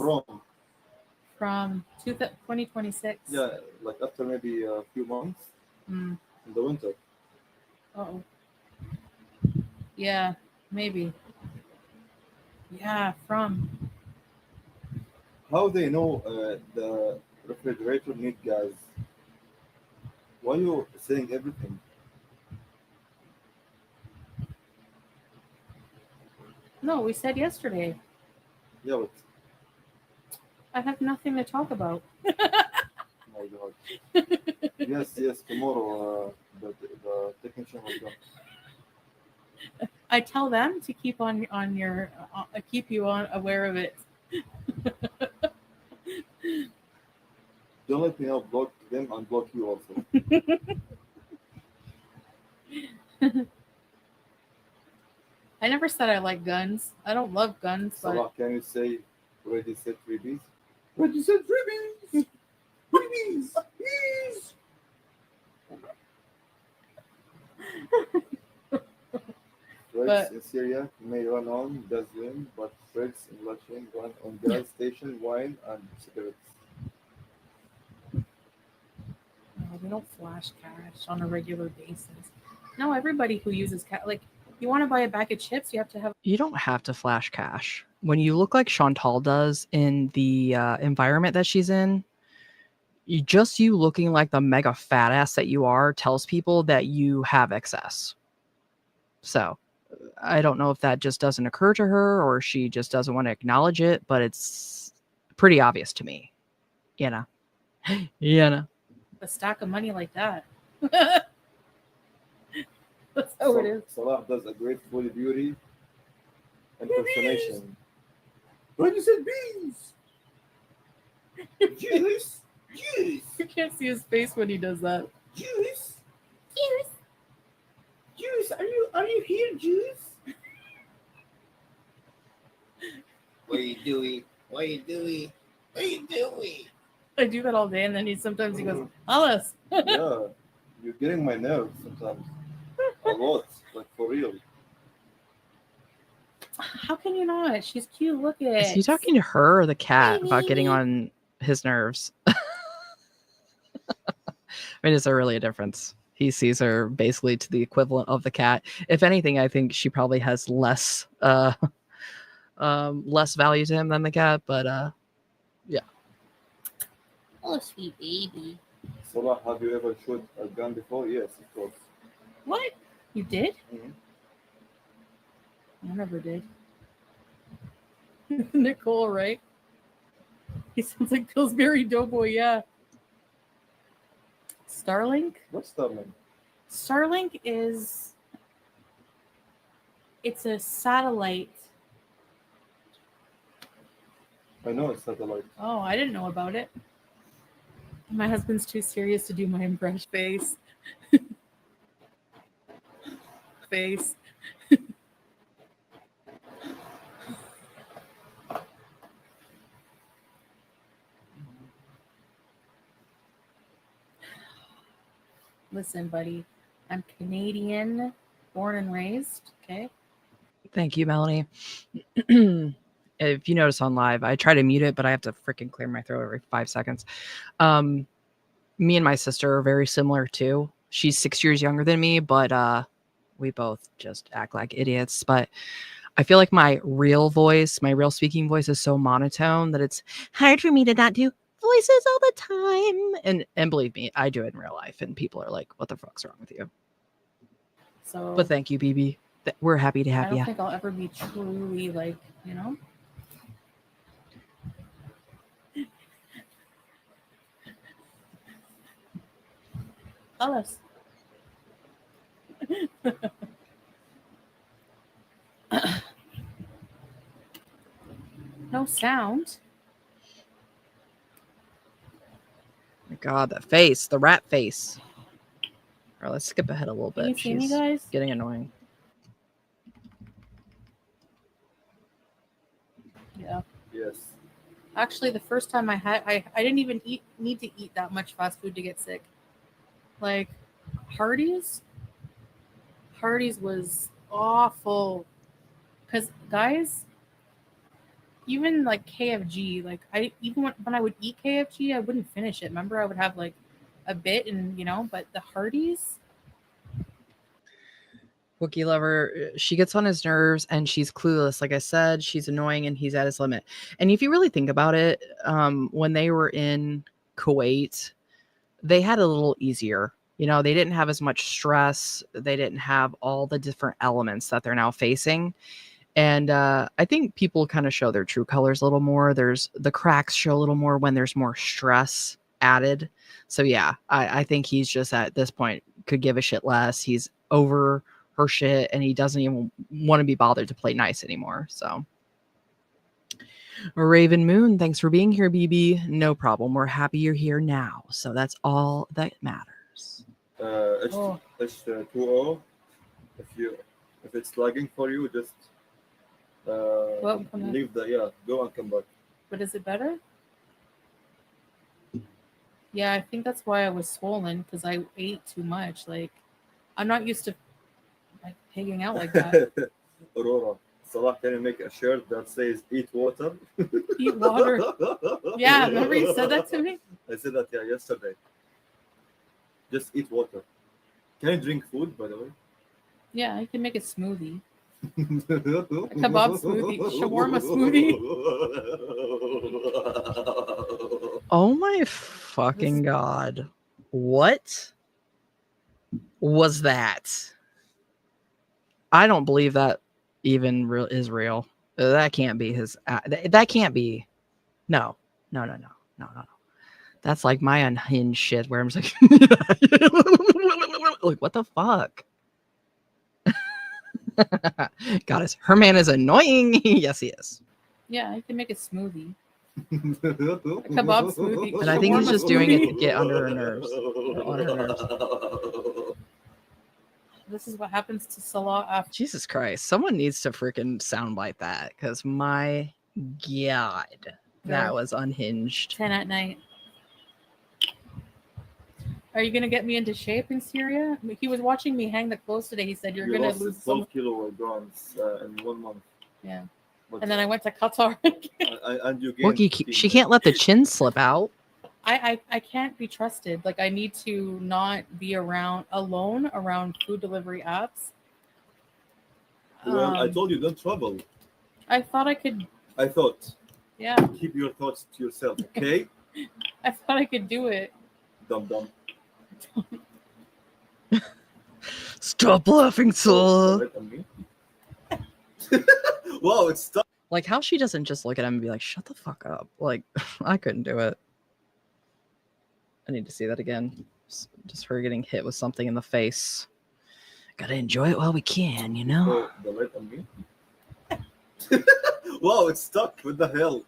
from 2026. yeah, like after maybe a few months Mm. in the winter. Oh. Yeah, maybe. Yeah, from. How they know the refrigerator need gas? Why are you saying everything? No, we said yesterday. Yeah, but I have nothing to talk about. my God. Yes, tomorrow the technician will come. I tell them to keep on your keep you on aware of it. Don't let me block them and block you also. I never said I like guns. I don't love guns, but Salah, can you say ready set freebies? Ready set freebies! Freebies! Please! Threads in Syria may run on gasoline, but threads in Lachine run on gas station, wine, and cigarettes. no, we don't flash cash on a regular basis. No, everybody who uses cash, like you want to buy a bag of chips, you have to have. You don't have to flash cash. When you look like Chantal does in the environment that she's in, you looking like the mega fat ass that you are tells people that you have excess. So I don't know if that just doesn't occur to her or she just doesn't want to acknowledge it, but it's pretty obvious to me. You know? A stack of money like that. That's how it is. Salah does a great Foodie beauty impersonation. What you said, bees? Juice? Juice? You can't see his face when he does that. Juice? Juice? Juice? Are you here, Juice? What are you doing? What are you doing? What are you doing? I do that all day, and then sometimes he goes, Alice. Yeah, you're getting my nerves sometimes. A lot, like for real. How can you not? She's cute. Look at it. Is he talking to her or the cat about getting on his nerves? I mean, is there really a difference? He sees her basically to the equivalent of the cat. If anything, I think she probably has less less value to him than the cat, but yeah. Oh, sweet baby. Salah, have you ever shot a gun before? Yes, of course. What? You did? Mhm. I never did. Nicole, right? He sounds like Pillsbury Doughboy, yeah. Starlink? What's that mean? Starlink is... It's a satellite. I know it's satellite. Oh, I didn't know about it. My husband's too serious to do my impression face. Face. Listen, buddy, I'm Canadian, born and raised, okay? Thank you, Melanie. If you notice on live, I try to mute it, but I have to freaking clear my throat every 5 seconds. Me and my sister are very similar too. She's 6 years younger than me, but we both just act like idiots. But I feel like my real speaking voice is so monotone that it's hard for me to not do voices all the time. And believe me, I do it in real life, and people are like, "What the fuck's wrong with you?" So But thank you, BB. We're happy to I have don't you. think I'll ever be truly like, you know. Tell us. No sound. My God, that face, the rat face. All right, let's skip ahead a little Can bit. you see me, She's guys? getting annoying. Yeah. Yes. Actually, the first time I didn't even need to eat that much fast food to get sick. Like Hardee's was awful. Cause guys, even like KFG, like when I would eat KFG, I wouldn't finish it. Remember, I would have like a bit, and but the Hardee's. Wookie lover, she gets on his nerves and she's clueless. Like I said, she's annoying and he's at his limit. And if you really think about it, when they were in Kuwait, they had a little easier. They didn't have as much stress. They didn't have all the different elements that they're now facing. And I think people kind of show their true colors a little more. There's the cracks show a little more when there's more stress added. So yeah, I think he's just at this point could give a shit less. He's over her shit and he doesn't even want to be bothered to play nice anymore. So Raven Moon, thanks for being here, BB. No problem. We're happy you're here now. So that's all that matters. H2O. If it's lagging for you, just leave go and come back. But is it better? Yeah, I think that's why I was swollen, because I ate too much. Like, I'm not used to like hanging out like that. Aurora, Salah, can you make a shirt that says "Eat water"? Eat water. Yeah, remember you said that to me? I said that yesterday. Just eat water. Can you drink food, by the way? Yeah, you can make a smoothie. A kebab smoothie, shawarma smoothie. Oh my fucking God. What was that? I don't believe that even is real. That can't be his. That can't be. No. That's like my unhinged shit where I'm just like what the fuck? Goddess, her man is annoying. Yes, he is. Yeah, you can make a smoothie. A kebab smoothie. And I think he's shawarma just doing it smoothie. to get under her nerves. On her nerves. This is what happens to Salah after. Jesus Christ. Someone needs to freaking soundbite that because my God, that was unhinged. 10 at night. Are you going to get me into shape in Syria? He was watching me hang the clothes today. He said, you're going to lose 12 kilograms in 1 month. Yeah. But, And then I went to Qatar. and you gained Wookie, 15. she can't let the chin slip out. I can't be trusted. Like, I need to not be alone around food delivery apps. Well, I told you don't travel. I thought I could. I thought. Yeah. Keep your thoughts to yourself, okay? I thought I could do it. Dumb. Stop laughing, Salah. Wow, it's stuck. Like how she doesn't just look at him and be like, shut the fuck up. Like, I couldn't do it. I need to see that again. Just her getting hit with something in the face. Gotta enjoy it while we can, you know? Oh, the light on me? Wow, it's stuck. What the hell?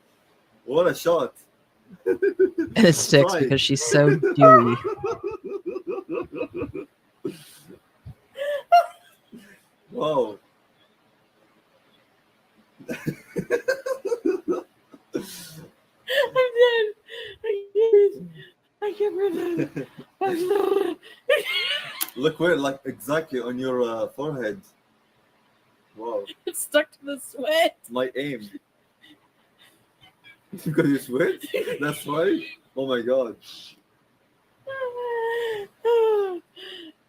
What a shot. And it sticks because she's so dewy. Wow. I'm dead. I can't breathe. Look where, like exactly on your forehead. Wow. It's stuck to the sweat. My aim. Because you sweat? That's why? Oh my god.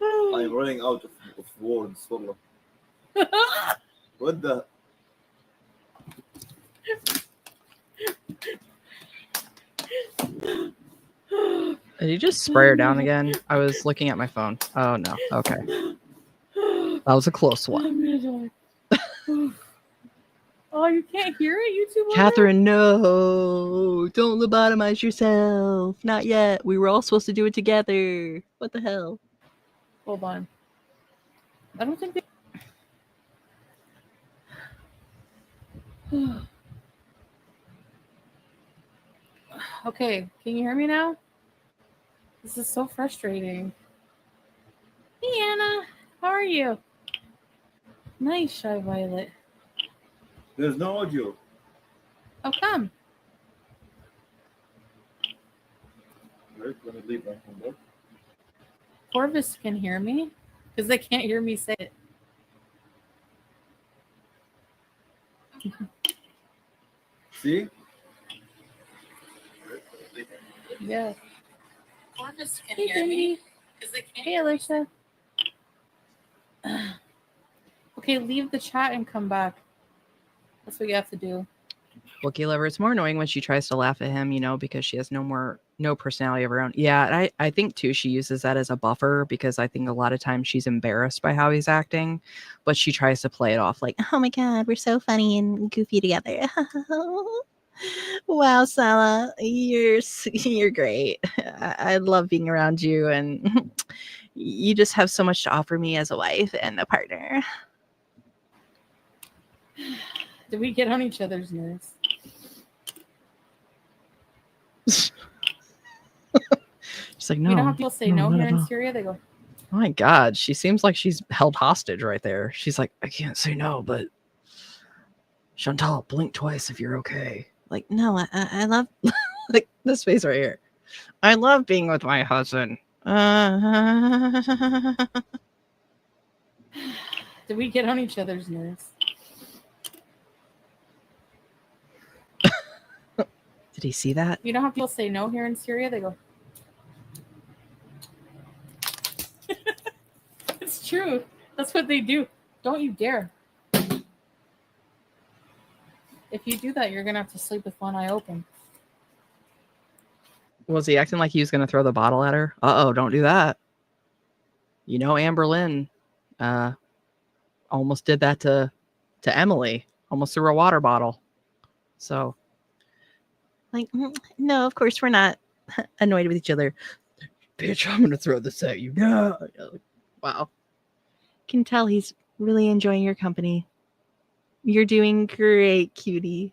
I'm running out of words. Wallah. What the? Did you just spray her down again? I was looking at my phone. Oh no. Okay. That was a close one. I'm gonna die. Oh, you can't hear it, YouTube? Catherine, no. Don't lobotomize yourself. Not yet. We were all supposed to do it together. What the hell? Hold on. I don't think they... Okay, can you hear me now? This is so frustrating. Hey, Anna. How are you? Nice, Shy Violet. There's no audio. How come? Right, let me leave my phone back. Corvus can hear me because they can't hear me say it. See? Yeah. Corvus can Hey, hear me. Cindy. 'Cause they can't Hey, Alicia. Okay, leave the chat and come back. That's what you have to do. Wookie lover, it's more annoying when she tries to laugh at him, because she has no personality of her own. Yeah, and I think too she uses that as a buffer because I think a lot of times she's embarrassed by how he's acting, but she tries to play it off like, oh my god, we're so funny and goofy together. Wow, Salah, you're great. I love being around you, and you just have so much to offer me as a wife and a partner. Did we get on each other's nerves? She's like, no. You know how people say no here in Syria? They go, Oh my god, she seems like she's held hostage right there. She's like, I can't say no, but Chantal, blink twice if you're okay. Like, no, I love like this face right here. I love being with my husband. did we get on each other's nerves? Did he see that? You know how people say no here in Syria? They go, it's true. That's what they do. Don't you dare. If you do that, you're going to have to sleep with one eye open. Was he acting like he was going to throw the bottle at her? Uh-oh, don't do that. Amber Lynn almost did that to Emily. Almost threw a water bottle. So, like, no, of course we're not annoyed with each other. Bitch, I'm going to throw this at you. No. Wow. Can tell he's really enjoying your company. You're doing great, cutie.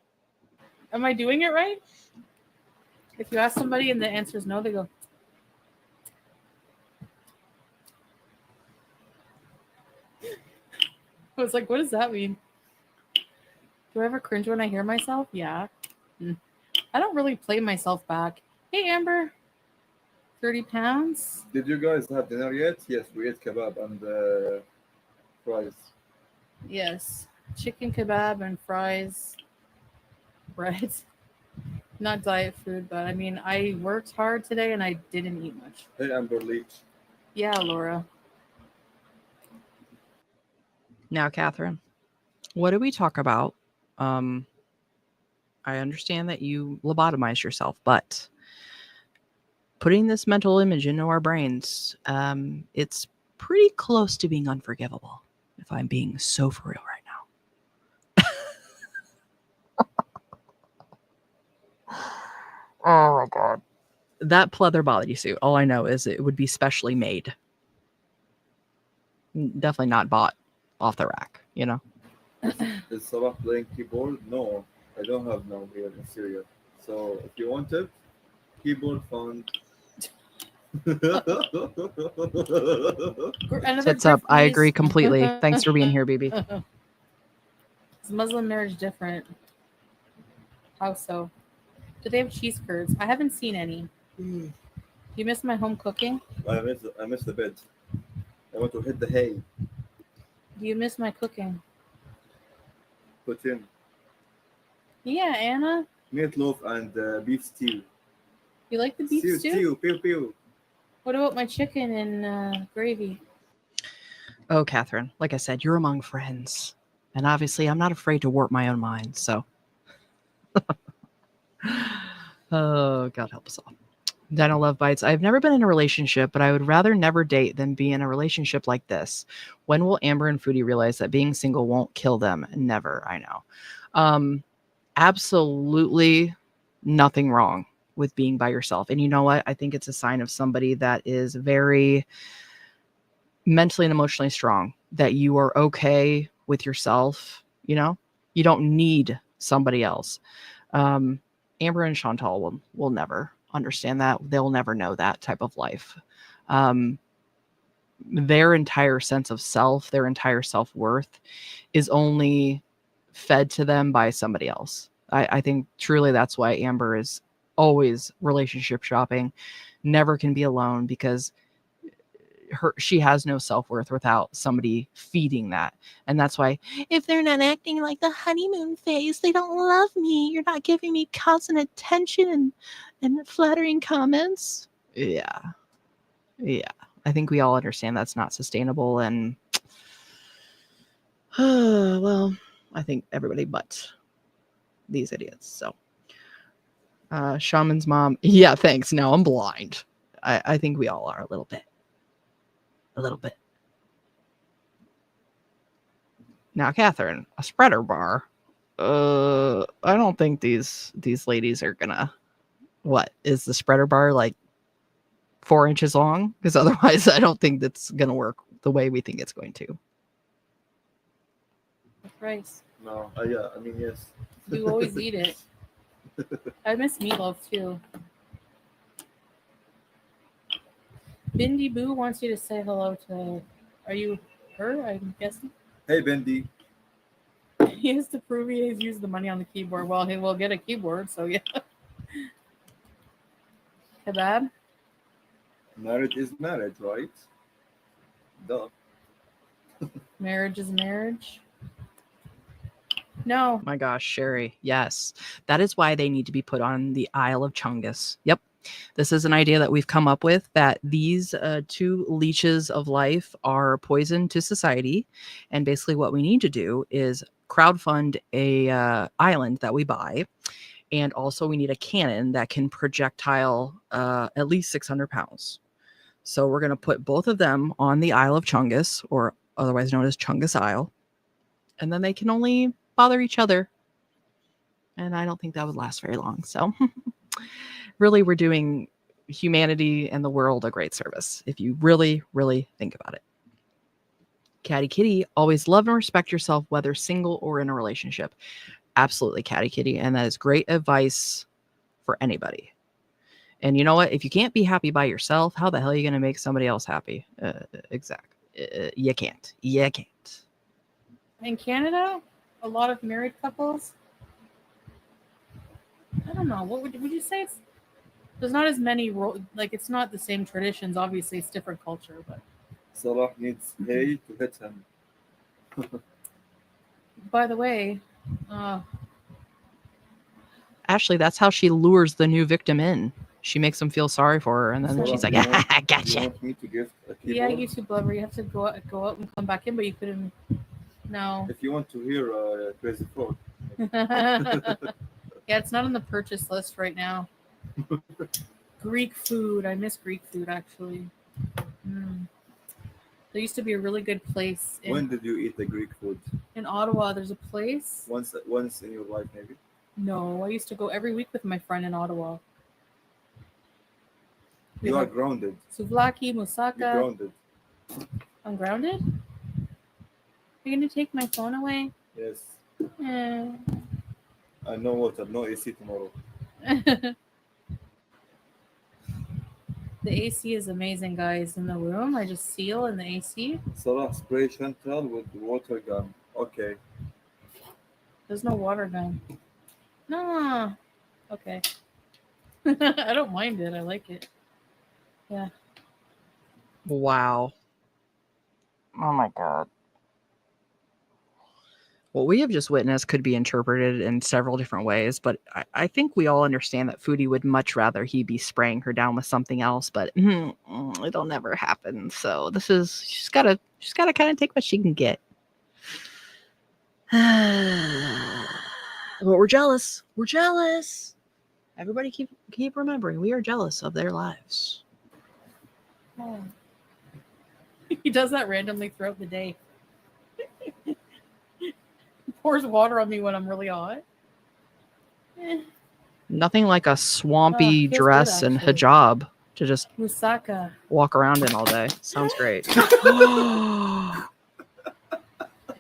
Am I doing it right? If you ask somebody and the answer is no, they go, I was like, what does that mean? Do I ever cringe when I hear myself? Yeah. I don't really play myself back. Hey, Amber. 30 pounds? Did you guys have dinner yet? Yes, we ate kebab and fries. Yes. Chicken kebab and fries. Bread. Not diet food, but I mean, I worked hard today and I didn't eat much. Hey, Amber Leach. Yeah, Laura. Now, Catherine, what did we talk about? I understand that you lobotomized yourself, but putting this mental image into our brains, it's pretty close to being unforgivable, if I'm being so for real right now. Oh my god. That pleather bodysuit, all I know is it would be specially made. Definitely not bought off the rack, Is Salah playing keyboard? No, I don't have now here in Syria. So if you want it, keyboard fund. Sets up. I agree completely. Thanks for being here, BB. Is Muslim marriage different? How so? Do they have cheese curds? I haven't seen any. Do you miss my home cooking? I miss the bed. I want to hit the hay. Do you miss my cooking? Put in Yeah, Anna. meatloaf and beef stew. You like the beef stew? Stew, pew pew. What about my chicken and gravy? Oh, Catherine, like I said, you're among friends. And obviously, I'm not afraid to warp my own mind, so. Oh, God help us all. Dino Love Bites. I've never been in a relationship, but I would rather never date than be in a relationship like this. When will Amber and Foodie realize that being single won't kill them? Never. I know. Absolutely nothing wrong with being by yourself. And you know what? I think it's a sign of somebody that is very mentally and emotionally strong, that you are okay with yourself. You know, you don't need somebody else. Amber and Chantal will never understand that. They'll never know that type of life. Their entire sense of self, their entire self-worth is only fed to them by somebody else. I think truly that's why Amber is always relationship shopping, never can be alone, because she has no self-worth without somebody feeding that. And that's why, if they're not acting like the honeymoon phase, they don't love me. You're not giving me constant attention and flattering comments. Yeah. I think we all understand that's not sustainable. And well, I think everybody but these idiots. So Shaman's mom, yeah, thanks. Now I'm blind. I think we all are a little bit. Now, Catherine, a spreader bar. I don't think these ladies are gonna. What is the spreader bar, like 4 inches long? Because otherwise, I don't think that's gonna work the way we think it's going to. Rice. No, yeah, I mean, yes. You always eat it. I miss meatloaf too. Bindi Boo wants you to say hello to. Are you her? I'm guessing. Hey, Bendy. He has to prove he has used the money on the keyboard. Well, he will get a keyboard, so yeah. Kebab? Marriage is marriage, right? Duh. Marriage is marriage. No. My gosh, Sherry. Yes. That is why they need to be put on the Isle of Chungus. Yep. This is an idea that we've come up with, that these 2 leeches of life are poison to society. And basically what we need to do is crowdfund a island that we buy. And also we need a cannon that can projectile at least 600 pounds. So we're going to put both of them on the Isle of Chungus, or otherwise known as Chungus Isle. And then they can only bother each other. And I don't think that would last very long. So really, we're doing humanity and the world a great service, if you really, really think about it. Catty Kitty, always love and respect yourself, whether single or in a relationship. Absolutely, Catty Kitty. And that is great advice for anybody. And you know what? If you can't be happy by yourself, how the hell are you going to make somebody else happy? Exactly. You can't. You can't. In Canada, a lot of married couples. I don't know. What would you say? There's not as many like it's not the same traditions. Obviously, it's different culture, but Salah needs hay to hit him. by the way, Ashley, that's how she lures the new victim in. She makes them feel sorry for her, and then Salah, she's like, you want- "I You gotcha." want me to give a keyboard? yeah, YouTube lover, you have to go out and come back in, but you couldn't. No. If you want to hear Crazy Frog. Yeah, it's not on the purchase list right now. Greek food. I miss Greek food, actually. There used to be a really good place When did you eat the Greek food? in Ottawa. There's a place. Once in your life, maybe? No, I used to go every week with my friend in Ottawa. We You are had grounded. souvlaki, You're moussaka. grounded. I'm grounded? You're going to take my phone away? Yes. Eh. No water, no AC tomorrow. The AC is amazing, guys. In the room, I just seal in the AC. Salah, spray Chantal with the water gun. Okay. There's no water gun. No. Okay. I don't mind it. I like it. Yeah. Wow. Oh my God. What we have just witnessed could be interpreted in several different ways, but I think we all understand that Foodie would much rather he be spraying her down with something else, but it'll never happen. So she's gotta kind of take what she can get. But we're jealous. We're jealous. Everybody keep remembering we are jealous of their lives. Oh. He does that randomly throughout the day. Pours water on me when I'm really hot. Nothing like a swampy feels dress good, and actually. hijab to just Musaka. walk around in all day. Sounds great.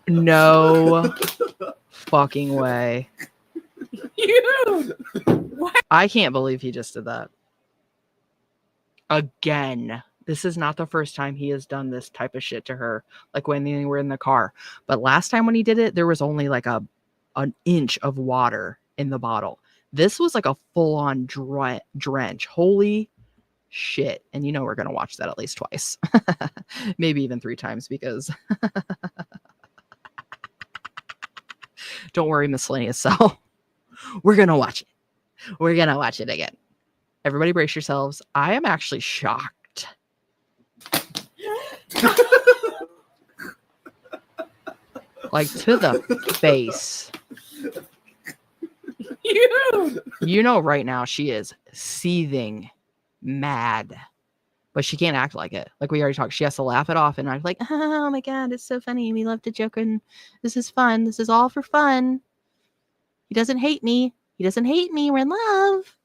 No fucking way. You. What? I can't believe he just did that. Again. This is not the first time he has done this type of shit to her, like when they were in the car. But last time when he did it, there was only like an inch of water in the bottle. This was like a full-on drench. Holy shit. And you know we're going to watch that at least twice. Maybe even 3 times because don't worry, miscellaneous cell. We're going to watch it. We're going to watch it again. Everybody brace yourselves. I am actually shocked. Like to the face. You know right now she is seething mad. But she can't act like it. Like we already talked. She has to laugh it off and act like, oh my God, it's so funny. We love to joke and this is fun. This is all for fun. He doesn't hate me. He doesn't hate me. We're in love.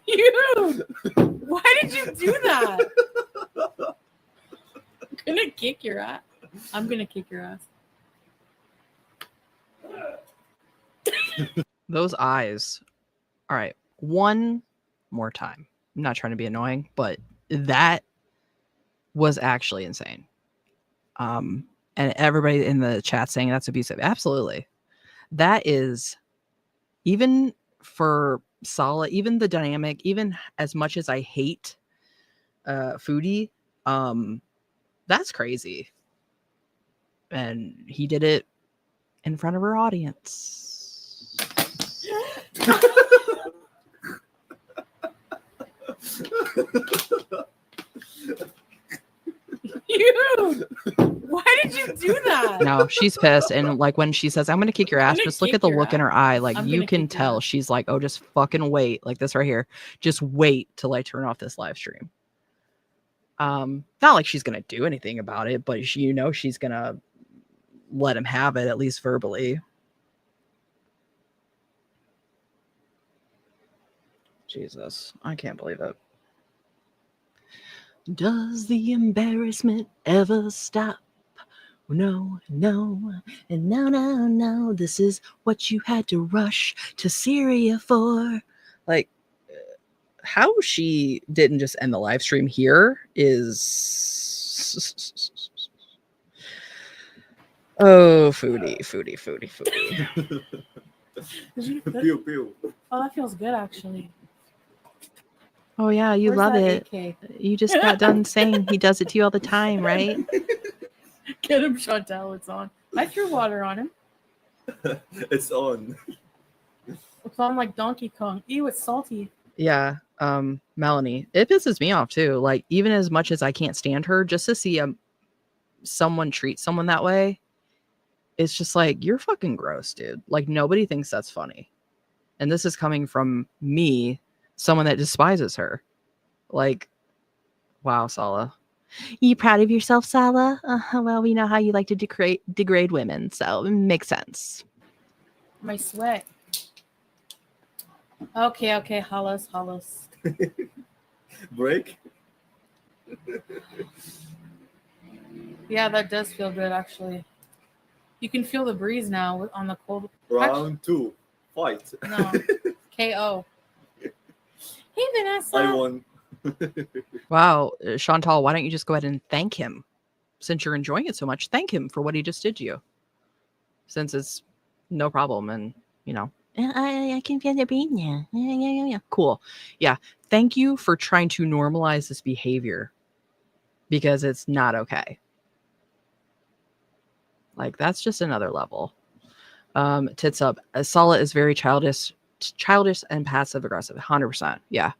You. Why did you do that? I'm gonna kick your ass. I'm gonna kick your ass. Those eyes. All right. One more time. I'm not trying to be annoying, but that was actually insane. And everybody in the chat saying that's abusive. Absolutely. That is, even for Salah, even the dynamic, even as much as I hate Foodie, that's crazy. And he did it in front of her audience. You. Why did you do that? No, she's pissed. And like when she says, I'm going to kick your ass, just look at the look in her eye. Like you can tell she's like, oh, just fucking wait. Like this right here. Just wait till I turn off this live stream. Not like she's going to do anything about it, but she, you know, she's going to let him have it, at least verbally. Jesus, I can't believe it. Does the embarrassment ever stop? No, no, and no, no, no. This is what you had to rush to Syria for. Like, how she didn't just end the live stream here is... Oh, foodie. Pew, pew. Oh, that feels good, actually. Oh, yeah, you Where's love that it. AK? You just got done saying he does it to you all the time, right? Get him, Chantal. It's on. I threw water on him. It's on. It's on like Donkey Kong. Ew, it's salty. Yeah, Melanie, it pisses me off too. Like, even as much as I can't stand her, just to see someone treat someone that way, it's just like, you're fucking gross, dude. Like, nobody thinks that's funny. And this is coming from me, someone that despises her. Like, wow, Salah. You proud of yourself, Salah? Well, we know how you like to degrade women, so it makes sense. My sweat. Okay, holos. Break? Yeah, that does feel good, actually. You can feel the breeze now on the cold. Round 2. Fight. No. KO. Hey, Vanessa. I won. Wow, Chantal, why don't you just go ahead and thank him? Since you're enjoying it so much, thank him for what he just did to you. Since it's no problem and, you know, I can feel the pain now. Yeah. Cool. Yeah. Thank you for trying to normalize this behavior because it's not okay. Like, that's just another level. Tits up. Salah is very childish and passive aggressive. 100%. Yeah.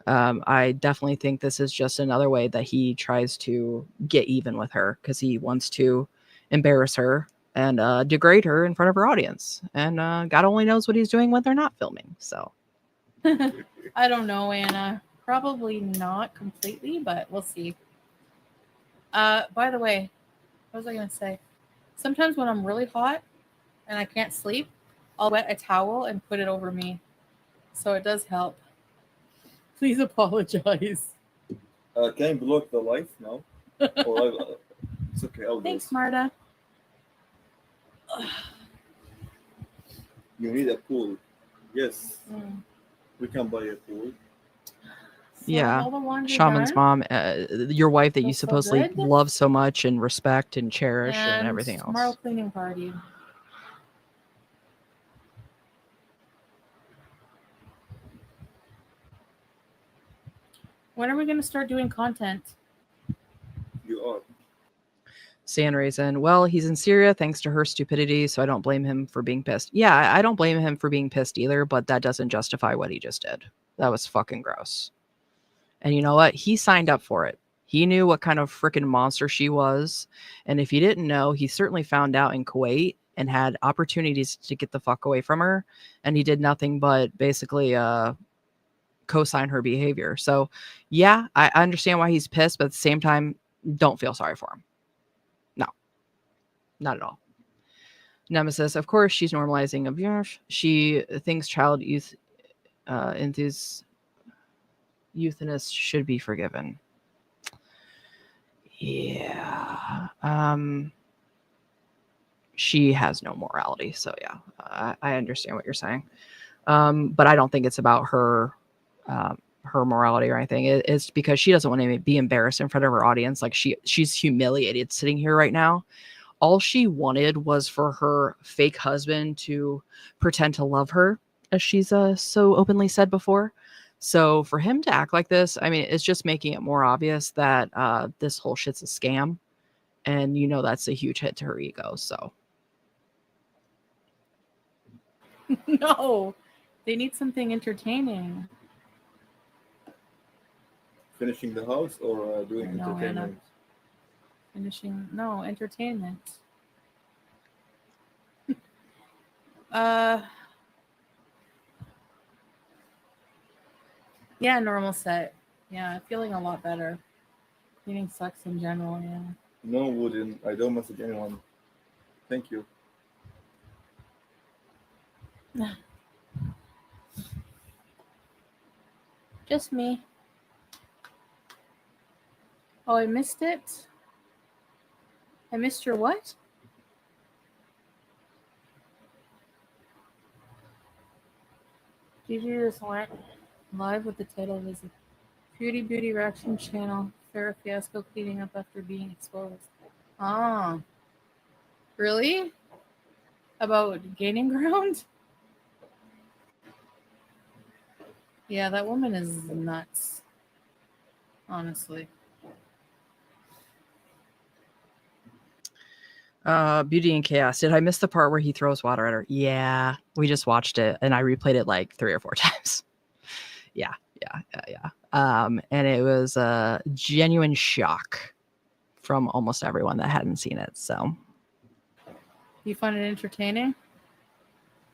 I definitely think this is just another way that he tries to get even with her because he wants to embarrass her and degrade her in front of her audience. And God only knows what he's doing when they're not filming. So I don't know, Anna. Probably not completely, but we'll see. By the way, what was I gonna say? Sometimes when I'm really hot and I can't sleep, I'll wet a towel and put it over me. So it does help. Please apologize. Can you block the light now? Or it's okay. I'll do Thanks, it. Marta. You need a pool. Yes, Mm. we can buy a pool. So yeah, all the laundry Shaman's done, mom, your wife that you Feels so supposedly good. love so much and respect and cherish and and everything tomorrow else. cleaning party. When are we gonna start doing content? You are. Sand raisin. Well, he's in Syria thanks to her stupidity, so I don't blame him for being pissed. Yeah, I don't blame him for being pissed either, but that doesn't justify what he just did. That was fucking gross. And you know what? He signed up for it. He knew what kind of freaking monster she was. And if he didn't know, he certainly found out in Kuwait and had opportunities to get the fuck away from her. And he did nothing but basically co-sign her behavior. So yeah, I understand why he's pissed, but at the same time, don't feel sorry for him. No, not at all. Nemesis, of course, she's normalizing abuse. She thinks child youth euthanists should be forgiven. Yeah. She has no morality. So yeah, I understand what you're saying. But I don't think it's about her her morality or anything. It's because she doesn't want to be embarrassed in front of her audience. Like she's humiliated sitting here right now. All she wanted was for her fake husband to pretend to love her, as she's so openly said before. So for him to act like this, I mean, it's just making it more obvious that this whole shit's a scam. And you know that's a huge hit to her ego. So No, they need something entertaining. Finishing the house or doing No, Anna. entertainment? No, entertainment. Yeah, normal set. Yeah, feeling a lot better. Cleaning sucks in general, yeah. No, wouldn't. I don't message anyone. Thank you. Just me. Oh, I missed it? I missed your what? Did you just went live with the title of his Beauty Reaction Channel. Farrah Fiasco cleaning up after being exposed. Ah. Really? About gaining ground? Yeah, that woman is nuts. Honestly. Beauty and Chaos. Did I miss the part where he throws water at her? Yeah, we just watched it and I replayed it like 3 or 4 times. Yeah. And it was a genuine shock from almost everyone that hadn't seen it. So You find it entertaining?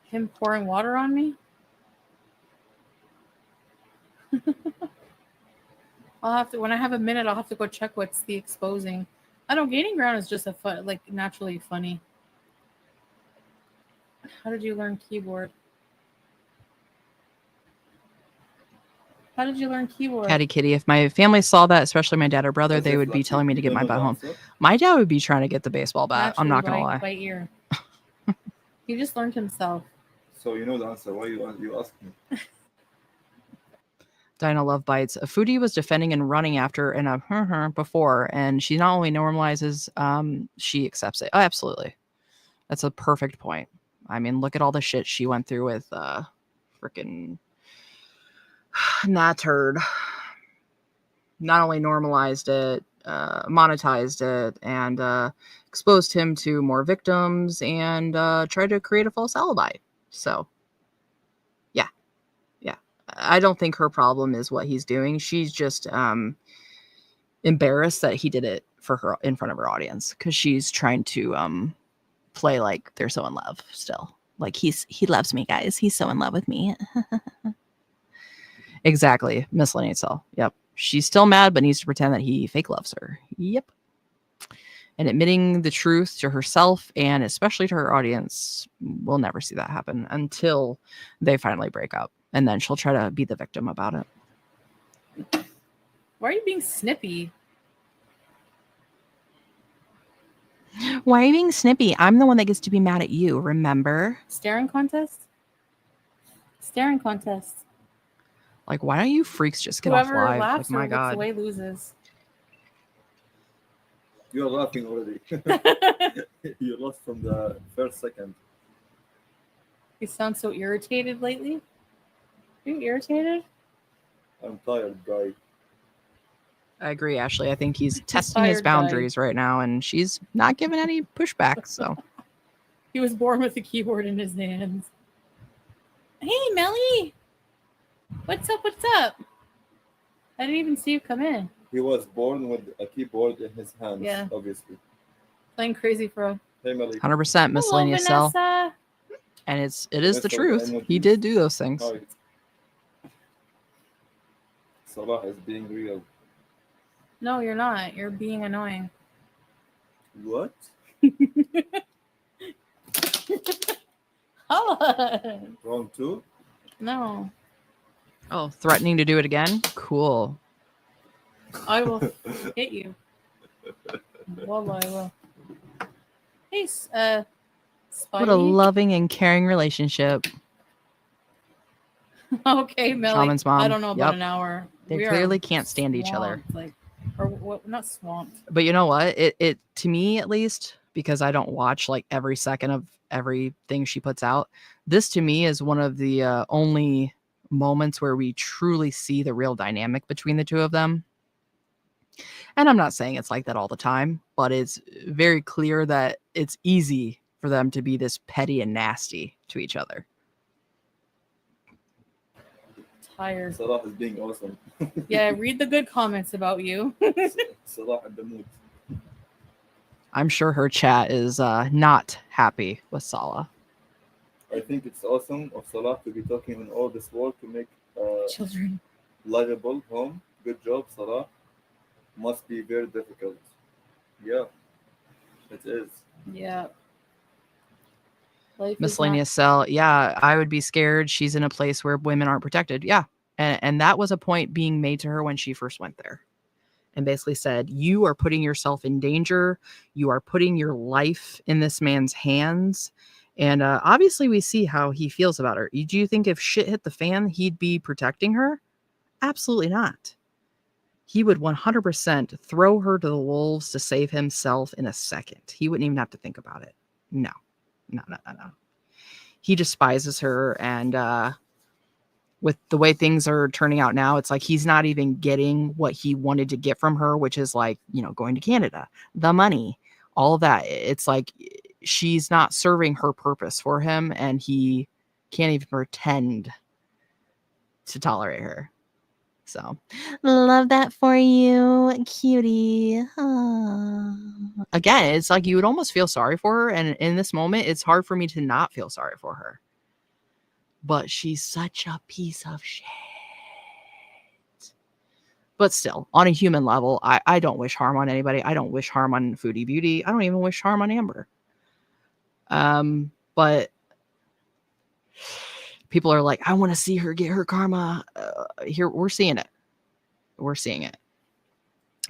Him pouring water on me? I'll have to, when I have a minute, I'll have to go check what's the exposing. I know gaining ground is just a fun, like naturally funny. How did you learn keyboard? How did you learn keyboard? Catty Kitty, if my family saw that, especially my dad or brother, As they if, would be like, telling me to you get don't my know butt the home. answer? My dad would be trying to get the baseball bat. I'm not gonna lie. By ear. He just learned himself. So you know the answer. Why you ask me? Dinah Love Bites. Foodie was defending and running after in a before, and she not only normalizes, she accepts it. Oh, absolutely. That's a perfect point. I mean, look at all the shit she went through with freaking that turd. Not only normalized it, monetized it, and exposed him to more victims, and tried to create a false alibi. So, yeah. I don't think her problem is what he's doing. She's just embarrassed that he did it for her in front of her audience because she's trying to play like they're so in love still. Like he loves me, guys. He's so in love with me. Exactly, miscellaneous cell. Yep. She's still mad, but needs to pretend that he fake loves her. Yep. And admitting the truth to herself and especially to her audience, we'll never see that happen until they finally break up. And then she'll try to be the victim about it. Why are you being snippy? Why are you being snippy? I'm the one that gets to be mad at you, remember? Staring contest? Staring contest. Like, why don't you freaks just get Whoever off live? laughs Like, or my looks God. away loses. You're laughing already. You lost from the first second. You sound so irritated lately. Are you irritated? I'm tired, guy. I agree, Ashley. I think he's testing his tired guy. boundaries right now, and she's not giving any pushback. So He was born with a keyboard in his hands. Hey, Melly. What's up? What's up? I didn't even see you come in. He was born with a keyboard in his hands, Yeah. obviously. Playing crazy bro. Hey, Melly. 100% miscellaneous Hello, cell, Vanessa. and it is the That's truth. what He did do those things. Hi. Salah is being real. No, you're not. You're being annoying. What? Holla. Wrong too? No. Oh, threatening to do it again? Cool. I will hit you. Wallah, I will. Hey, Spidey. What a loving and caring relationship. Okay, Melly. Shaman's mom. I don't know about Yep. an hour. They We are clearly can't stand each other. swamped, like, or what? Not swamped. But you know what? It to me at least, because I don't watch like every second of everything she puts out, this to me is one of the only moments where we truly see the real dynamic between the two of them. And I'm not saying it's like that all the time, but it's very clear that it's easy for them to be this petty and nasty to each other. Tired. Salah is being awesome. Yeah, read the good comments about you. Salah at the mood. I'm sure her chat is not happy with Salah. I think it's awesome of Salah to be talking in all this world to make Children. livable home. Good job, Salah. Must be very difficult. Yeah, it is. Yeah. Life is Miscellaneous cell. Yeah, I would be scared. She's in a place where women aren't protected. Yeah. And that was a point being made to her when she first went there. And basically said, you are putting yourself in danger. You are putting your life in this man's hands. And obviously we see how he feels about her. Do you think if shit hit the fan, he'd be protecting her? Absolutely not. He would 100% throw her to the wolves to save himself in a second. He wouldn't even have to think about it. No. He despises her, and with the way things are turning out now, it's like he's not even getting what he wanted to get from her, which is like, going to Canada, the money, all of that. It's like she's not serving her purpose for him, and he can't even pretend to tolerate her. So, love that for you, cutie. Aww. Again, it's like you would almost feel sorry for her. And in this moment, it's hard for me to not feel sorry for her. But she's such a piece of shit. But still, on a human level, I don't wish harm on anybody. I don't wish harm on Foodie Beauty. I don't even wish harm on Amber. But people are like, I want to see her get her karma. Here, we're seeing it. We're seeing it.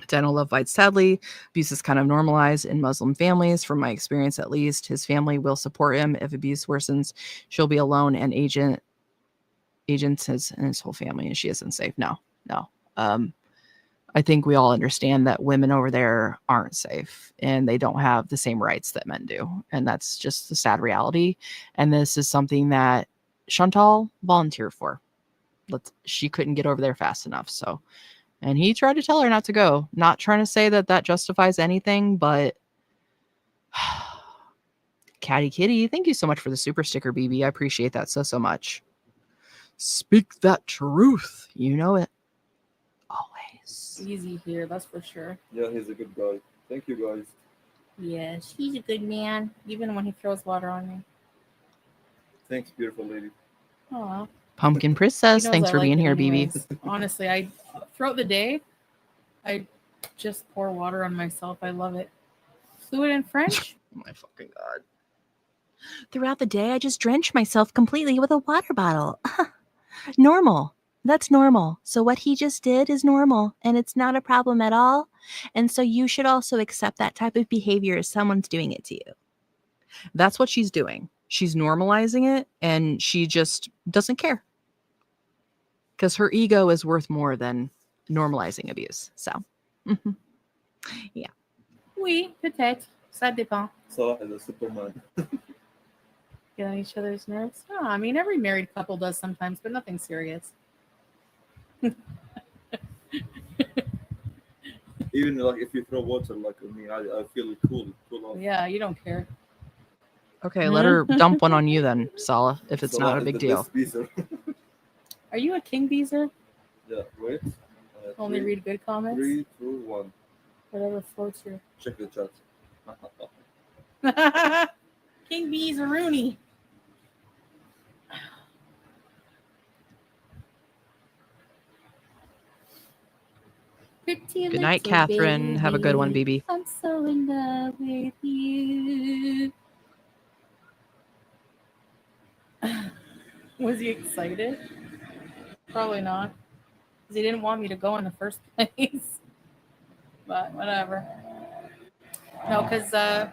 Daniel Love fights. Sadly, abuse is kind of normalized in Muslim families. From my experience, at least, his family will support him. If abuse worsens, she'll be alone, and agents and his whole family, and she isn't safe. No. I think we all understand that women over there aren't safe, and they don't have the same rights that men do, and that's just the sad reality. And this is something that Chantal volunteered for. She couldn't get over there fast enough. So, and he tried to tell her not to go. Not trying to say that justifies anything, but Catty Kitty, thank you so much for the super sticker, BB. I appreciate that so much. Speak that truth. You know it. Always. Easy here, that's for sure. Yeah, he's a good guy. Thank you, guys. Yes, he's a good man, even when he throws water on me. Thanks, beautiful lady. Aw. Pumpkin He Princess, knows thanks I for like being it here, BB. anyways. Honestly, I throughout the day, I just pour water on myself. I love it. Fluid in French? Oh my fucking god. Throughout the day, I just drench myself completely with a water bottle. Normal. That's normal. So what he just did is normal, and it's not a problem at all. And so you should also accept that type of behavior if someone's doing it to you. That's what she's doing. She's normalizing it, and she just doesn't care. Because her ego is worth more than normalizing abuse. So, mhm. Oui, peut-être. Ça dépend. Salah is a Superman. Get on each other's nerves? Oh, I mean, every married couple does sometimes, but nothing serious. Even like if you throw water like on me, I feel cool off. Yeah, you don't care. Okay, let her dump one on you then, Salah, if it's Salah not a is big the deal. best pizza. Are you a king beezer? Yeah, wait. Only read good comments? 3, 2, 1. Whatever floats your. Check the chat. King bees are Rooney. Pretty Good night, little Catherine. Have a good one, baby. BB. I'm so in love with you. Was he excited? Probably not. Because he didn't want me to go in the first place. But whatever. No, because the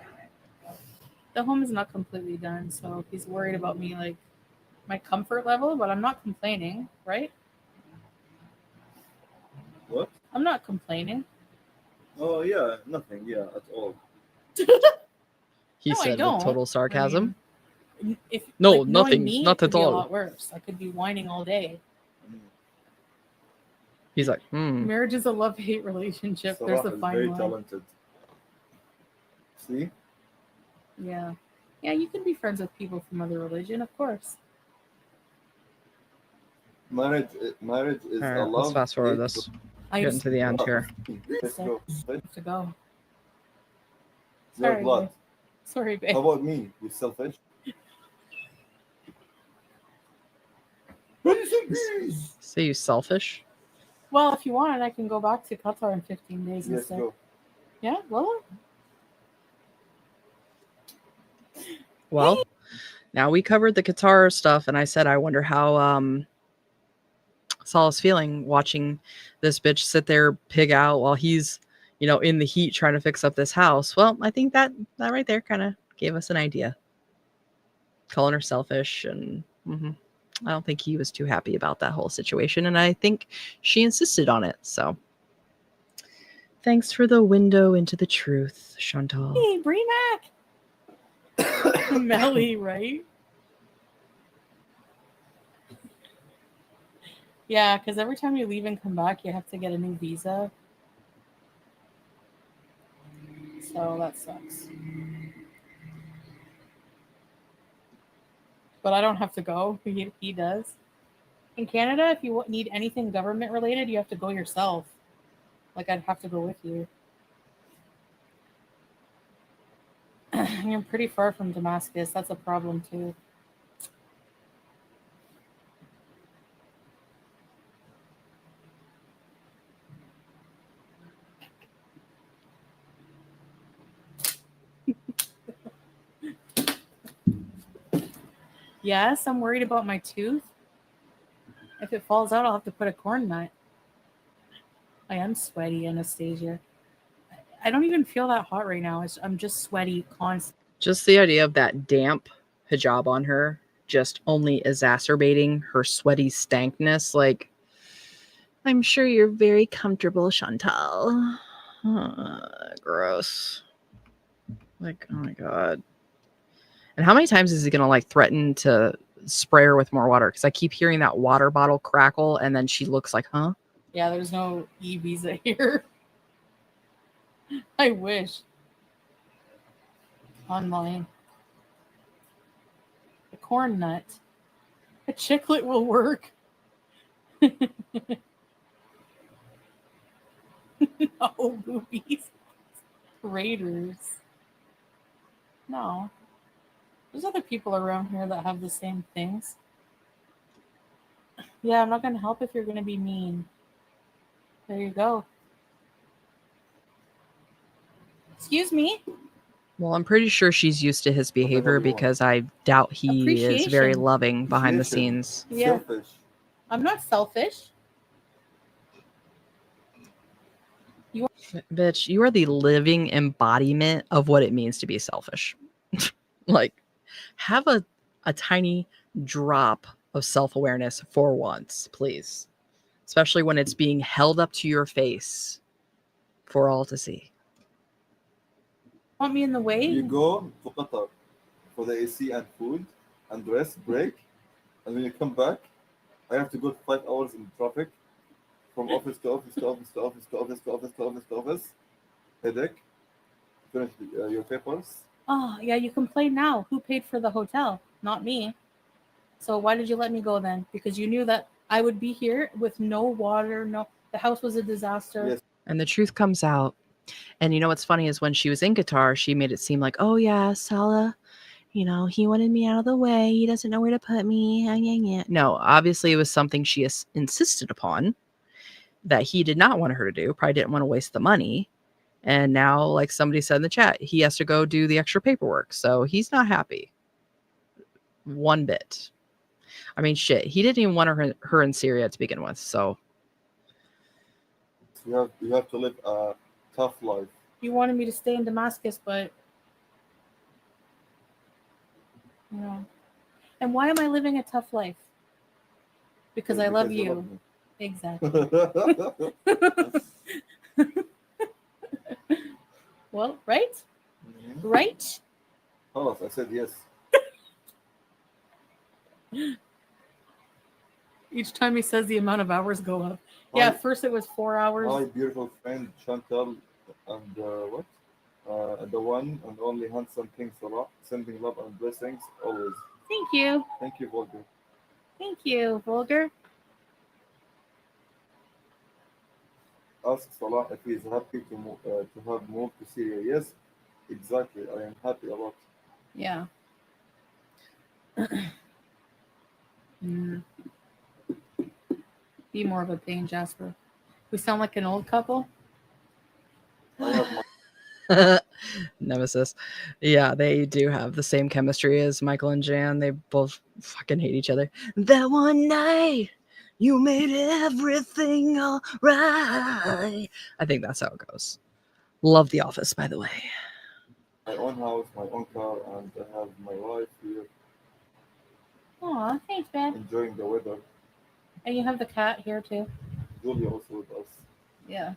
home is not completely done. So he's worried about me, like, my comfort level. But I'm not complaining, right? What? I'm not complaining. Oh yeah, nothing. Yeah, at all. He No, I said don't. with total sarcasm. I mean, if No, like, knowing nothing, me, not it could at be a all. lot worse. I could be whining all day. Mm. He's like, Marriage is a love-hate relationship. Salah There's a is fine very line. talented. See? Yeah. Yeah, you can be friends with people from other religion, of course. Marriage is all a right, let's love. fast forward this. I Getting just to the end here. Let's go. have to go. Your Sorry, blood. babe. Sorry, babe. How about me? You selfish. Say you selfish. Well, if you want, I can go back to Qatar in 15 days Let's instead. go. Yeah, well, Well, now we covered the Qatar stuff, and I said I wonder how Salah's feeling watching this bitch sit there pig out while he's, in the heat trying to fix up this house. Well, I think that right there kind of gave us an idea. Calling her selfish, and I don't think he was too happy about that whole situation, and I think she insisted on it. So, thanks for the window into the truth, Chantal. hey, bring back Melly, right? Yeah, because every time you leave and come back, you have to get a new visa. So that sucks. But I don't have to go. He does. In Canada, if you need anything government related, you have to go yourself. Like, I'd have to go with you. You're pretty far from Damascus. That's a problem, too. Yes, I'm worried about my tooth. If it falls out, I'll have to put a corn nut. I am sweaty, Anastasia. I don't even feel that hot right now. I'm just sweaty constantly. Just the idea of that damp hijab on her just only exacerbating her sweaty stankness. Like, I'm sure you're very comfortable, Chantal. Gross. Like, oh my God. And how many times is he going to threaten to spray her with more water? Because I keep hearing that water bottle crackle, and then she looks like, huh? Yeah, there's no e-visa here. I wish. Online. A corn nut. A chiclet will work. No, boobies. Raiders. No. There's other people around here that have the same things. Yeah, I'm not going to help if you're going to be mean. There you go. Excuse me? Well, I'm pretty sure she's used to his Whatever behavior you want. because I doubt he is very Appreciation. loving behind the Appreciation. scenes. Yeah. Selfish. I'm not selfish. Bitch, you are the living embodiment of what it means to be selfish. Like, have a tiny drop of self-awareness for once, please. Especially when it's being held up to your face for all to see. Want me in the way? You go to Qatar for the AC and food and rest break, and when you come back, I have to go 5 hours in traffic from office to office to office to office to office to office to office to office. Headache. Finish your papers. Oh, yeah, you complain now. Who paid for the hotel? Not me. So why did you let me go then? Because you knew that I would be here with no water, the house was a disaster. Yes. And the truth comes out. And you know what's funny is when she was in Qatar, she made it seem like, oh yeah, Salah, you know, he wanted me out of the way. He doesn't know where to put me. No, obviously it was something she insisted upon that he did not want her to do. Probably didn't want to waste the money. And now, like somebody said in the chat, he has to go do the extra paperwork. So he's not happy. One bit. I mean, shit. He didn't even want her in Syria to begin with. So You have to live a tough life. You wanted me to stay in Damascus, but you know. And why am I living a tough life? Because I love you. love me. Exactly. Well, right? Mhm. Right? Oh, I said yes. Each time he says the amount of hours go up. Yeah, My- at first it was 4 hours. My beautiful friend Chantal and the one and only handsome King Salah, sending love and blessings always. Thank you. Thank you, Volker. Thank you, Vulgar. Ask Salah if he is happy to have moved to Syria. Yes, exactly. I am happy about. Yeah. Be more of a pain, Jasper. We sound like an old couple. I have my Nemesis. Yeah, they do have the same chemistry as Michael and Jan. They both fucking hate each other. That one night you made everything all right. I think that's how it goes. Love The Office, by the way. my own house, my own car, and I have my wife here Aw, thanks, man. enjoying the weather. And you have the cat here too. Julia also with us. Yeah.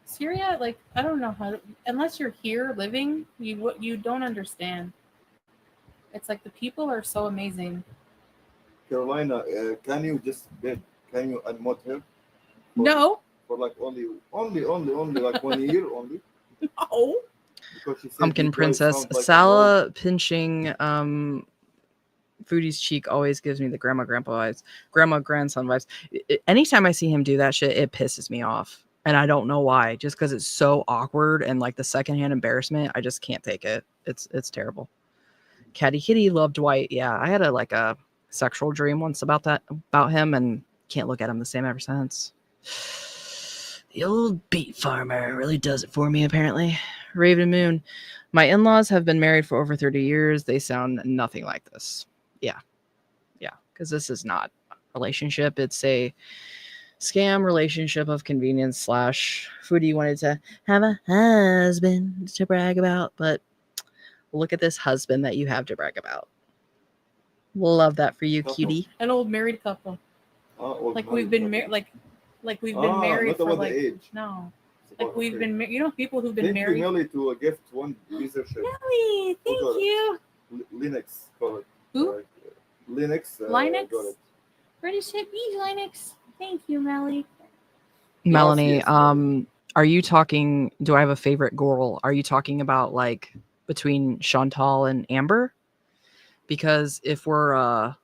Syria, like I don't know how to, unless you're here living, you don't understand. It's like the people are so amazing. Carolina, can you just can you unmod her No, for like only like 1 year only? no. Because she said Pumpkin you guys Princess. sound like Salah pinching Foodie's cheek always gives me the grandma grandson vibes. Anytime I see him do that shit, it pisses me off. And I don't know why. Just because it's so awkward and like the secondhand embarrassment, I just can't take it. It's terrible. Catty Kitty loved Dwight. Yeah, I had a sexual dream once about him, and can't look at him the same ever since. The old beet farmer really does it for me, apparently. Raven Moon. My in-laws have been married for over 30 years. They sound nothing like this. Yeah, because this is not a relationship. It's a scam relationship of convenience / Foodie wanted to have a husband to brag about, but look at this husband that you have to brag about. Love that for you, cutie. An old married couple. Like we've been married, like we've been married not for about like the age. no, It's like about- we've okay. been you know people who've been Thank married. you, Nelly, to a gift one usership. Nelly, thank got it? you. Linux, call it. Who? Linux. Linux? Got it. British Hip Linux. Thank you, Melly. Melanie, Yes, Melanie. are you talking? Do I have a favorite girl? Are you talking about like between Chantal and Amber? Because if we're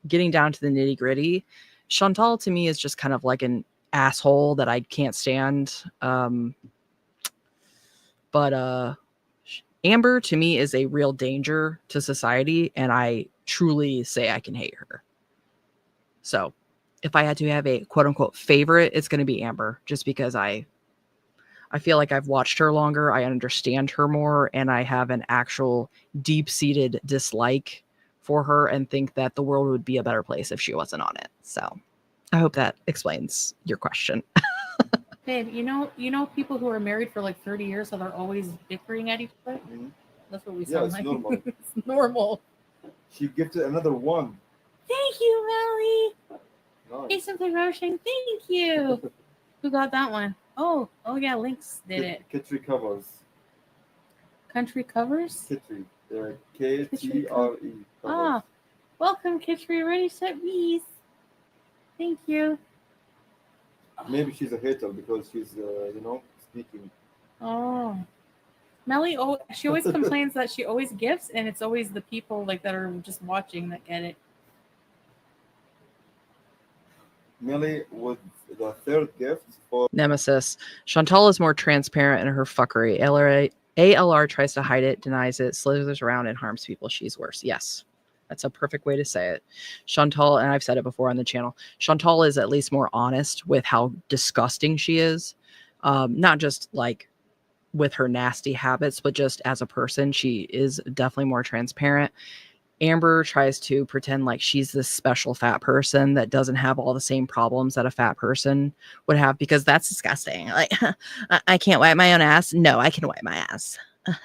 getting down to the nitty gritty, Chantal to me is just kind of like an asshole that I can't stand. But Amber to me is a real danger to society, and I truly say I can hate her. So if I had to have a quote unquote favorite, it's going to be Amber, just because I feel like I've watched her longer, I understand her more, and I have an actual deep-seated dislike for her and think that the world would be a better place if she wasn't on it. So I hope that explains your question. Babe, you know people who are married for like 30 years, so they're always bickering at each other? Mhm. That's what we Yeah, sound it's like. normal. It's normal. She gifted another one. Thank you, Melly. Hey, Nice. Simply Roshing. Thank you. Who got that one? Oh yeah, Lynx did it. Kitri covers. Country covers? Kitri. K-T-R-E. Ah, welcome, Kitri. Ready, set, bees. Thank you. Maybe she's a hater because she's, speaking. Oh. Melly, she always complains that she always gifts, and it's always the people like that are just watching that get it. Millie with the third gift for Nemesis. Chantal is more transparent in her fuckery. ALR tries to hide it, denies it, slithers around, and harms people. She's worse. Yes. That's a perfect way to say it. Chantal, and I've said it before on the channel, Chantal is at least more honest with how disgusting she is. Not just like with her nasty habits, but just as a person, she is definitely more transparent. Amber tries to pretend like she's this special fat person that doesn't have all the same problems that a fat person would have, because that's disgusting. Like, I can't wipe my own ass. No, I can wipe my ass.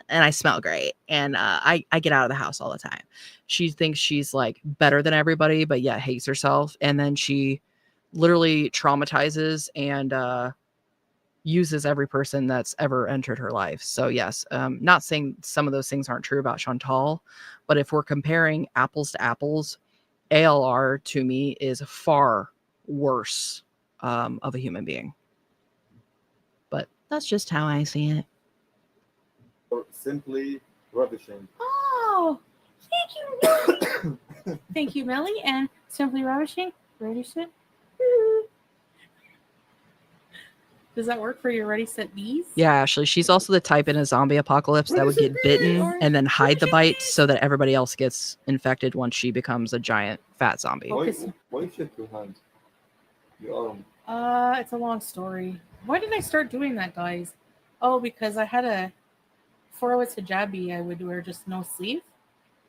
And I smell great. And I get out of the house all the time. She thinks she's like better than everybody, but yet hates herself. And then she literally traumatizes and uses every person that's ever entered her life. So yes, not saying some of those things aren't true about Chantal, but if we're comparing apples to apples, ALR to me is far worse of a human being. But that's just how I see it. Simply Ravishing. Oh, thank you. Thank you, Melly, and Simply Ravishing. Ready, set. Does that work for your ready, set, bees? Yeah, Ashley, she's also the type in a zombie apocalypse that would get bitten and then hide the bite so that everybody else gets infected once she becomes a giant fat zombie. Why you shake your hand? Your arm. It's a long story. Why did I start doing that, guys? Oh, because I had before I was hijabi, I would wear just no sleeve,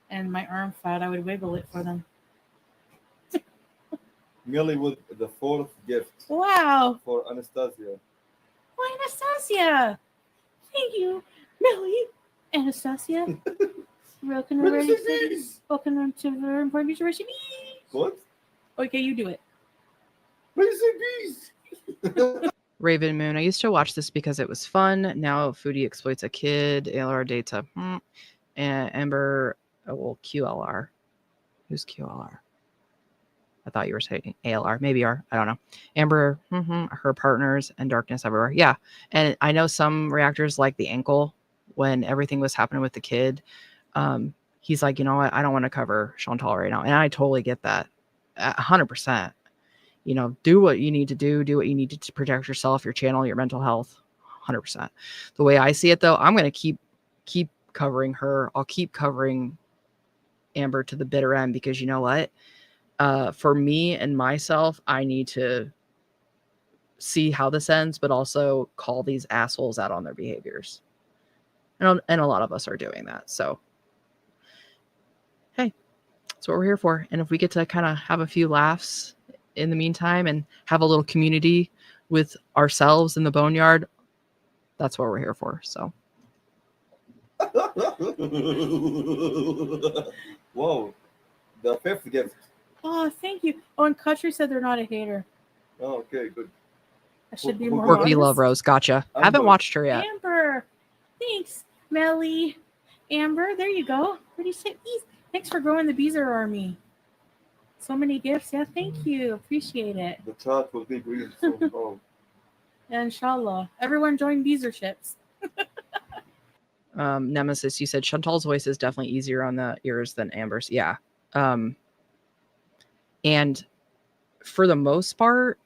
and my arm fat, I would wiggle it for them. Millie with the fourth gift. Wow. For Anastasia. Oh, Anastasia. Thank you, Melly. Anastasia. Welcome to very important recipes. What? Okay, you do it. Recipes. Raven Moon. I used to watch this because it was fun. Now Foodie exploits a kid. ALR dates a and Amber. Oh, well, QLR. Who's QLR? I thought you were saying ALR. Maybe R. I don't know. Amber, her partners, and darkness everywhere. Yeah. And I know some reactors like the ankle when everything was happening with the kid. He's like, you know what? I don't want to cover Chantal right now. And I totally get that. 100%. You know, do what you need to do. Do what you need to protect yourself, your channel, your mental health. 100%. The way I see it, though, I'm going to keep covering her. I'll keep covering Amber to the bitter end, because you know what? For me and myself, I need to see how this ends, but also call these assholes out on their behaviors. And a lot of us are doing that. So, hey, that's what we're here for. And if we get to kind of have a few laughs in the meantime and have a little community with ourselves in the boneyard, that's what we're here for. So. Whoa. The fifth gift. Oh, thank you. Oh, and Kutri said they're not a hater. Oh, okay, good. I should be more Quirky modest. Love Rose. Gotcha. Amber. Haven't watched her yet. Amber. Thanks, Melly. Amber, there you go. Pretty sick bees. Thanks for growing the Beezer army. So many gifts. Yeah, thank you. Appreciate it. The chat will be green soon. Oh. Inshallah. Everyone join Beezer ships. Nemesis, you said Chantal's voice is definitely easier on the ears than Amber's. Yeah. And for the most part,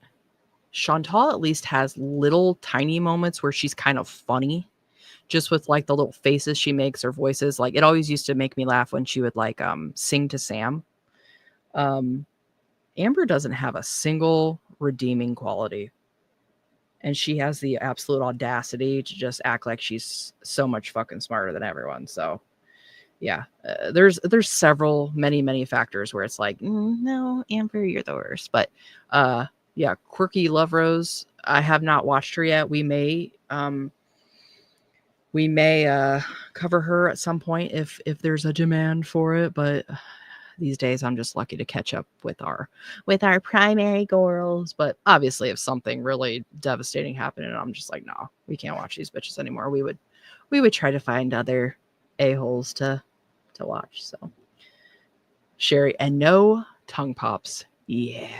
Chantal at least has little tiny moments where she's kind of funny, just with like the little faces she makes or voices. Like it always used to make me laugh when she would like sing to Sam. Amber doesn't have a single redeeming quality. And she has the absolute audacity to just act like she's so much fucking smarter than everyone. So yeah, there's several many factors where it's like, no, Amber, you're the worst. But yeah, Quirky Love Rose, I have not watched her yet. We may cover her at some point if there's a demand for it, but these days I'm just lucky to catch up with our primary girls. But obviously if something really devastating happened and I'm just like, no, we can't watch these bitches anymore, we would try to find other a-holes to watch. So Sherry, and no tongue pops. Yeah,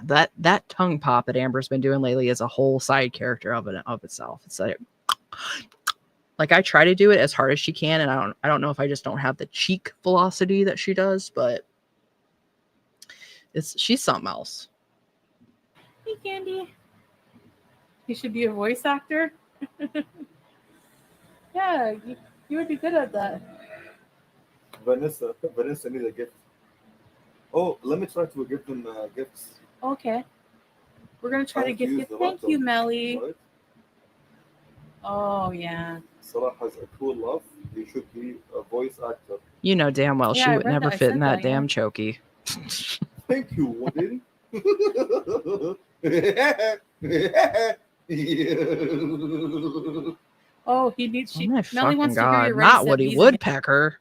that tongue pop that Amber's been doing lately is a whole side character of itself. It's like I try to do it as hard as she can, and I don't know if I just don't have the cheek velocity that she does, but she's something else. Hey, Candy. You should be a voice actor. Yeah, you would be good at that. Vanessa need a gift. Oh, let me try to give them gifts. Okay. We're going to try to give you. Thank you, Melly. Right? Oh, yeah. Salah has a cool laugh. He should be a voice actor. You know damn well Yeah, she I would read never that. I fit said in that that, yeah. damn chokey. Thank you, Woody. Oh, he needs. Oh my Melly fucking wants to hear god! your Not rice Woody again. Woodpecker.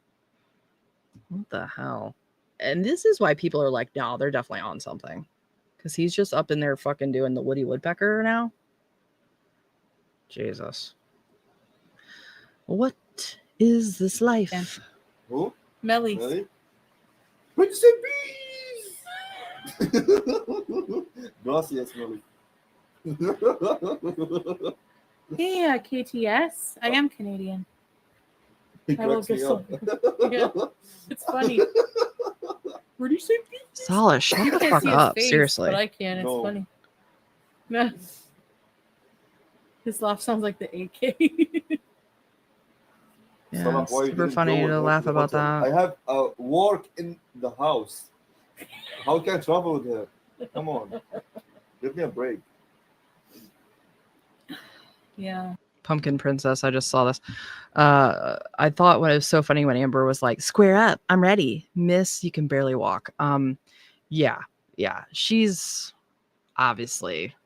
What the hell? And this is why people are like, no, they're definitely on something, because he's just up in there fucking doing the Woody Woodpecker now. Jesus. What is this life? Who? Melly. Melly? What'd you say, bees? Gracias, Melly. Yeah, KTS. I am Canadian. He I will cracks me get up. Yeah, it's funny. Where do you say bees? Salah, shut You the can't fuck see his up. face, Seriously. but I can. It's No. funny. No. His laugh sounds like the AK. Yeah, Salah, it's why you super didn't funny go with to her laugh the about hotel? that. I have work in the house. How can I travel with her? Come on. Give me a break. Yeah. Pumpkin Princess, I just saw this. I thought when it was so funny when Amber was like, "Square up, I'm ready, miss, you can barely walk." Yeah, she's obviously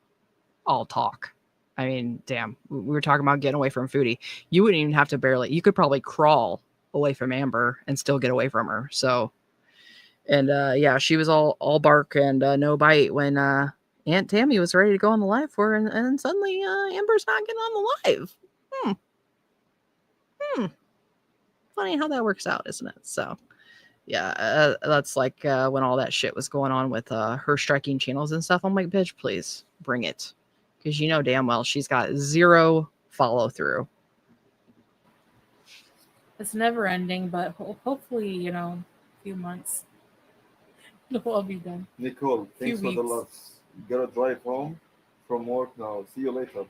all talk. I mean, damn, we were talking about getting away from Foodie. You wouldn't even have to barely. You could probably crawl away from Amber and still get away from her. So, and yeah, she was all bark and no bite when Aunt Tammy was ready to go on the live for her, and then suddenly Amber's not getting on the live. Funny how that works out, isn't it? So yeah, that's like when all that shit was going on with her striking channels and stuff. I'm like, bitch, please bring it, because you know damn well she's got zero follow through. It's never ending, but hopefully, a few months. It'll all be done. Nicole, thanks for the weeks. loves. Gotta drive home from work now. See you later.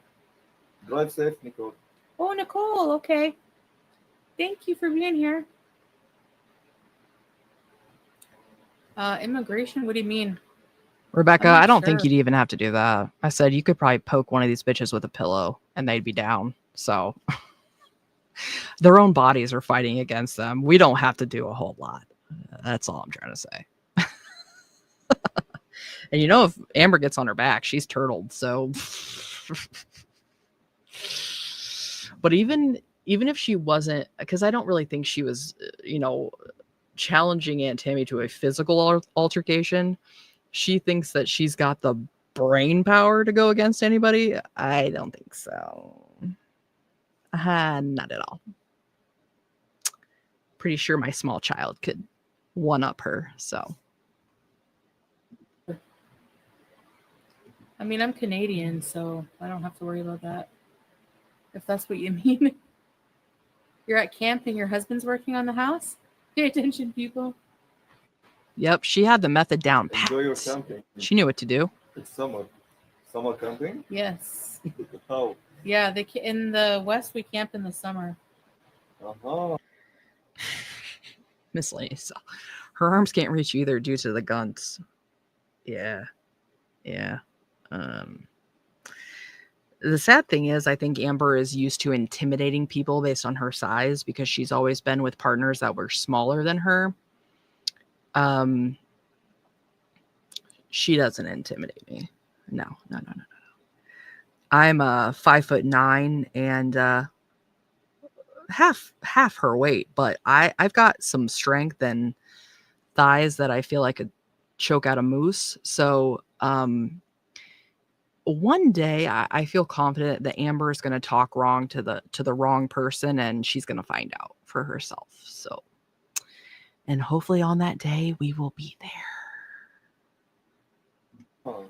Drive safe, Nicole. Oh, Nicole, okay. Thank you for being here. Immigration, what do you mean? Rebecca, I'm not I don't think sure. you'd even have to do that. I said you could probably poke one of these bitches with a pillow and they'd be down. So their own bodies are fighting against them. We don't have to do a whole lot. That's all I'm trying to say. And if Amber gets on her back, she's turtled. So, but even if she wasn't, because I don't really think she was, challenging Aunt Tammy to a physical altercation. She thinks that she's got the brain power to go against anybody. I don't think so. Not at all. Pretty sure my small child could one up her. So. I mean, I'm Canadian, so I don't have to worry about that. If that's what you mean. You're at camp and your husband's working on the house? Pay attention, people. Yep, she had the method down pat. Enjoy your camping. She knew what to do. It's summer. Summer camping? Yes. How? Yeah, in the West we camped in the summer. Uh-huh. Miscellaneous. Her arms can't reach either due to the guns. Yeah. The sad thing is, I think Amber is used to intimidating people based on her size because she's always been with partners that were smaller than her. She doesn't intimidate me. No. I'm 5'9" and half her weight, but I've got some strength and thighs that I feel like could choke out a moose. So one day I feel confident that Amber is going to talk wrong to the wrong person, and she's going to find out for herself. So, and hopefully on that day we will be there. Huh.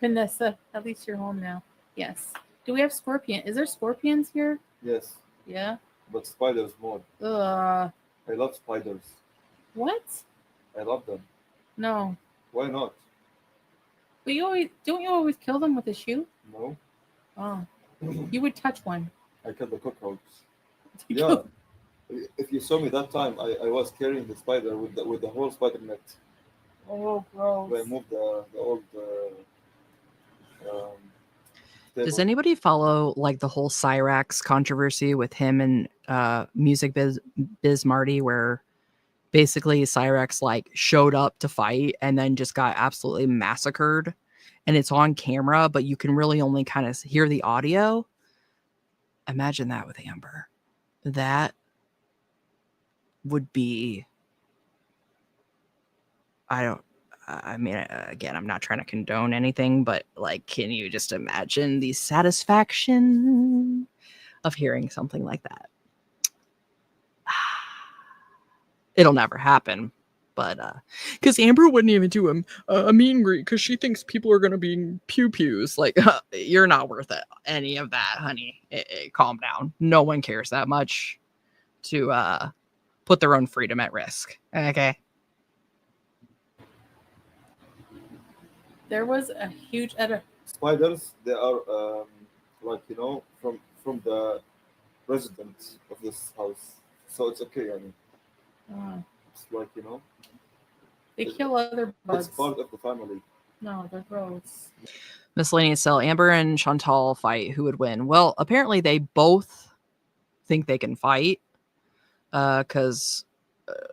Vanessa, at least you're home now. Yes. Do we have scorpion? Is there scorpions here? Yes, Yeah. but spiders more. Ugh. I love spiders. What? I love them. No. Why not? But don't you always kill them with a shoe? No. Oh. You would touch one. I killed the cockroach. Yeah. If you saw me that time, I was carrying the spider with the whole spider net. Oh, gross. I moved the old. Does table. anybody follow like the whole Cyrax controversy with him and Music Biz Marty, where basically Cyrax like showed up to fight and then just got absolutely massacred, and it's on camera, but you can really only kind of hear the audio? Imagine that with Amber. That would be, I mean, again, I'm not trying to condone anything, but like, can you just imagine the satisfaction of hearing something like that? It'll never happen, but because Amber wouldn't even do a meet and greet because she thinks people are going to be pew-pews. Like, you're not worth it. Any of that, honey. Calm down. No one cares that much to put their own freedom at risk. Okay. There was a huge Spiders, they are like from the residents of this house, so it's okay. I mean, it's like they kill other bugs. it's part of the family. No, they're gross. Miscellaneous cell. Amber and Chantal fight. Who would win? Well, apparently they both think they can fight. Because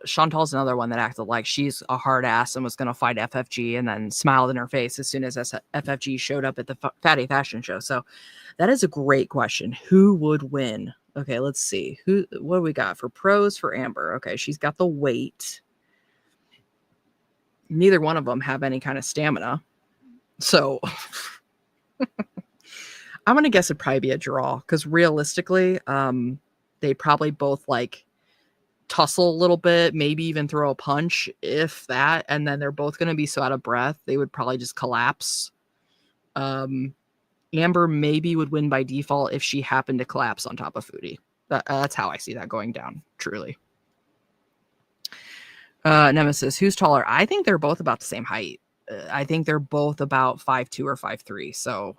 Chantal's another one that acted like she's a hard ass and was going to fight FFG, and then smiled in her face as soon as FFG showed up at the Fatty Fashion Show. So that is a great question. Who would win? Okay, let's see. What do we got for pros for Amber? Okay, she's got the weight. Neither one of them have any kind of stamina. So I'm going to guess it'd probably be a draw, because realistically, they probably both like tussle a little bit, maybe even throw a punch, if that, and then they're both going to be so out of breath they would probably just collapse. Amber maybe would win by default if she happened to collapse on top of Foodie. That's how I see that going down, truly. Nemesis, who's taller? I think they're both about the same height. I think they're both about 5'2" or 5'3", so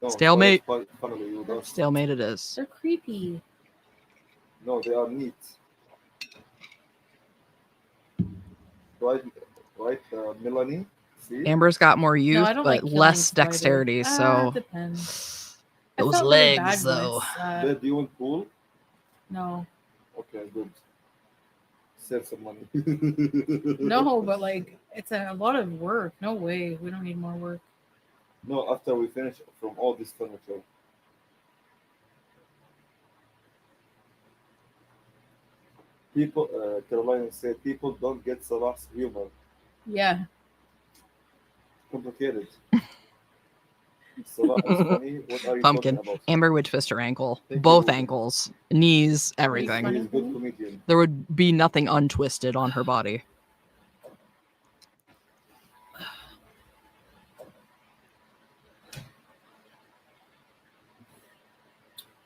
No, stalemate. Finally, you lost. Stalemate it is. They're creepy. No, they are neat. Right, Melanie. See, Amber's got more youth, I don't but like killing less spiders. dexterity. It So depends. I those felt really legs, bad though. Babe, do you want pool? No, Okay, good. Save some money. no, but like it's a lot of work. No way, we don't need more work. No, after we finish from all this furniture. People, Caroline said, people don't get Salah's humor. Yeah, Complicated. Salah is funny. What are you Pumpkin. talking about? Amber would twist her ankle, Thank both you. ankles, knees, everything. funny? He's a good comedian. There would be nothing untwisted on her body.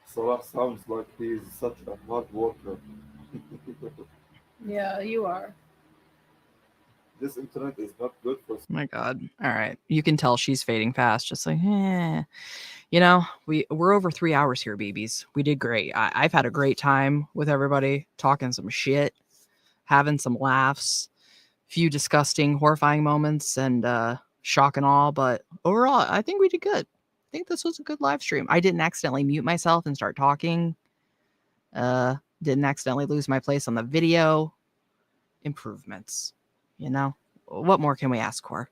Salah sounds like he's such a hard worker. Yeah, you are. This internet is not good for. Oh my God. All right. You can tell she's fading fast. Just like, you know, we're over 3 hours here, babies. We did great. I've had a great time with everybody, talking some shit, having some laughs, few disgusting, horrifying moments, and shock and awe. But overall, I think we did good. I think this was a good live stream. I didn't accidentally mute myself and start talking. Didn't accidentally lose my place on the video. Improvements. You know, what more can we ask for?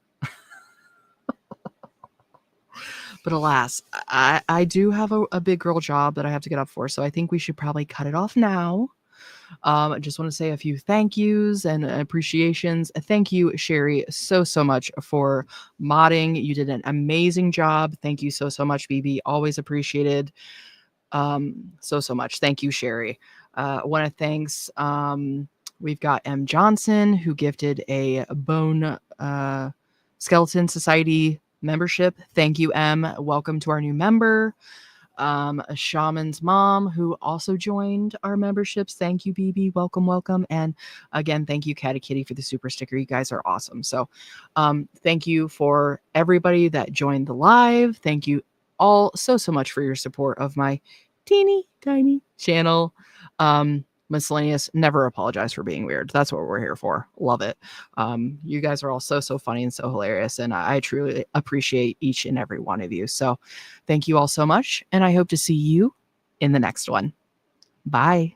But alas, I do have a big girl job that I have to get up for, so I think we should probably cut it off now. I just want to say a few thank yous and appreciations. Thank you, Sherry, so much for modding. You did an amazing job. Thank you so much, BB. Always appreciated. So much. Thank you, Sherry. Want to thanks. We've got M. Johnson, who gifted a Bone Skeleton Society membership. Thank you, M. Welcome to our new member. A shaman's mom who also joined our memberships. Thank you, BB. Welcome. And again, thank you, Catty Kitty, for the super sticker. You guys are awesome. So thank you for everybody that joined the live. Thank you all so much for your support of my teeny tiny channel. Miscellaneous, never apologize for being weird. That's what we're here for. Love it. You guys are all so funny and so hilarious, and I truly appreciate each and every one of you. So thank you all so much, and I hope to see you in the next one. Bye.